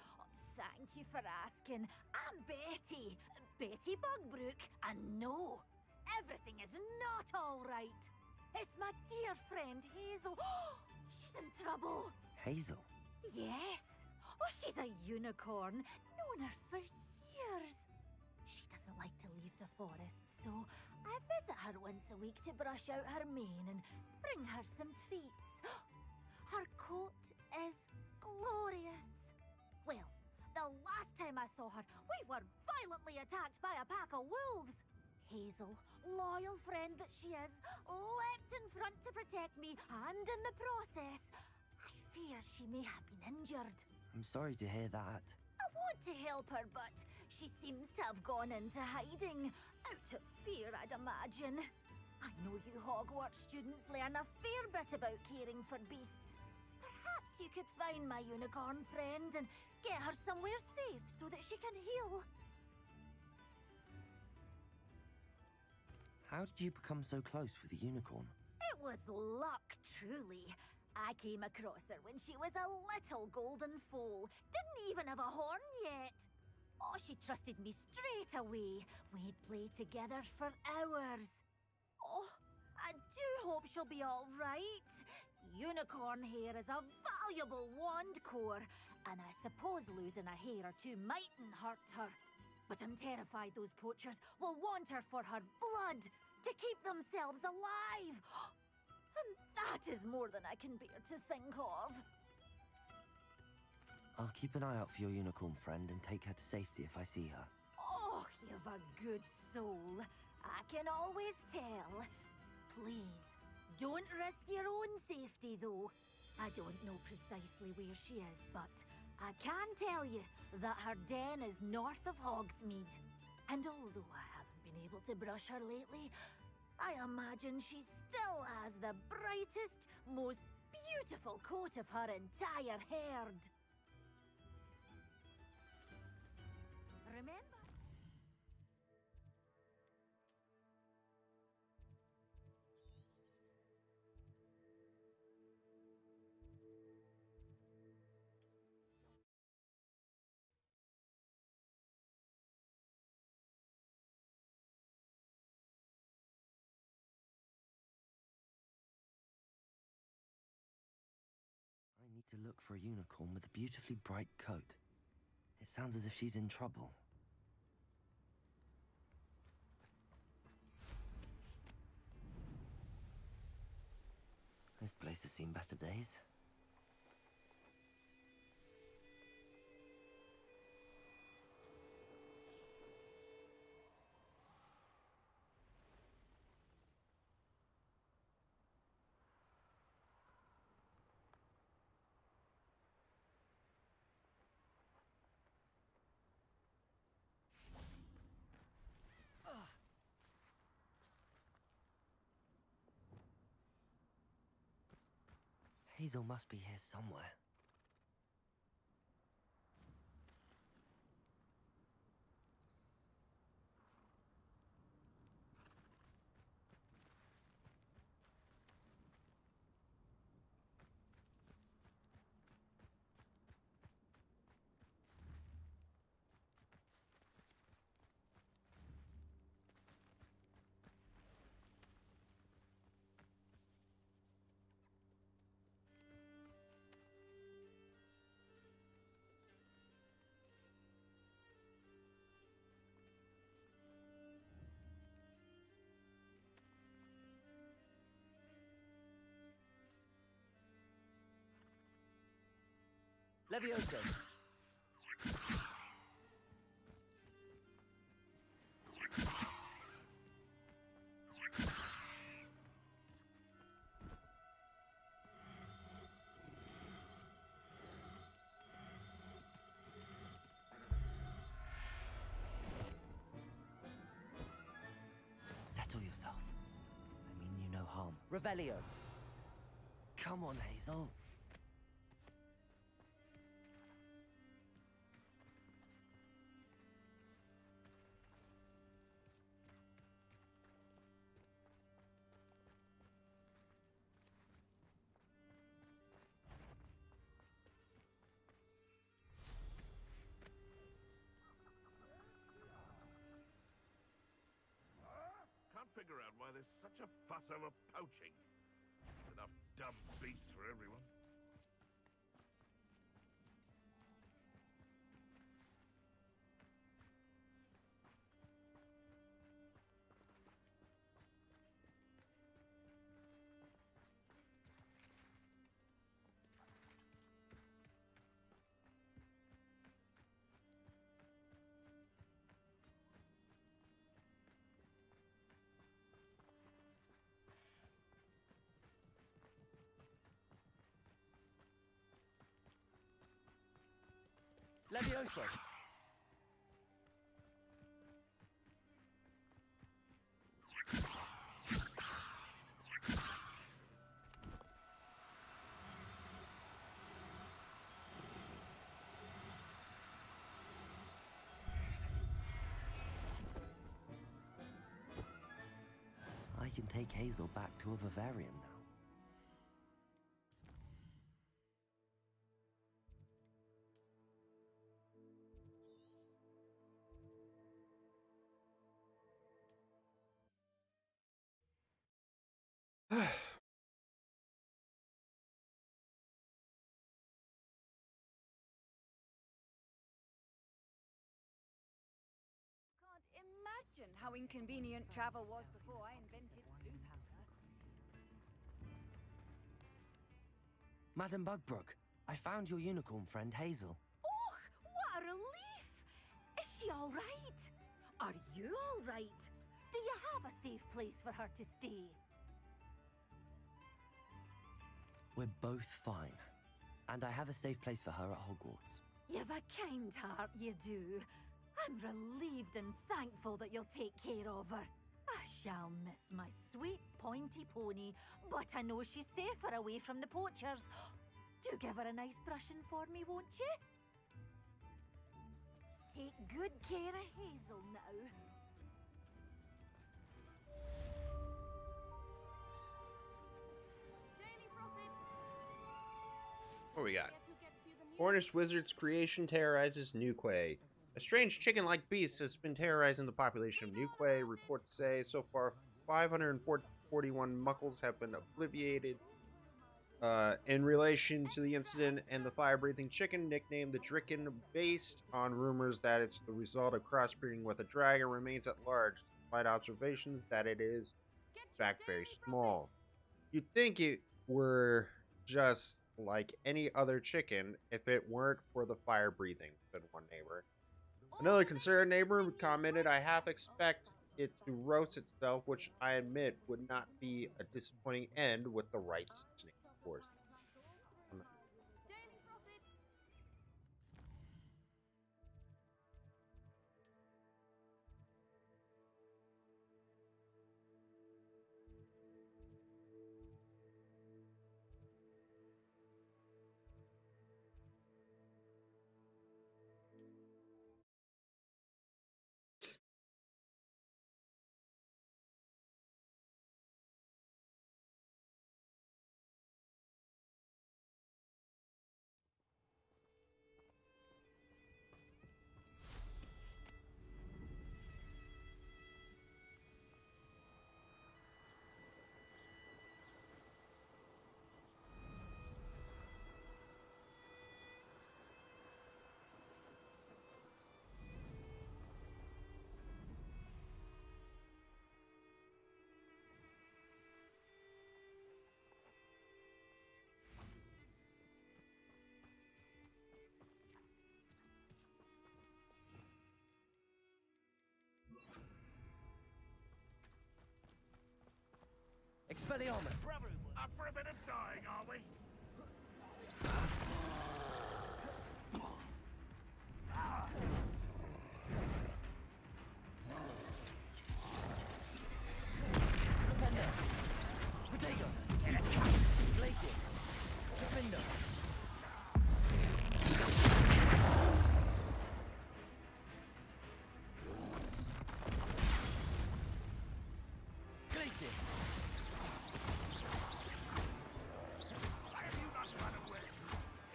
Thank you for asking. I'm Betty. Betty Bugbrook. And no, everything is not all right. It's my dear friend Hazel. She's in trouble. Hazel? Yes. Oh, she's a unicorn. Known her for years. She doesn't like to leave the forest, so I visit her once a week to brush out her mane and bring her some treats. Her coat is glorious. Well, the last time I saw her, we were violently attacked by a pack of wolves. Hazel, loyal friend that she is, leapt in front to protect me, and in the process, I fear she may have been injured. I'm sorry to hear that. I want to help her, but she seems to have gone into hiding. Out of fear, I'd imagine. I know you Hogwarts students learn a fair bit about caring for beasts. Perhaps you could find my unicorn friend and get her somewhere safe so that she can heal. How did you become so close with the unicorn? It was luck, truly. I came across her when she was a little golden foal. Didn't even have a horn yet. Oh, she trusted me straight away. We'd play together for hours. Oh, I do hope she'll be all right. Unicorn hair is a valuable wand core, and I suppose losing a hair or two mightn't hurt her. But I'm terrified those poachers will want her for her blood, to keep themselves alive. And that is more than I can bear to think of. I'll keep an eye out for your unicorn friend and take her to safety if I see her. Oh, you've a good soul. I can always tell. Please, don't risk your own safety, though. I don't know precisely where she is, but I can tell you that her den is north of Hogsmeade. And although I haven't been able to brush her lately, I imagine she still has the brightest, most beautiful coat of her entire herd. Remember? I need to look for a unicorn with a beautifully bright coat. It sounds as if she's in trouble. This place has seen better days. Hazel must be here somewhere. Levioso. Settle yourself. I mean you no harm. Revelio. Come on, Hazel. Figure out why there's such a fuss over poaching. There's enough dumb beasts for everyone. Levioso! I can take Hazel back to a vivarium now. Can't imagine how inconvenient travel was before I invented blue powder. Madam Bugbrook, I found your unicorn friend Hazel. Oh, what a relief! Is she all right? Are you all right? Do you have a safe place for her to stay? We're both fine. And I have a safe place for her at Hogwarts. You've a kind heart, you do. I'm relieved and thankful that you'll take care of her. I shall miss my sweet pointy pony, but I know she's safer away from the poachers. Do give her a nice brushing for me, won't you? Take good care of Hazel now. What we got? Cornish wizard's creation terrorizes Nuque. A strange chicken-like beast has been terrorizing the population of Nuque. Reports say so far 541 muggles have been obliterated. In relation to the incident and the fire-breathing chicken, nicknamed the Dricken, based on rumors that it's the result of crossbreeding with a dragon, remains at large, despite observations that it is, in fact, very small. You'd think it were just like any other chicken if it weren't for the fire breathing, said one neighbor. Another concerned neighbor commented, I half expect it to roast itself, which I admit would not be a disappointing end with the right seasoning, of course. Expelliarmus! Up for a bit of dying, are we? Protego! Glacius! Defender! Glacius!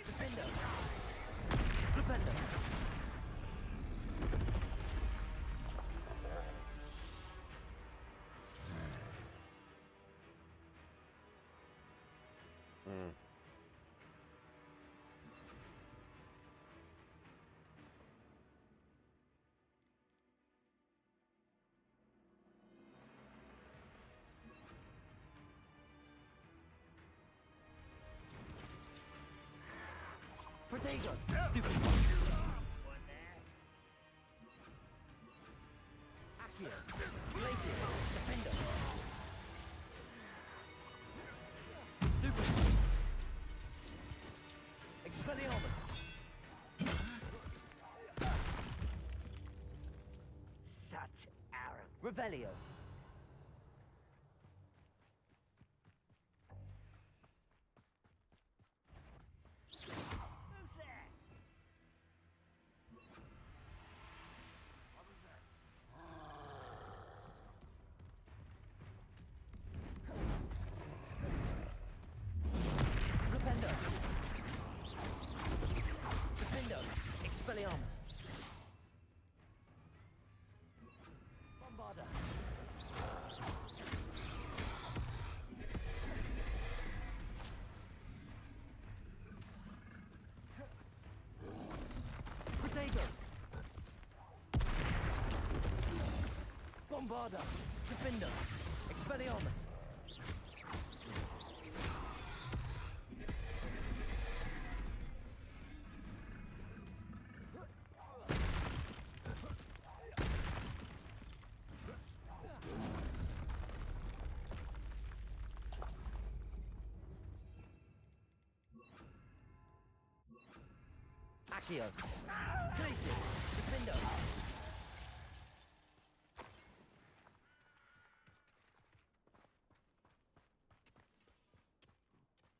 Defender! Flipendo! Protego! Stupid fuck! Accio! Glacius! Defender! Stupid fuck! Expelliarmus! Revelio. Flipendo. Defendo. Expelliarmus. Bombarda. Protego. Bombarda. Defendo. Expelliarmus. Accio. Glacis. Defendo.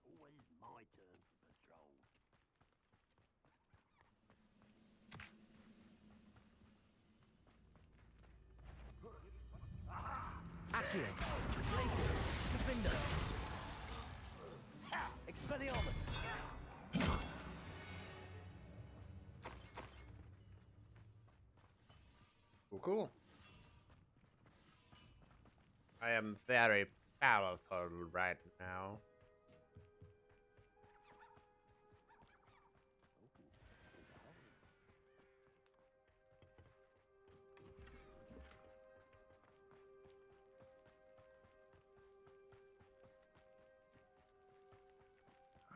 Always my turn for patrol. Accio. Glacis. Defendo. Expelliarmus. Cool, cool. I am very powerful right now.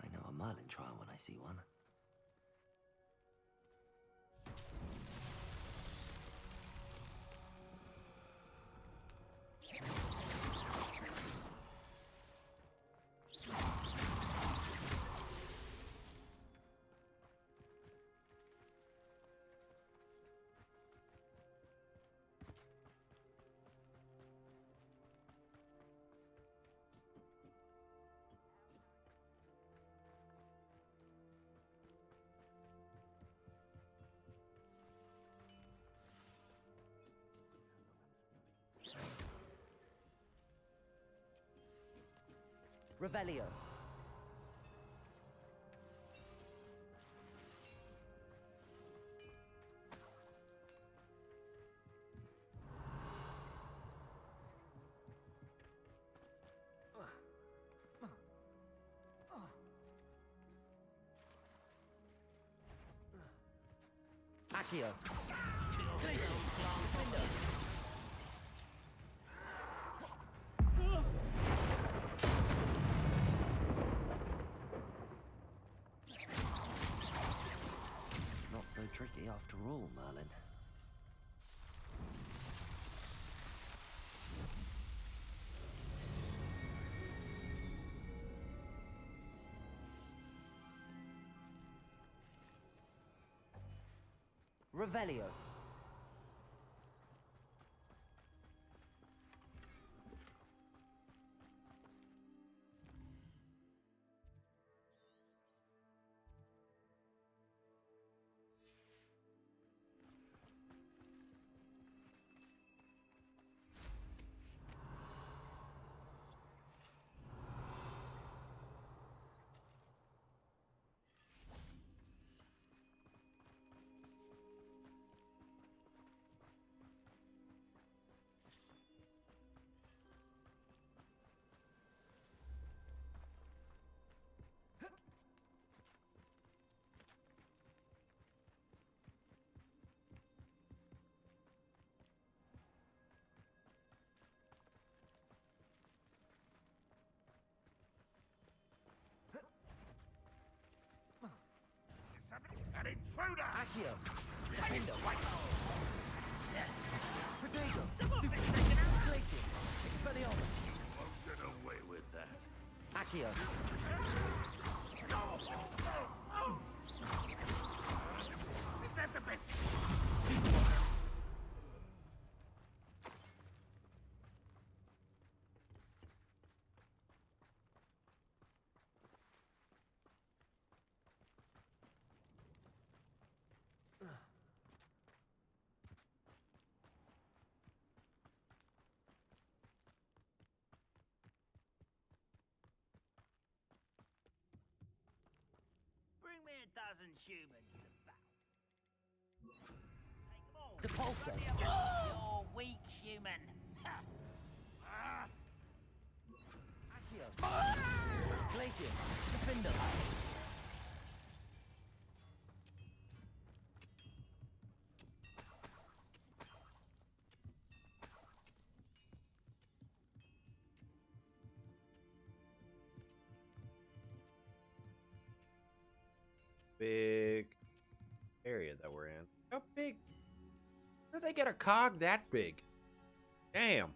I know a Merlin trial when I see one. Revelio. Accio. Glacis. Defendo. Not so tricky after all, Merlin. Revelio. An intruder! Accio. Defendo. Protego. Glacis. Expelliarmus. Won't get away with that. Accio. Is that the best? 10,000 humans to battle. Take them all. Depulso. You're weak, human. Accio. Glacius. Defender. Big area that we're in. How big? Where did they get a cog that big? Damn.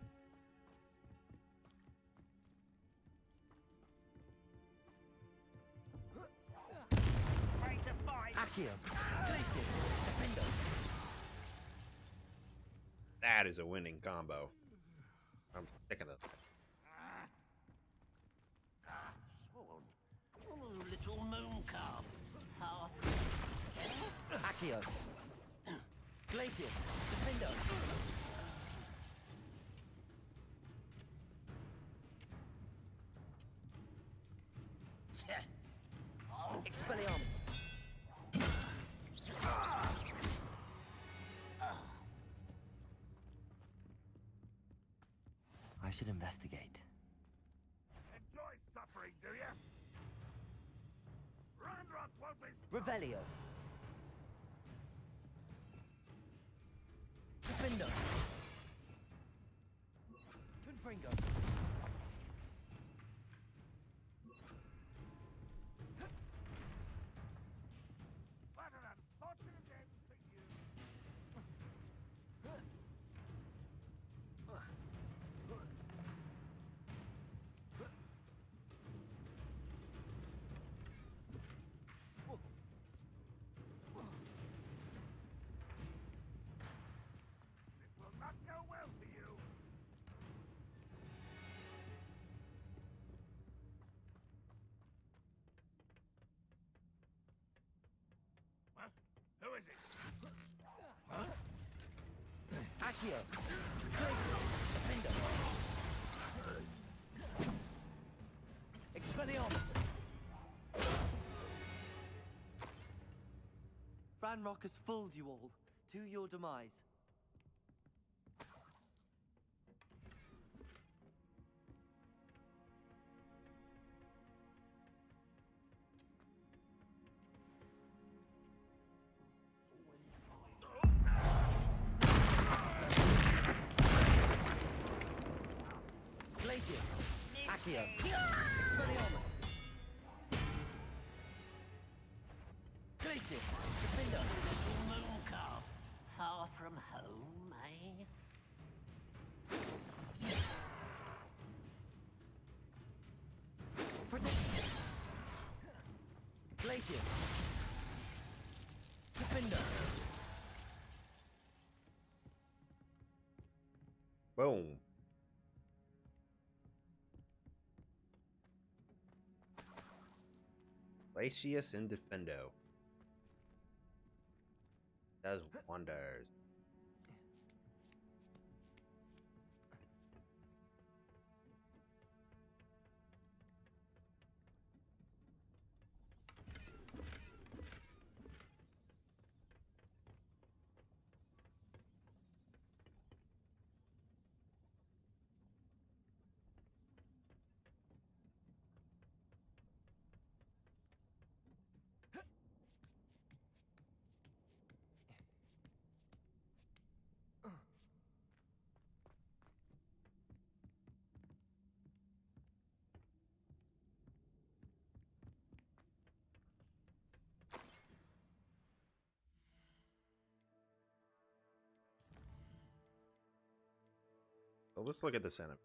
Afraid to fight. Accio. Glacius. Defender. That is a winning combo. I'm sick of it. Oh, little moon calf. Accio. Glacius. Defender. Expelliarmus. I should investigate. Enjoy suffering, do you? Ranrock won't be... Revelio. Defender. Twinfringo. What an unfortunate end for you. This will not go well for you. What? Who is it? Huh? Accio. Glacius. Defender. Expelliarmus. Ranrock has fooled you all, to your demise. Glacius. Accio. Expelliarmus. Glacius. Defender. Little moon calf. Far from home, eh? Protect. Glacius. Defender. Boom. Glacius and Defendo. Does wonders. So let's look at this enemy.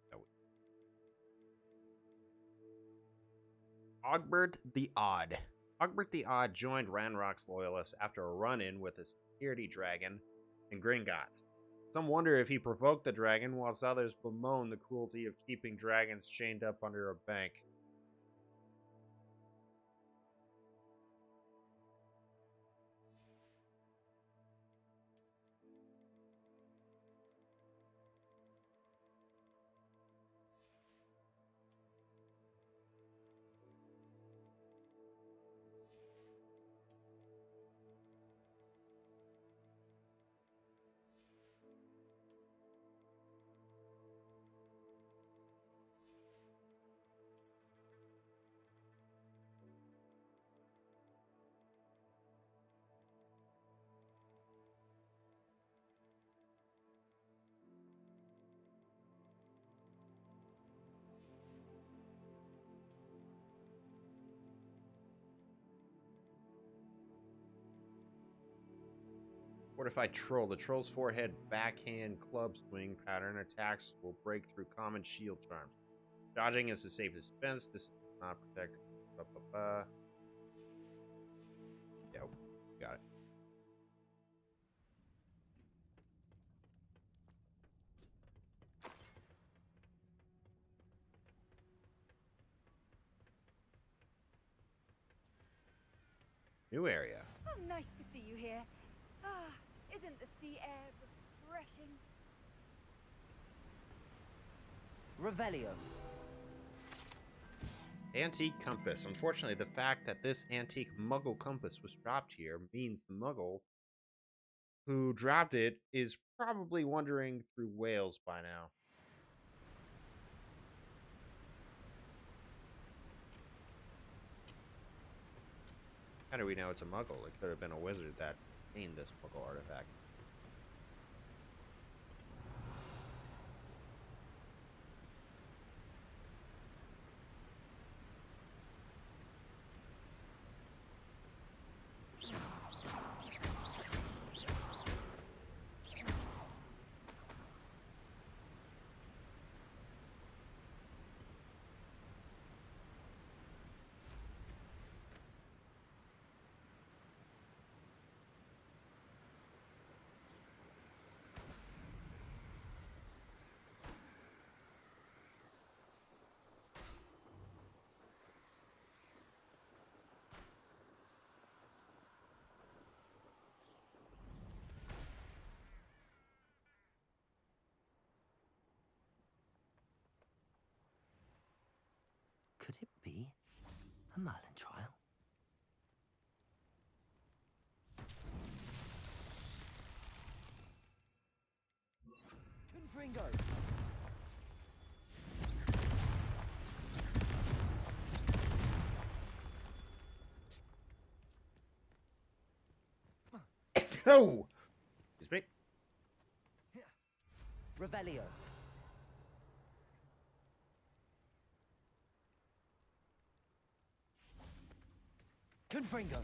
Ogbert the Odd. Ogbert the Odd joined Ranrock's loyalists after a run-in with a security dragon and Gringotts. Some wonder if he provoked the dragon, whilst others bemoan the cruelty of keeping dragons chained up under a bank. Fortified Troll. The troll's forehead backhand club swing pattern attacks will break through common shield charms. Dodging is the safest defense. This does not protect. Yep, got it. New area. Oh, nice to see you here. Ah, isn't the sea air refreshing? Revelio. Antique compass. Unfortunately, the fact that this antique Muggle compass was dropped here means the Muggle who dropped it is probably wandering through Wales by now. How do we know it's a Muggle? It could have been a wizard that gained this Muggle artifact. Could it be a Merlin trial? Confringo! Oh! Excuse me. Revelio. Confringo.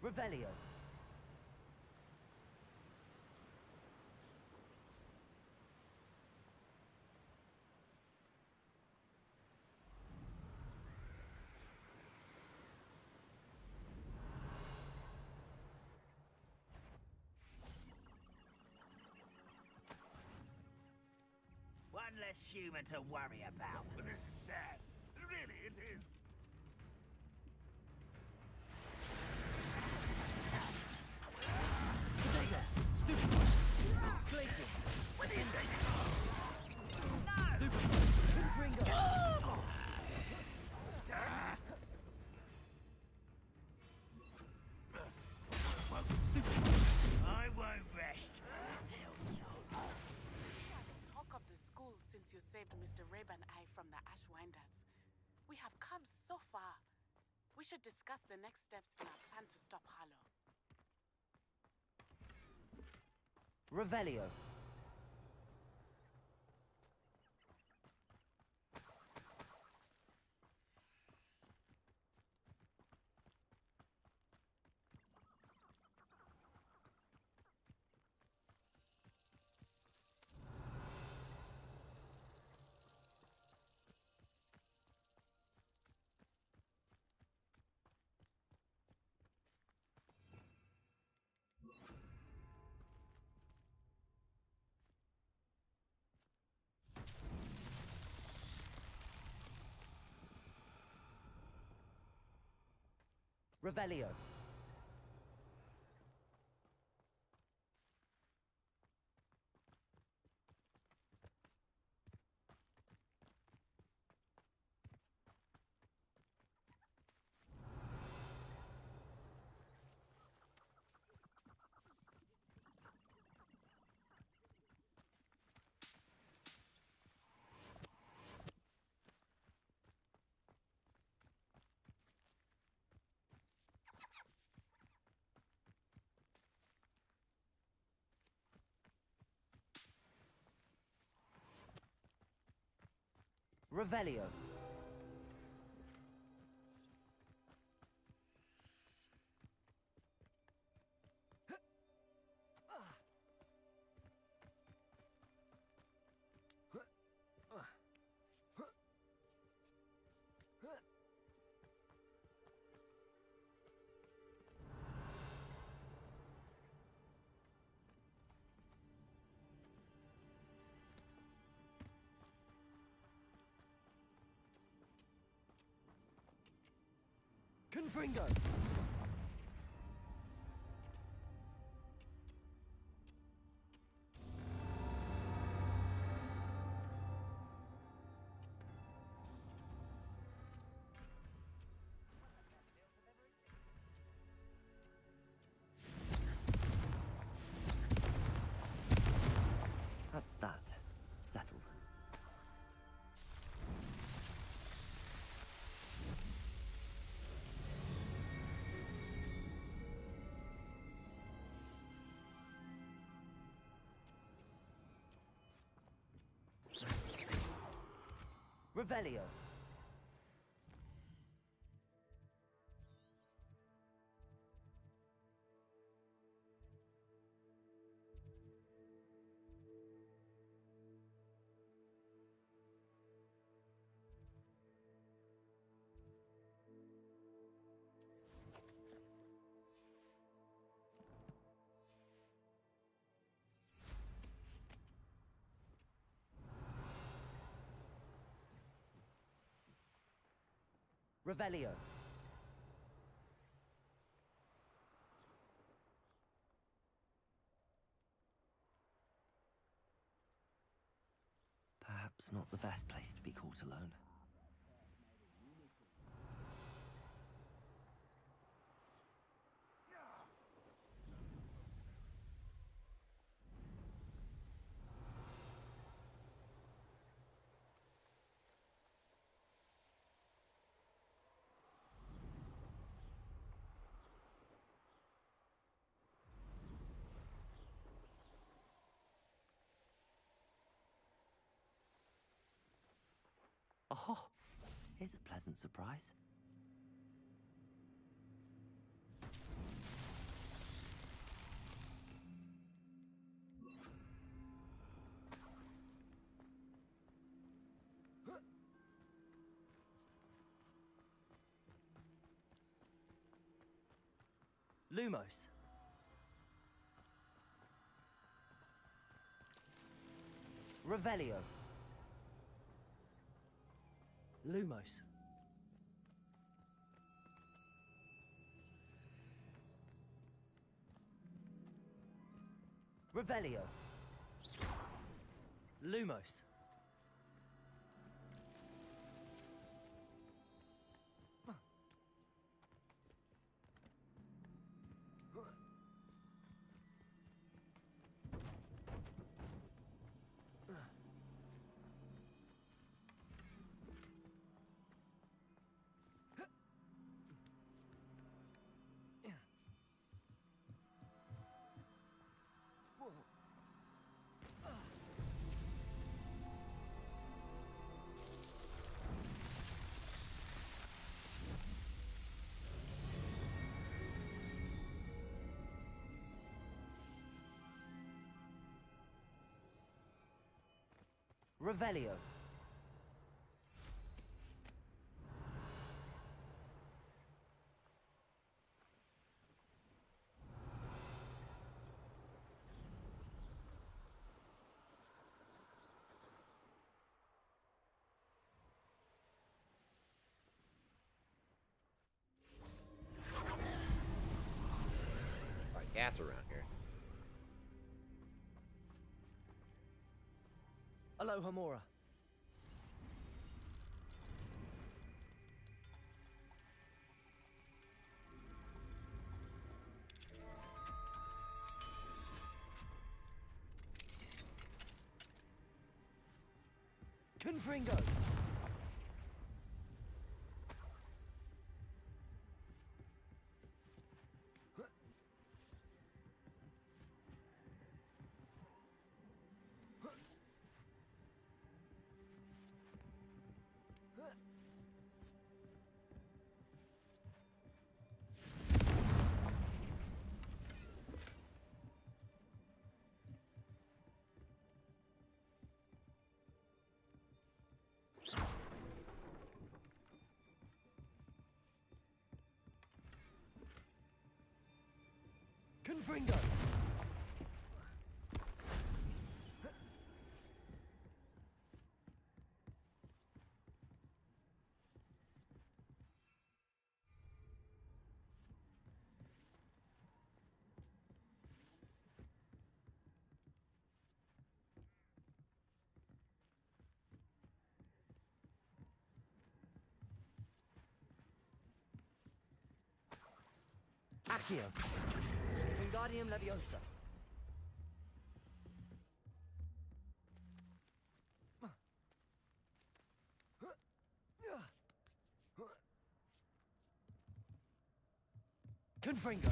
Revelio. One less human to worry about. But this is sad. Really, it is. Potato. Stupid. Glaciers. Within this. Stupid. Confringo. I won't rest until you. Talk of the school since you saved Mr. Rabe and I from the Ashwinders. We have come so far. We should discuss the next steps in our plan to stop Harlow. Revelio. Revelio. Revelio. Confringo! That's that. Settled. Revelio. Revelio. Perhaps not the best place to be caught alone. Oh, here's a pleasant surprise. Lumos. Revelio. Lumos. Revelio. Lumos. Revelio. Gas around here. Aloha Mora. Confringo. Confringo. Accio. Wingardium Leviosa. Confringo.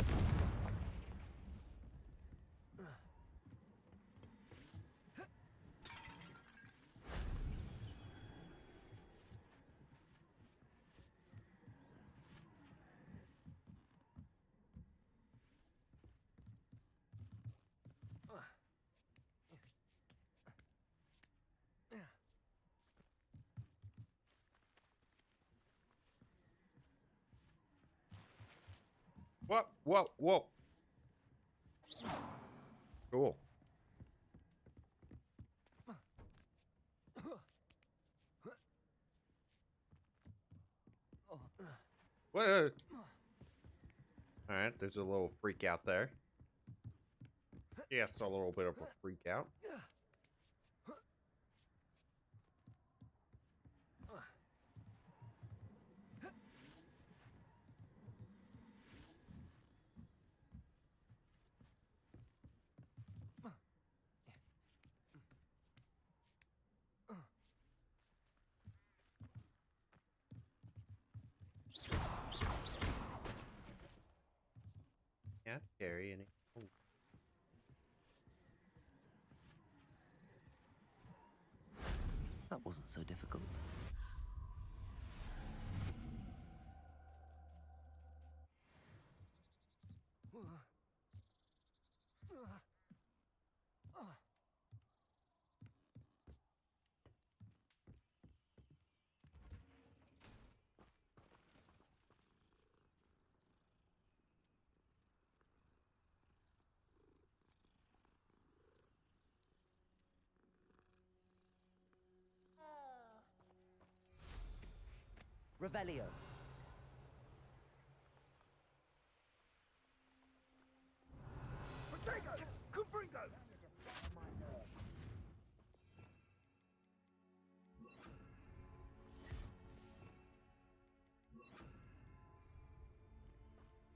Whoa, whoa, whoa. Cool. Whoa. Alright, there's a little freak out there. Just a little bit of a freak out. Can't carry any. Oh. That wasn't so difficult. Revelio. Potato! Confringo!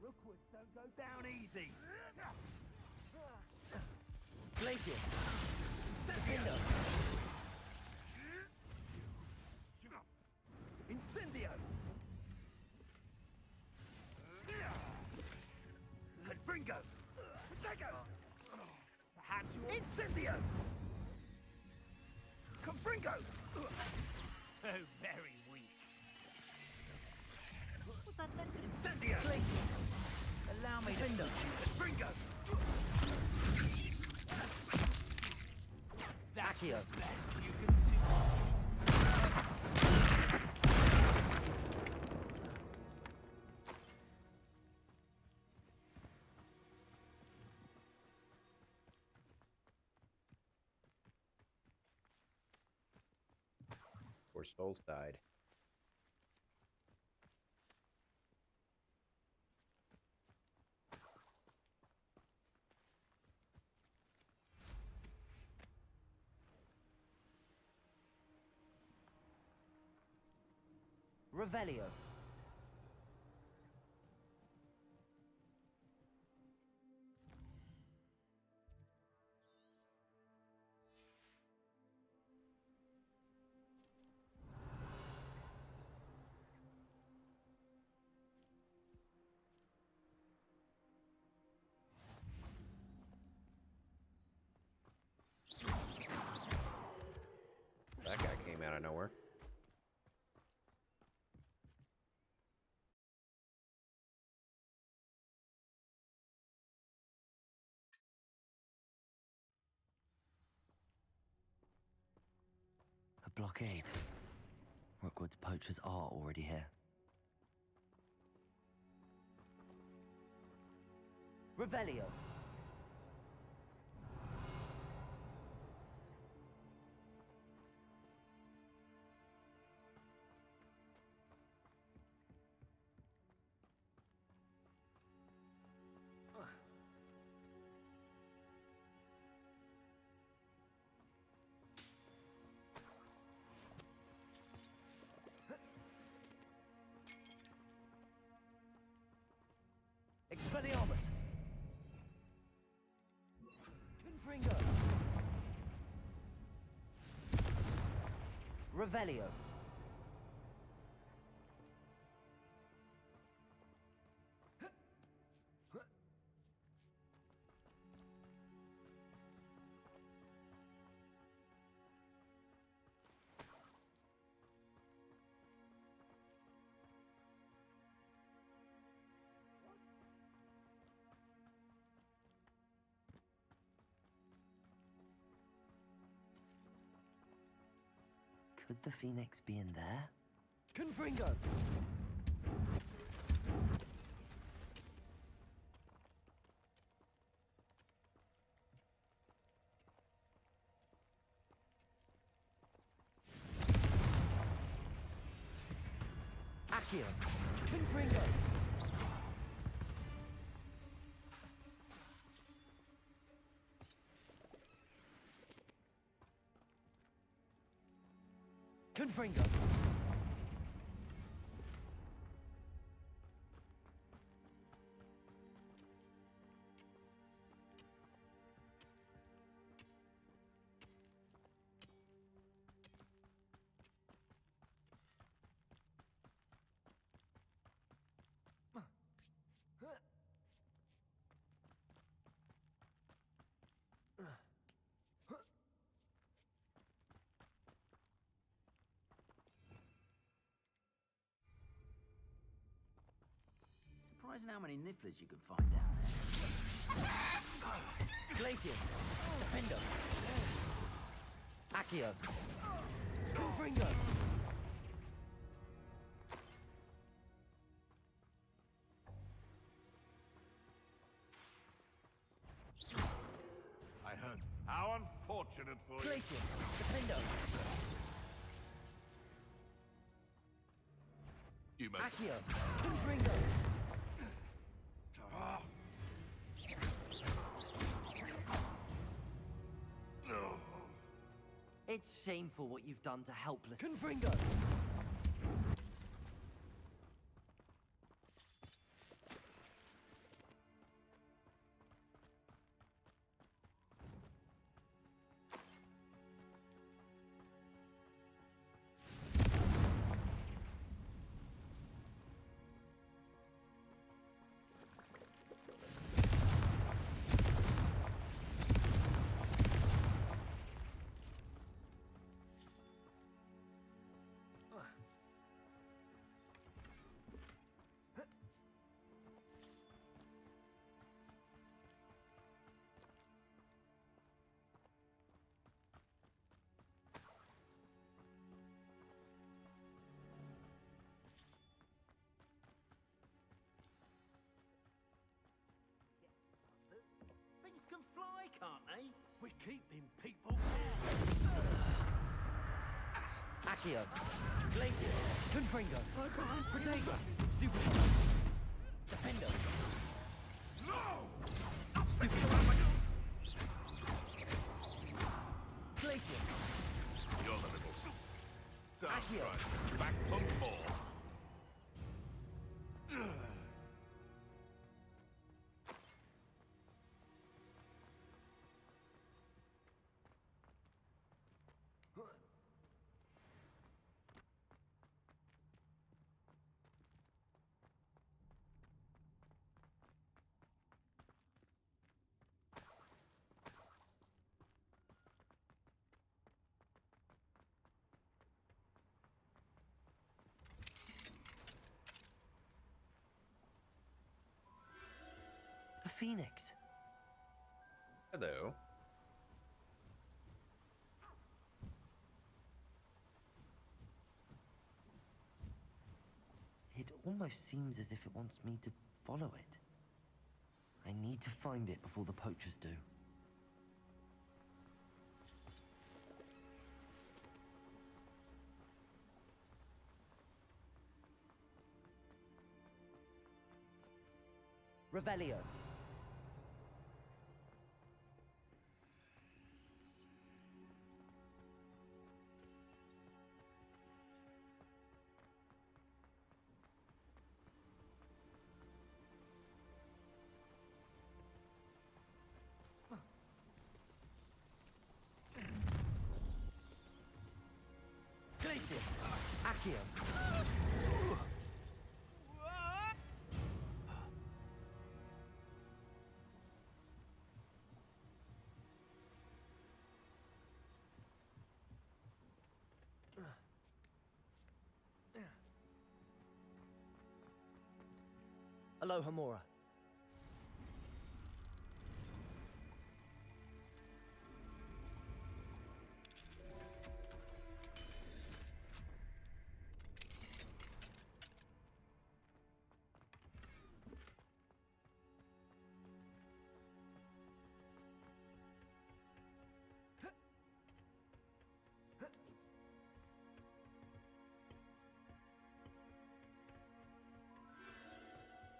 Rookwoods don't go down easy. Glacius. Defendo. Incendio. Confringo. Potato! Perhaps you Incendio. Confringo. So very weak. Was that meant to Incendio. Glacius. Allow me to teach you. Confringo. Accio. Best you can do. before souls died. Revelio. That guy came out of nowhere. A blockade. Rookwood's poachers are already here. Revelio. Expelliarmus! Confringo! Revelio! Could the Phoenix be in there? Confringo! Accio! Confringo! Confringo! Surprising how many nifflers you can find down there. Glacius! Defendo! Accio! Confringo! I heard. How unfortunate for you. Glacius! Defendo! You must. Accio! Confringo! It's shameful what you've done to helpless... Confringo! Things can fly, can't they? We're keeping people Accio! Accio. Glacius. Confringo. I can't. Protego. Stupefy. Defendo. No! Stupefy. Glacius. You're the little Don't Accio. try. Back for more. The Phoenix. Hello. It almost seems as if it wants me to follow it. I need to find it before the poachers do. Revelio. Glacius. Accio. Aloha Mora.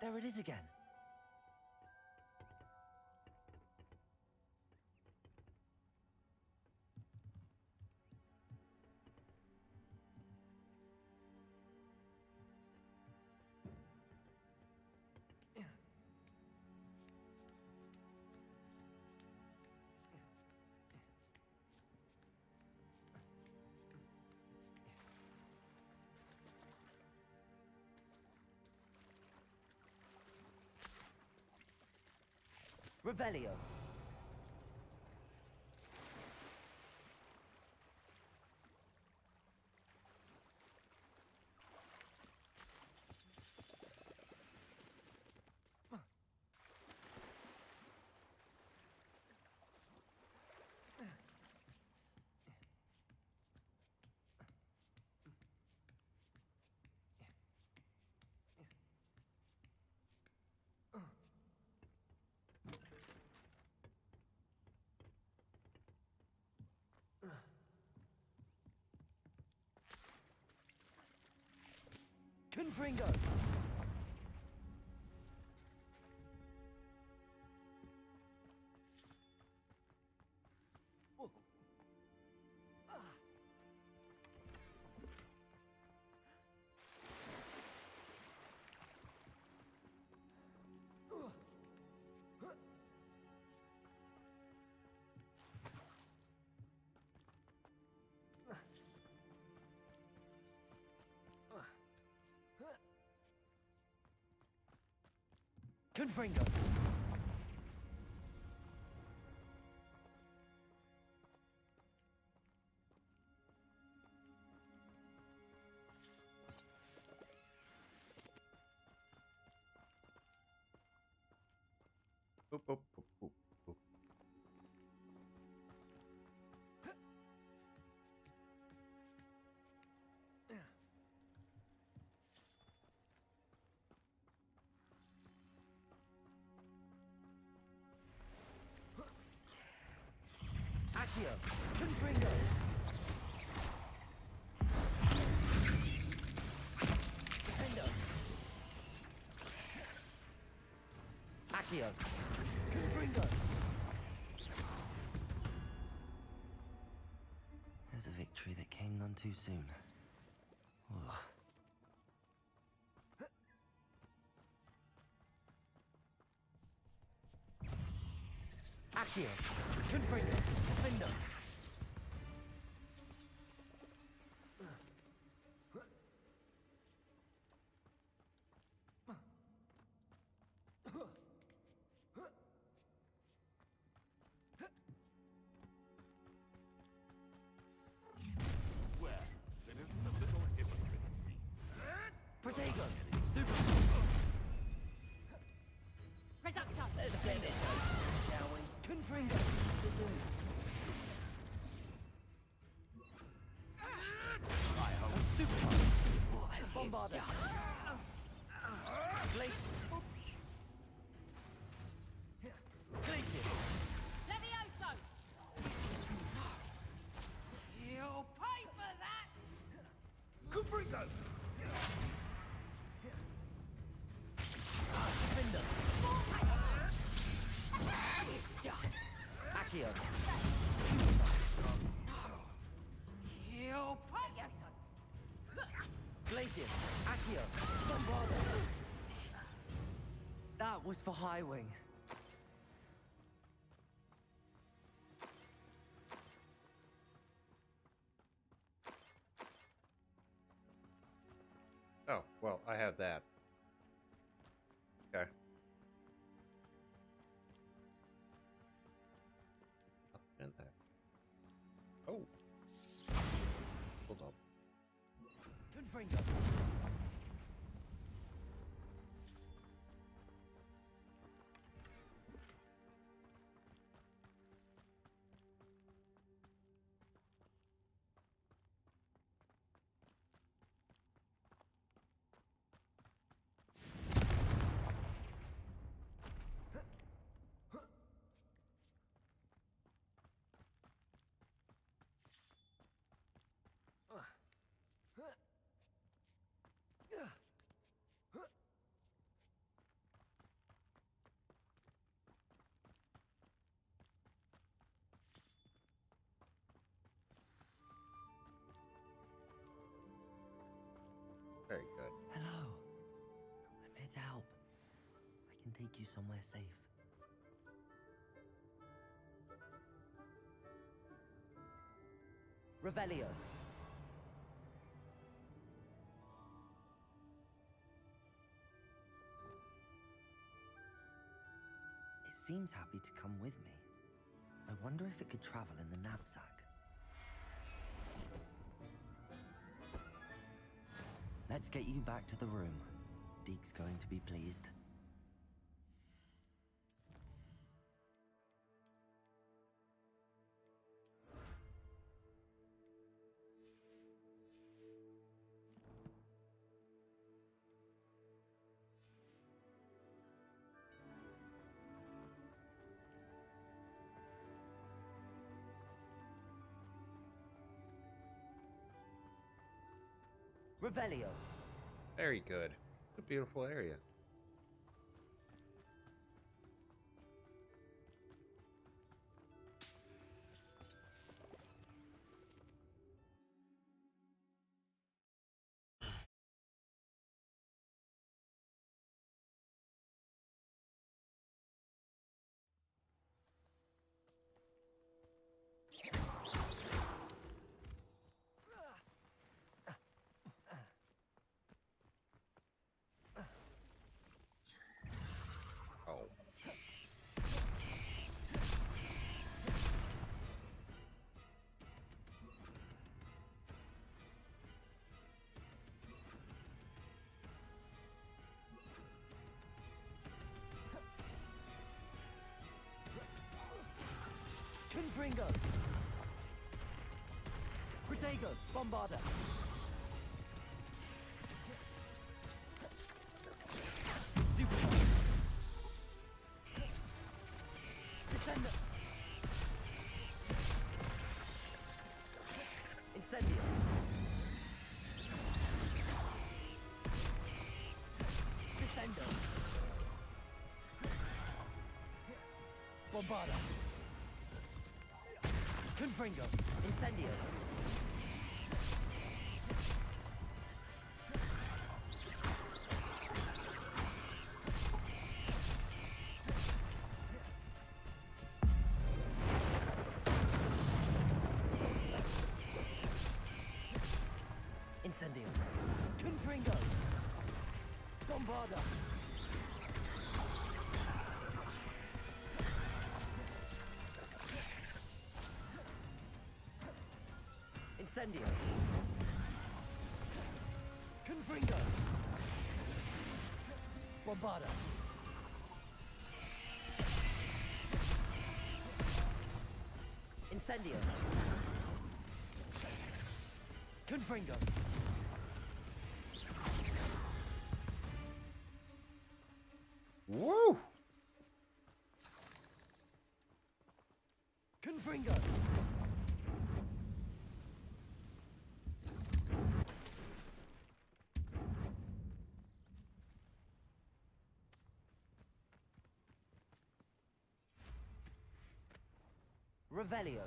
There it is again. Revelio. Confringo. Confringo. Boop, boop, boop, boop, boop. Accio. Confringo. Accio! Confringo! There's a victory that came none too soon. Ugh. Accio! Confringo! Findo! Swear, there isn't a little hypocrite in me. Protego! Stupid! Reductor! Let's get this over, shall we? Confringo! Stupid! Bombarder! Glacier! Levioso! You'll pay for that! Confringo! Findo! Accio! You'll pay yourself! Glacius! Accio! Bombarder! That was for High Wing. Oh, well, I have that. Okay. Up and there. Oh. Hold on. Confringo! Very good. Hello. I'm here to help. I can take you somewhere safe. Revelio. It seems happy to come with me. I wonder if it could travel in the knapsack. Let's get you back to the room. Deke's going to be pleased. Revelio. Very good. It's a beautiful area. Oh. Confringo! Protego! Bombarder! Stupid! Descender! Incendio! Descendo! Bombarda. Confringo. Incendio. Incendio. Confringo. Bombarda. Incendio. Confringo. Bombarda. Incendio. Confringo. Woo! Confringo. Revelio.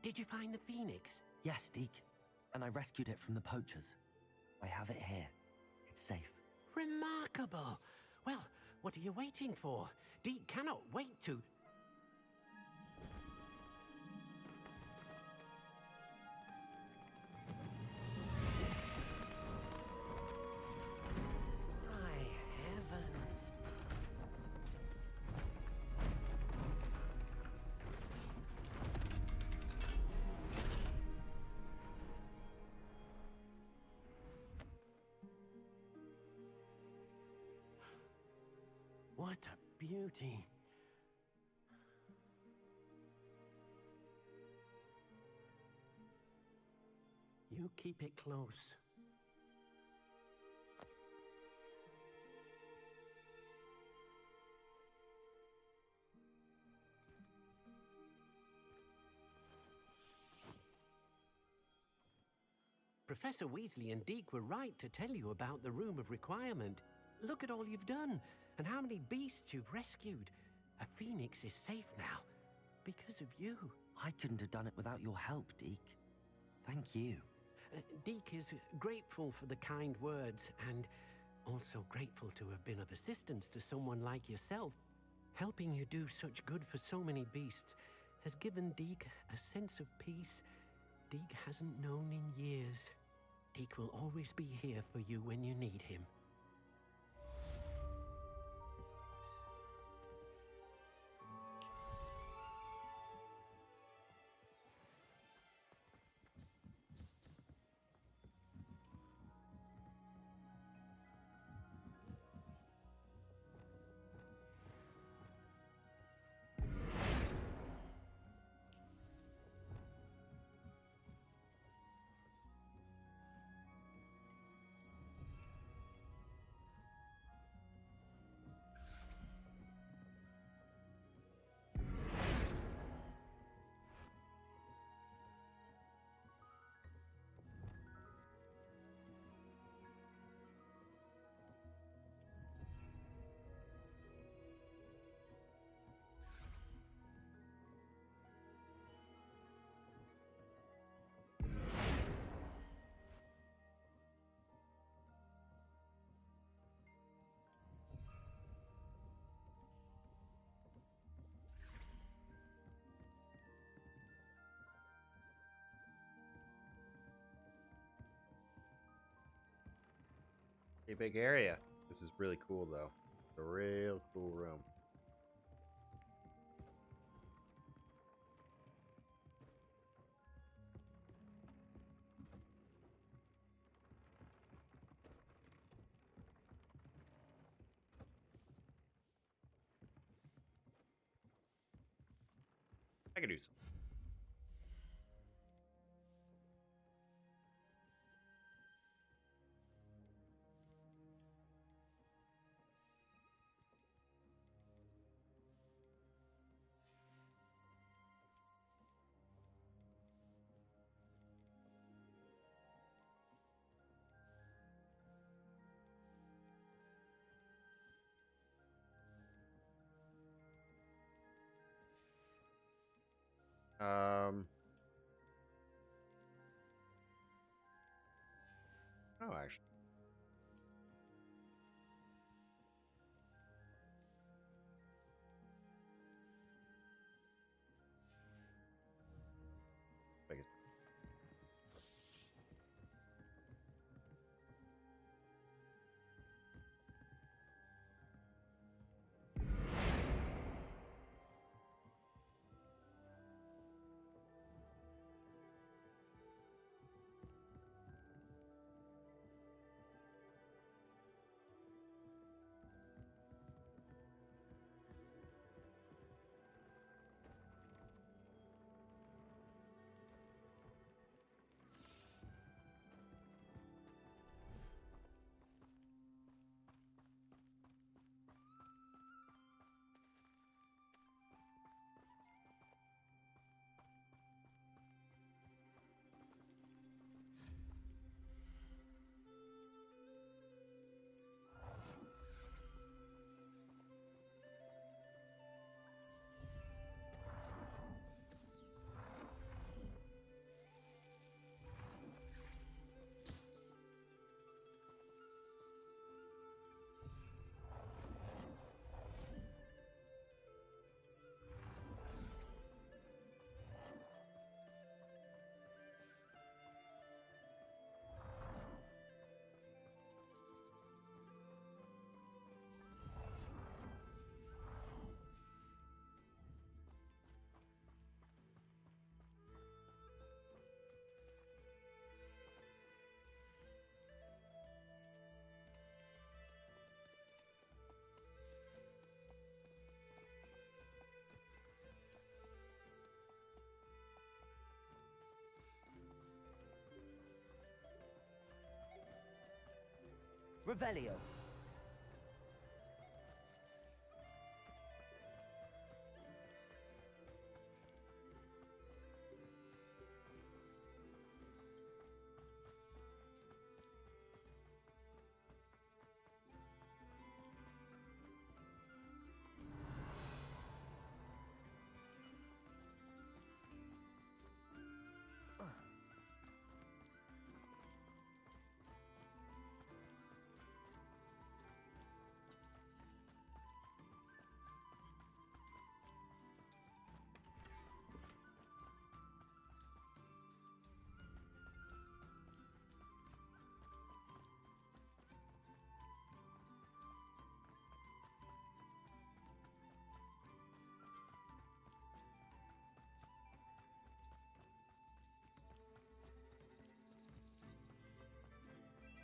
Did you find the phoenix? Yes, Deke. And I rescued it from the poachers. I have it here. It's safe. Remarkable! Well, what are you waiting for? Deke cannot wait to... My heavens! What a beauty. You keep it close. Professor Weasley and Deke were right to tell you about the Room of Requirement. Look at all you've done, and how many beasts you've rescued. A phoenix is safe now, because of you. I couldn't have done it without your help, Deke. Thank you. Deke is grateful for the kind words, and also grateful to have been of assistance to someone like yourself. Helping you do such good for so many beasts has given Deke a sense of peace Deke hasn't known in years. Deke will always be here for you when you need him. A big area. This is really cool, though. It's a real cool room. I can do some. Oh, actually. I guess. Revelio.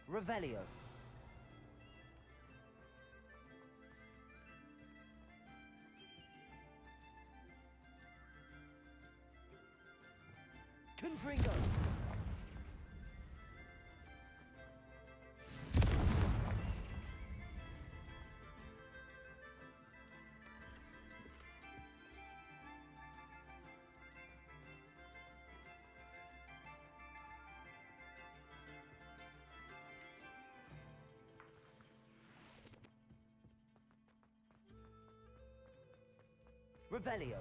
Revelio. Confringo. Revelio.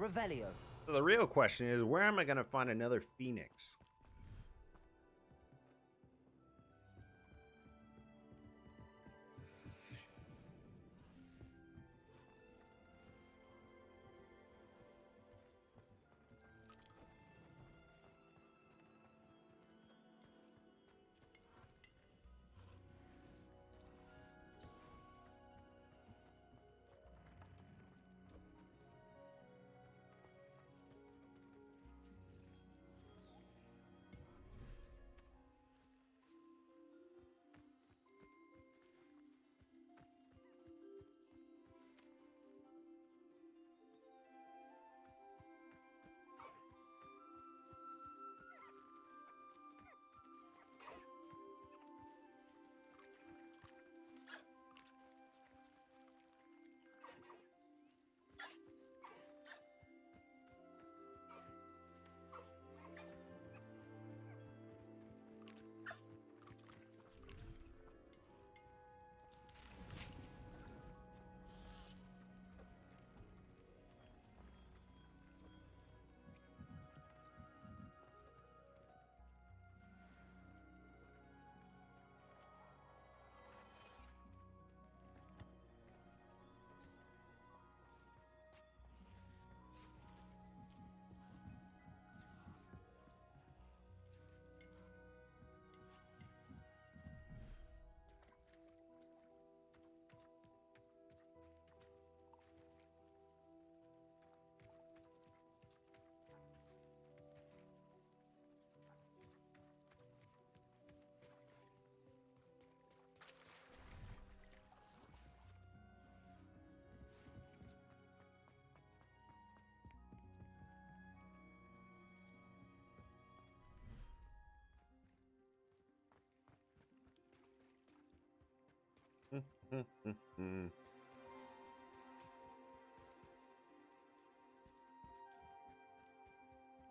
Revelio. So the real question is, where am I going to find another phoenix?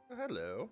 Hello.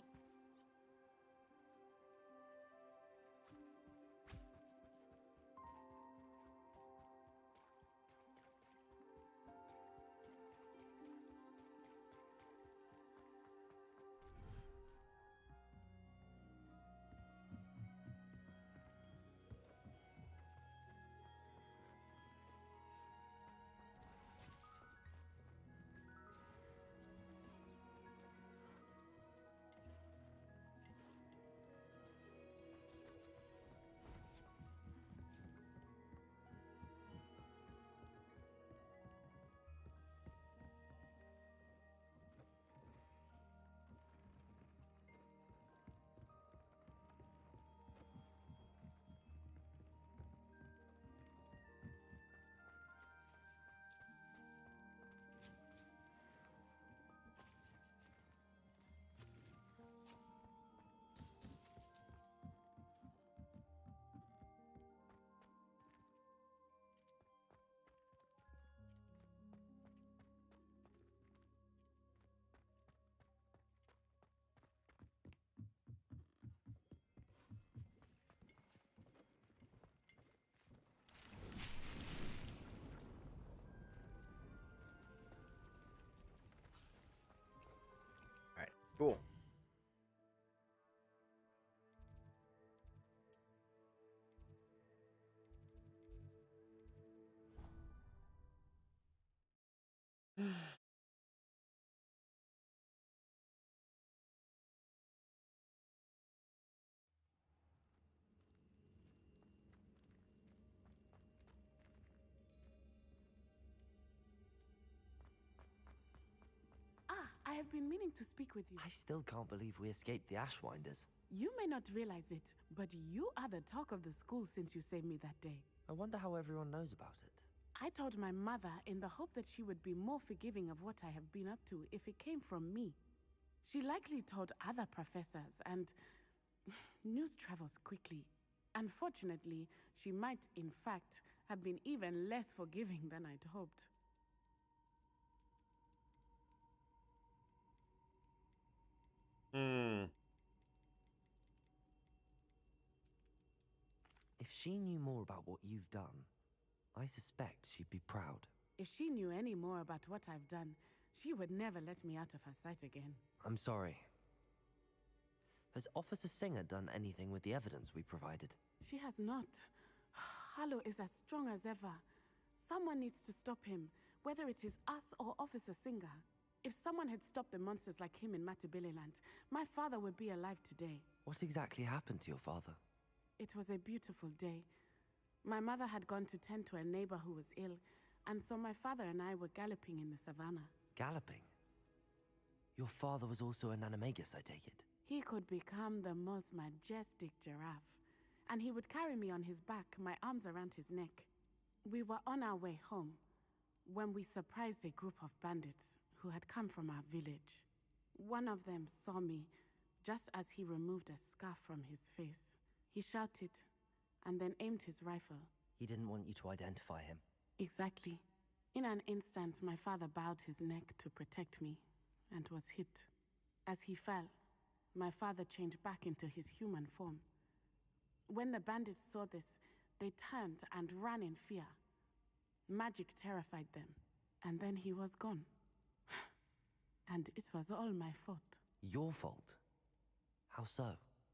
Cool. I have been meaning to speak with you. I still can't believe we escaped the Ashwinders. You may not realize it, but you are the talk of the school since you saved me that day. I wonder how everyone knows about it. I told my mother in the hope that she would be more forgiving of what I have been up to if it came from me. She likely told other professors, and news travels quickly. Unfortunately, she might, in fact, have been even less forgiving than I'd hoped. If she knew more about what you've done, I suspect she'd be proud. If she knew any more about what I've done, She would never let me out of her sight again. I'm sorry. Has Officer Singer done anything with the evidence we provided? She has not. Harlow is as strong as ever. Someone needs to stop him, whether it is us or Officer Singer. If someone had stopped the monsters like him in Matabeleland, my father would be alive today. What exactly happened to your father? It was a beautiful day. My mother had gone to tend to a neighbor who was ill, and so my father and I were galloping in the savannah. Galloping? Your father was also an animagus, I take it? He could become the most majestic giraffe, and he would carry me on his back, my arms around his neck. We were on our way home when we surprised a group of bandits who had come from our village. One of them saw me just as he removed a scarf from his face. He shouted and then aimed his rifle. He didn't want you to identify him. Exactly. In an instant, my father bowed his neck to protect me and was hit. As he fell, my father changed back into his human form. When the bandits saw this, they turned and ran in fear. Magic terrified them, and then he was gone. And it was all my fault. Your fault? How so?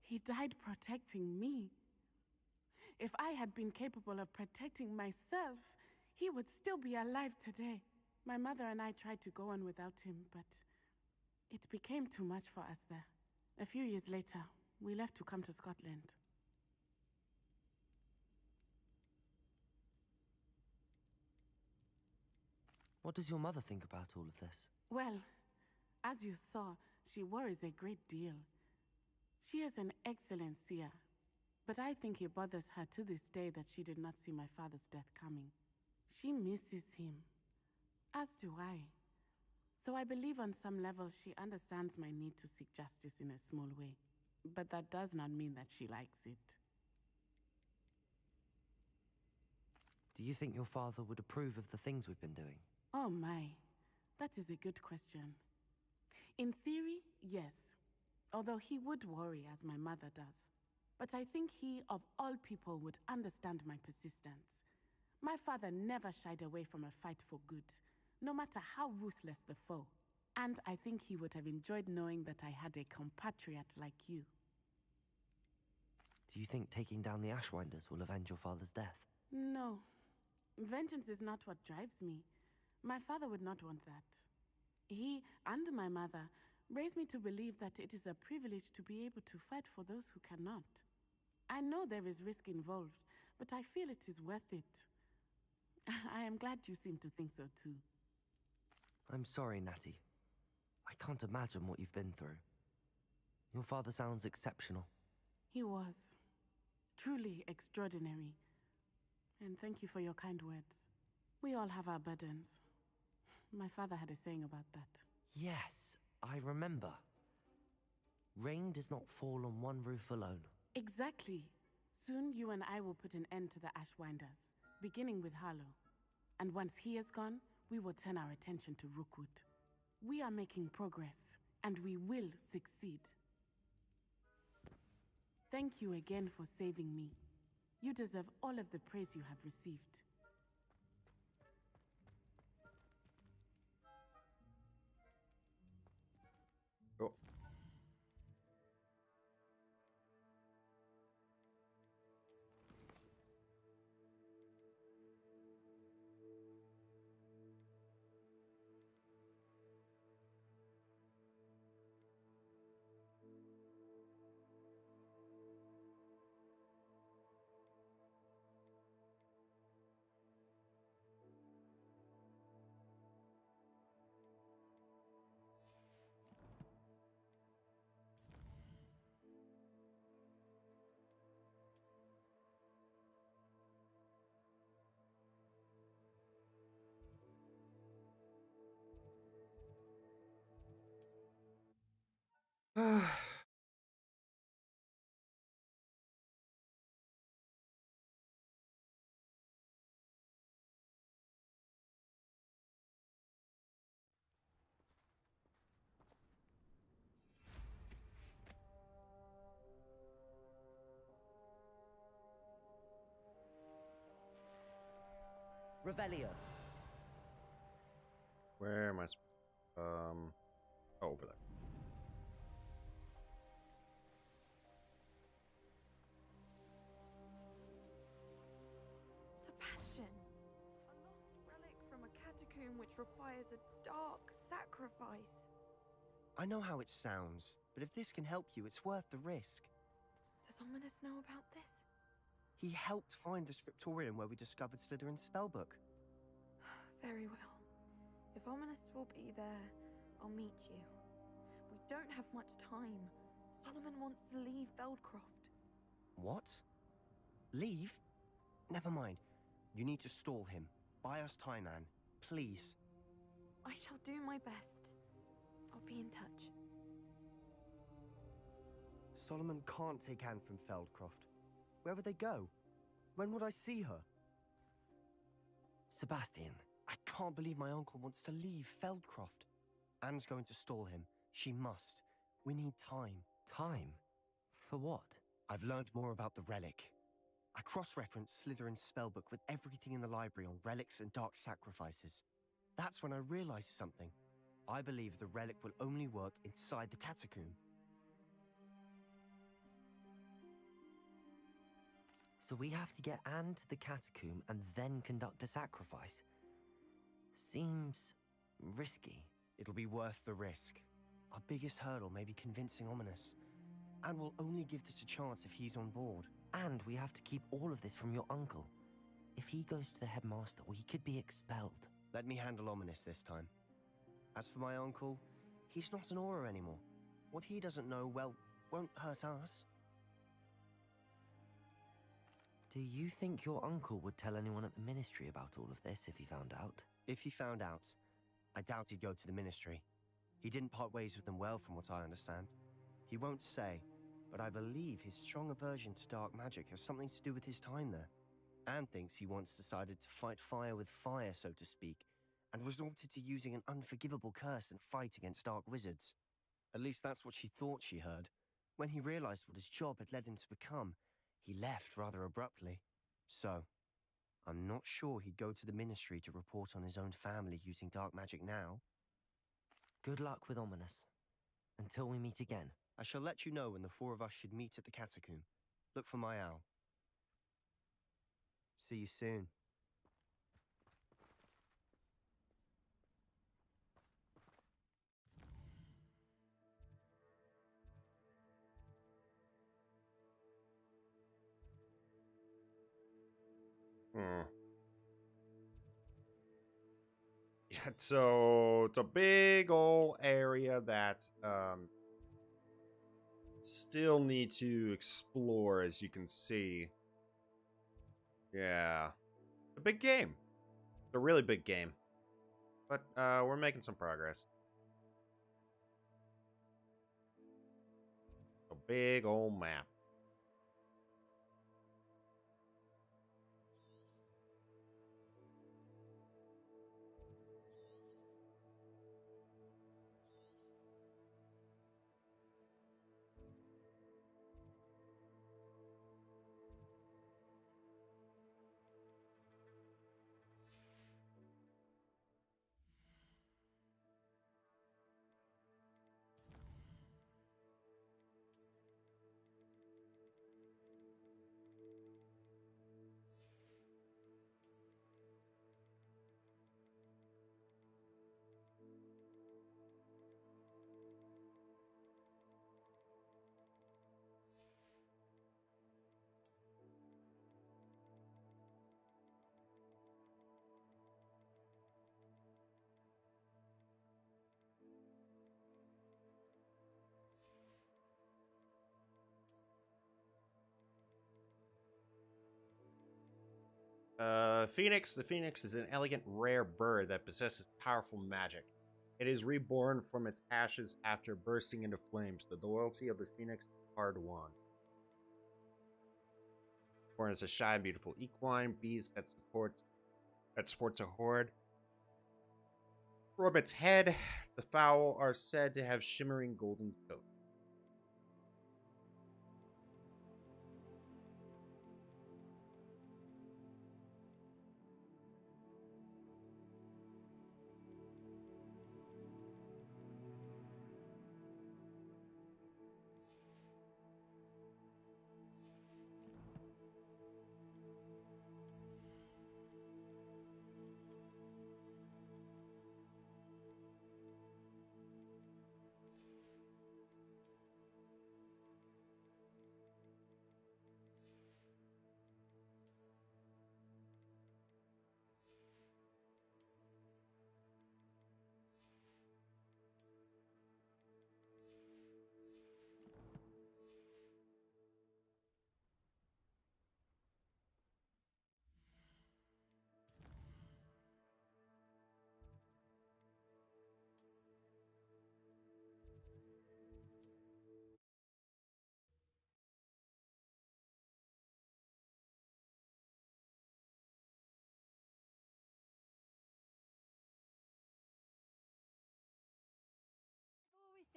He died protecting me. If I had been capable of protecting myself, he would still be alive today. My mother and I tried to go on without him, but it became too much for us there. A few years later, we left to come to Scotland. What does your mother think about all of this? Well, as you saw, she worries a great deal. She is an excellent seer, but I think it bothers her to this day that she did not see my father's death coming. She misses him, as do I. So I believe on some level she understands my need to seek justice in a small way. But that does not mean that she likes it. Do you think your father would approve of the things we've been doing? Oh my, that is a good question. In theory, yes. Although he would worry, as my mother does. But I think he, of all people, would understand my persistence. My father never shied away from a fight for good, no matter how ruthless the foe. And I think he would have enjoyed knowing that I had a compatriot like you. Do you think taking down the Ashwinders will avenge your father's death? No. Vengeance is not what drives me. My father would not want that. He, and my mother, raised me to believe that it is a privilege to be able to fight for those who cannot. I know there is risk involved, but I feel it is worth it. I am glad you seem to think so too. I'm sorry, Natty. I can't imagine what you've been through. Your father sounds exceptional. He was. Truly extraordinary. And thank you for your kind words. We all have our burdens. My father had a saying about that. Yes, I remember. Rain does not fall on one roof alone. Exactly. Soon you and I will put an end to the Ashwinders, beginning with Harlow. And once he is gone, we will turn our attention to Rookwood. We are making progress, and we will succeed. Thank you again for saving me. You deserve all of the praise you have received. Cool. Revelio. Where am I? Over there. Sebastian! A lost relic from a catacomb which requires a dark sacrifice. I know how it sounds, but if this can help you, it's worth the risk. Does Ominous know about this? He helped find the scriptorium where we discovered Slytherin's spellbook. Very well. If Ominous will be there, I'll meet you. We don't have much time. Solomon wants to leave Feldcroft. What? Leave? Never mind. You need to stall him. Buy us time, Anne. Please. I shall do my best. I'll be in touch. Solomon can't take Anne from Feldcroft. Where would they go? When would I see her? Sebastian. I can't believe my uncle wants to leave Feldcroft. Anne's going to stall him. She must. We need time. Time? For what? I've learned more about the relic. I cross-referenced Slytherin's spellbook with everything in the library on relics and dark sacrifices. That's when I realized something. I believe the relic will only work inside the catacomb. So we have to get Anne to the catacomb and then conduct a sacrifice. Seems risky. It'll be worth the risk. Our biggest hurdle may be convincing Ominous. And we'll only give this a chance if he's on board. And we have to keep all of this from your uncle. If he goes to the headmaster, we could be expelled. Let me handle Ominous this time. As for my uncle, he's not an Auror anymore. What he doesn't know, well, won't hurt us. Do you think your uncle would tell anyone at the Ministry about all of this if he found out? If he found out, I doubt he'd go to the Ministry. He didn't part ways with them well, from what I understand. He won't say, but I believe his strong aversion to dark magic has something to do with his time there. Anne thinks he once decided to fight fire with fire, so to speak, and resorted to using an unforgivable curse and fight against dark wizards. At least that's what she thought she heard. When he realized what his job had led him to become, he left rather abruptly. So, I'm not sure he'd go to the Ministry to report on his own family using dark magic now. Good luck with Ominous. Until we meet again. I shall let you know when the four of us should meet at the catacomb. Look for my owl. See you soon. Yeah, so it's a big old area that still need to explore, as you can see. Yeah. A big game. It's a really big game. But we're making some progress. A big old map. Phoenix. The phoenix is an elegant, rare bird that possesses powerful magic. It is reborn from its ashes after bursting into flames. The loyalty of the phoenix is hard won. Born as a shy and beautiful equine beast that sports a horde. From its head, the fowl are said to have shimmering golden coat.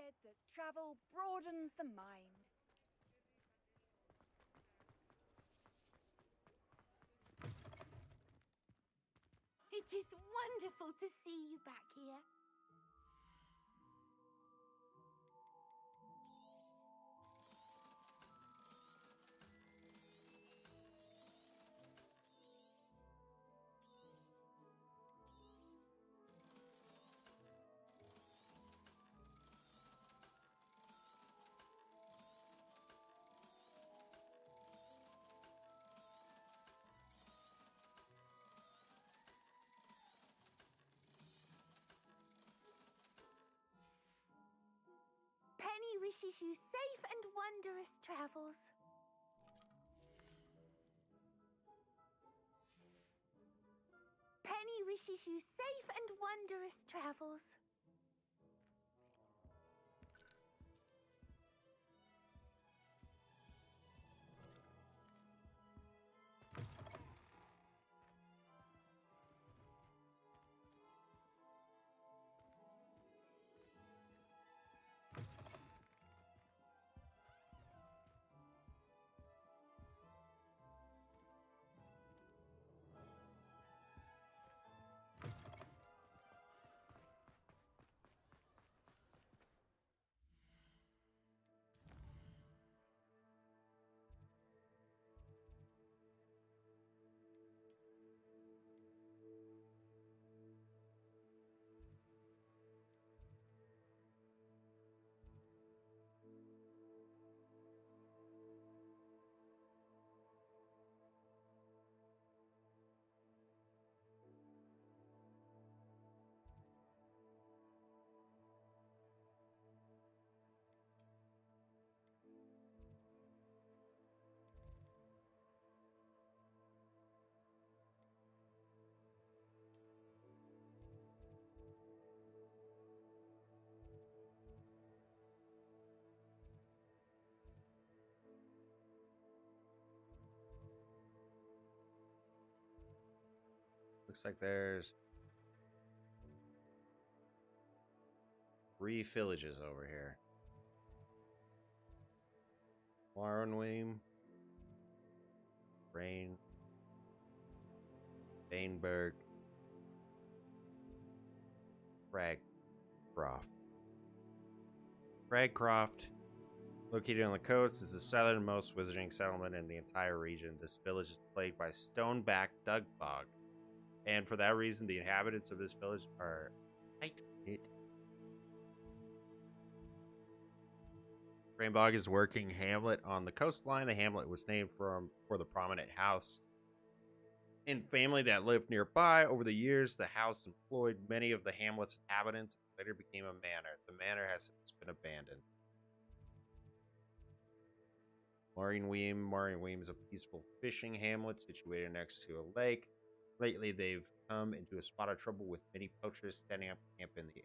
said that travel broadens the mind. It is wonderful to see you back here. Penny wishes you safe and wondrous travels. Penny wishes you safe and wondrous travels. Looks like there's 3 villages over here. Warrenweem, Rain, Bainberg, Cragcroft. Cragcroft, located on the coast, is the southernmost wizarding settlement in the entire region. This village is plagued by stoneback dugbog, and for that reason, the inhabitants of this village are tight-knit. Rainbog is a working hamlet on the coastline. The hamlet was named for the prominent house and family that lived nearby. Over the years, the house employed many of the hamlet's inhabitants and later became a manor. The manor has since been abandoned. Marineweem is a peaceful fishing hamlet situated next to a lake. Lately, they've come into a spot of trouble with many poachers setting up camp in the area.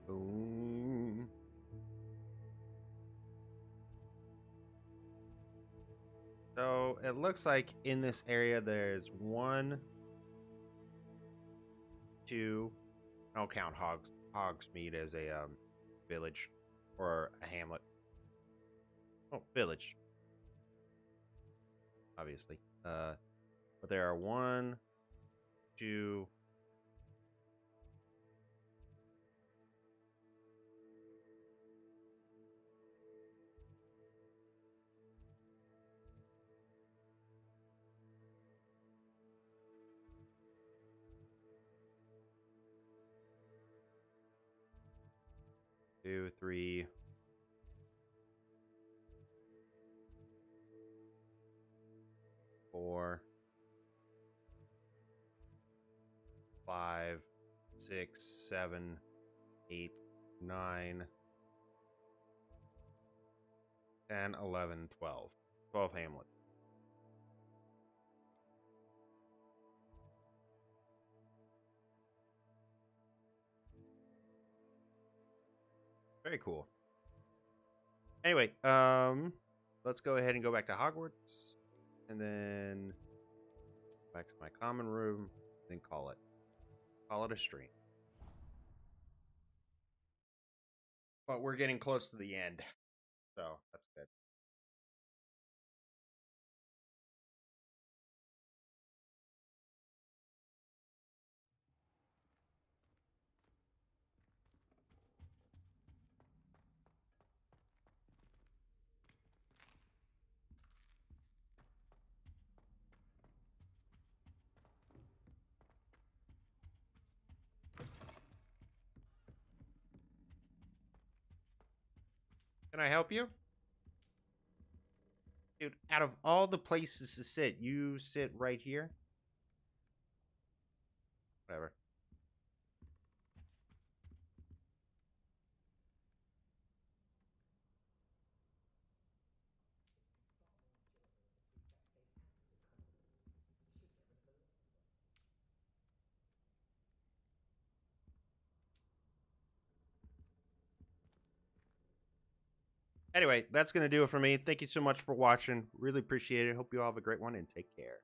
Boom. So it looks like in this area there's one 2. I don't count Hogsmeade as a village or a hamlet. Oh, village, obviously. But there are 1, 2, 2, 3, 4, 5, 6, 7, 8, 9, 10, 11, 12. 12 hamlets. Very cool. Anyway, let's go ahead and go back to Hogwarts, and then back to my common room, then call it a stream. But we're getting close to the end, so that's good. Can I help you? Dude, out of all the places to sit, you sit right here? Whatever. Anyway, that's going to do it for me. Thank you so much for watching. Really appreciate it. Hope you all have a great one and take care.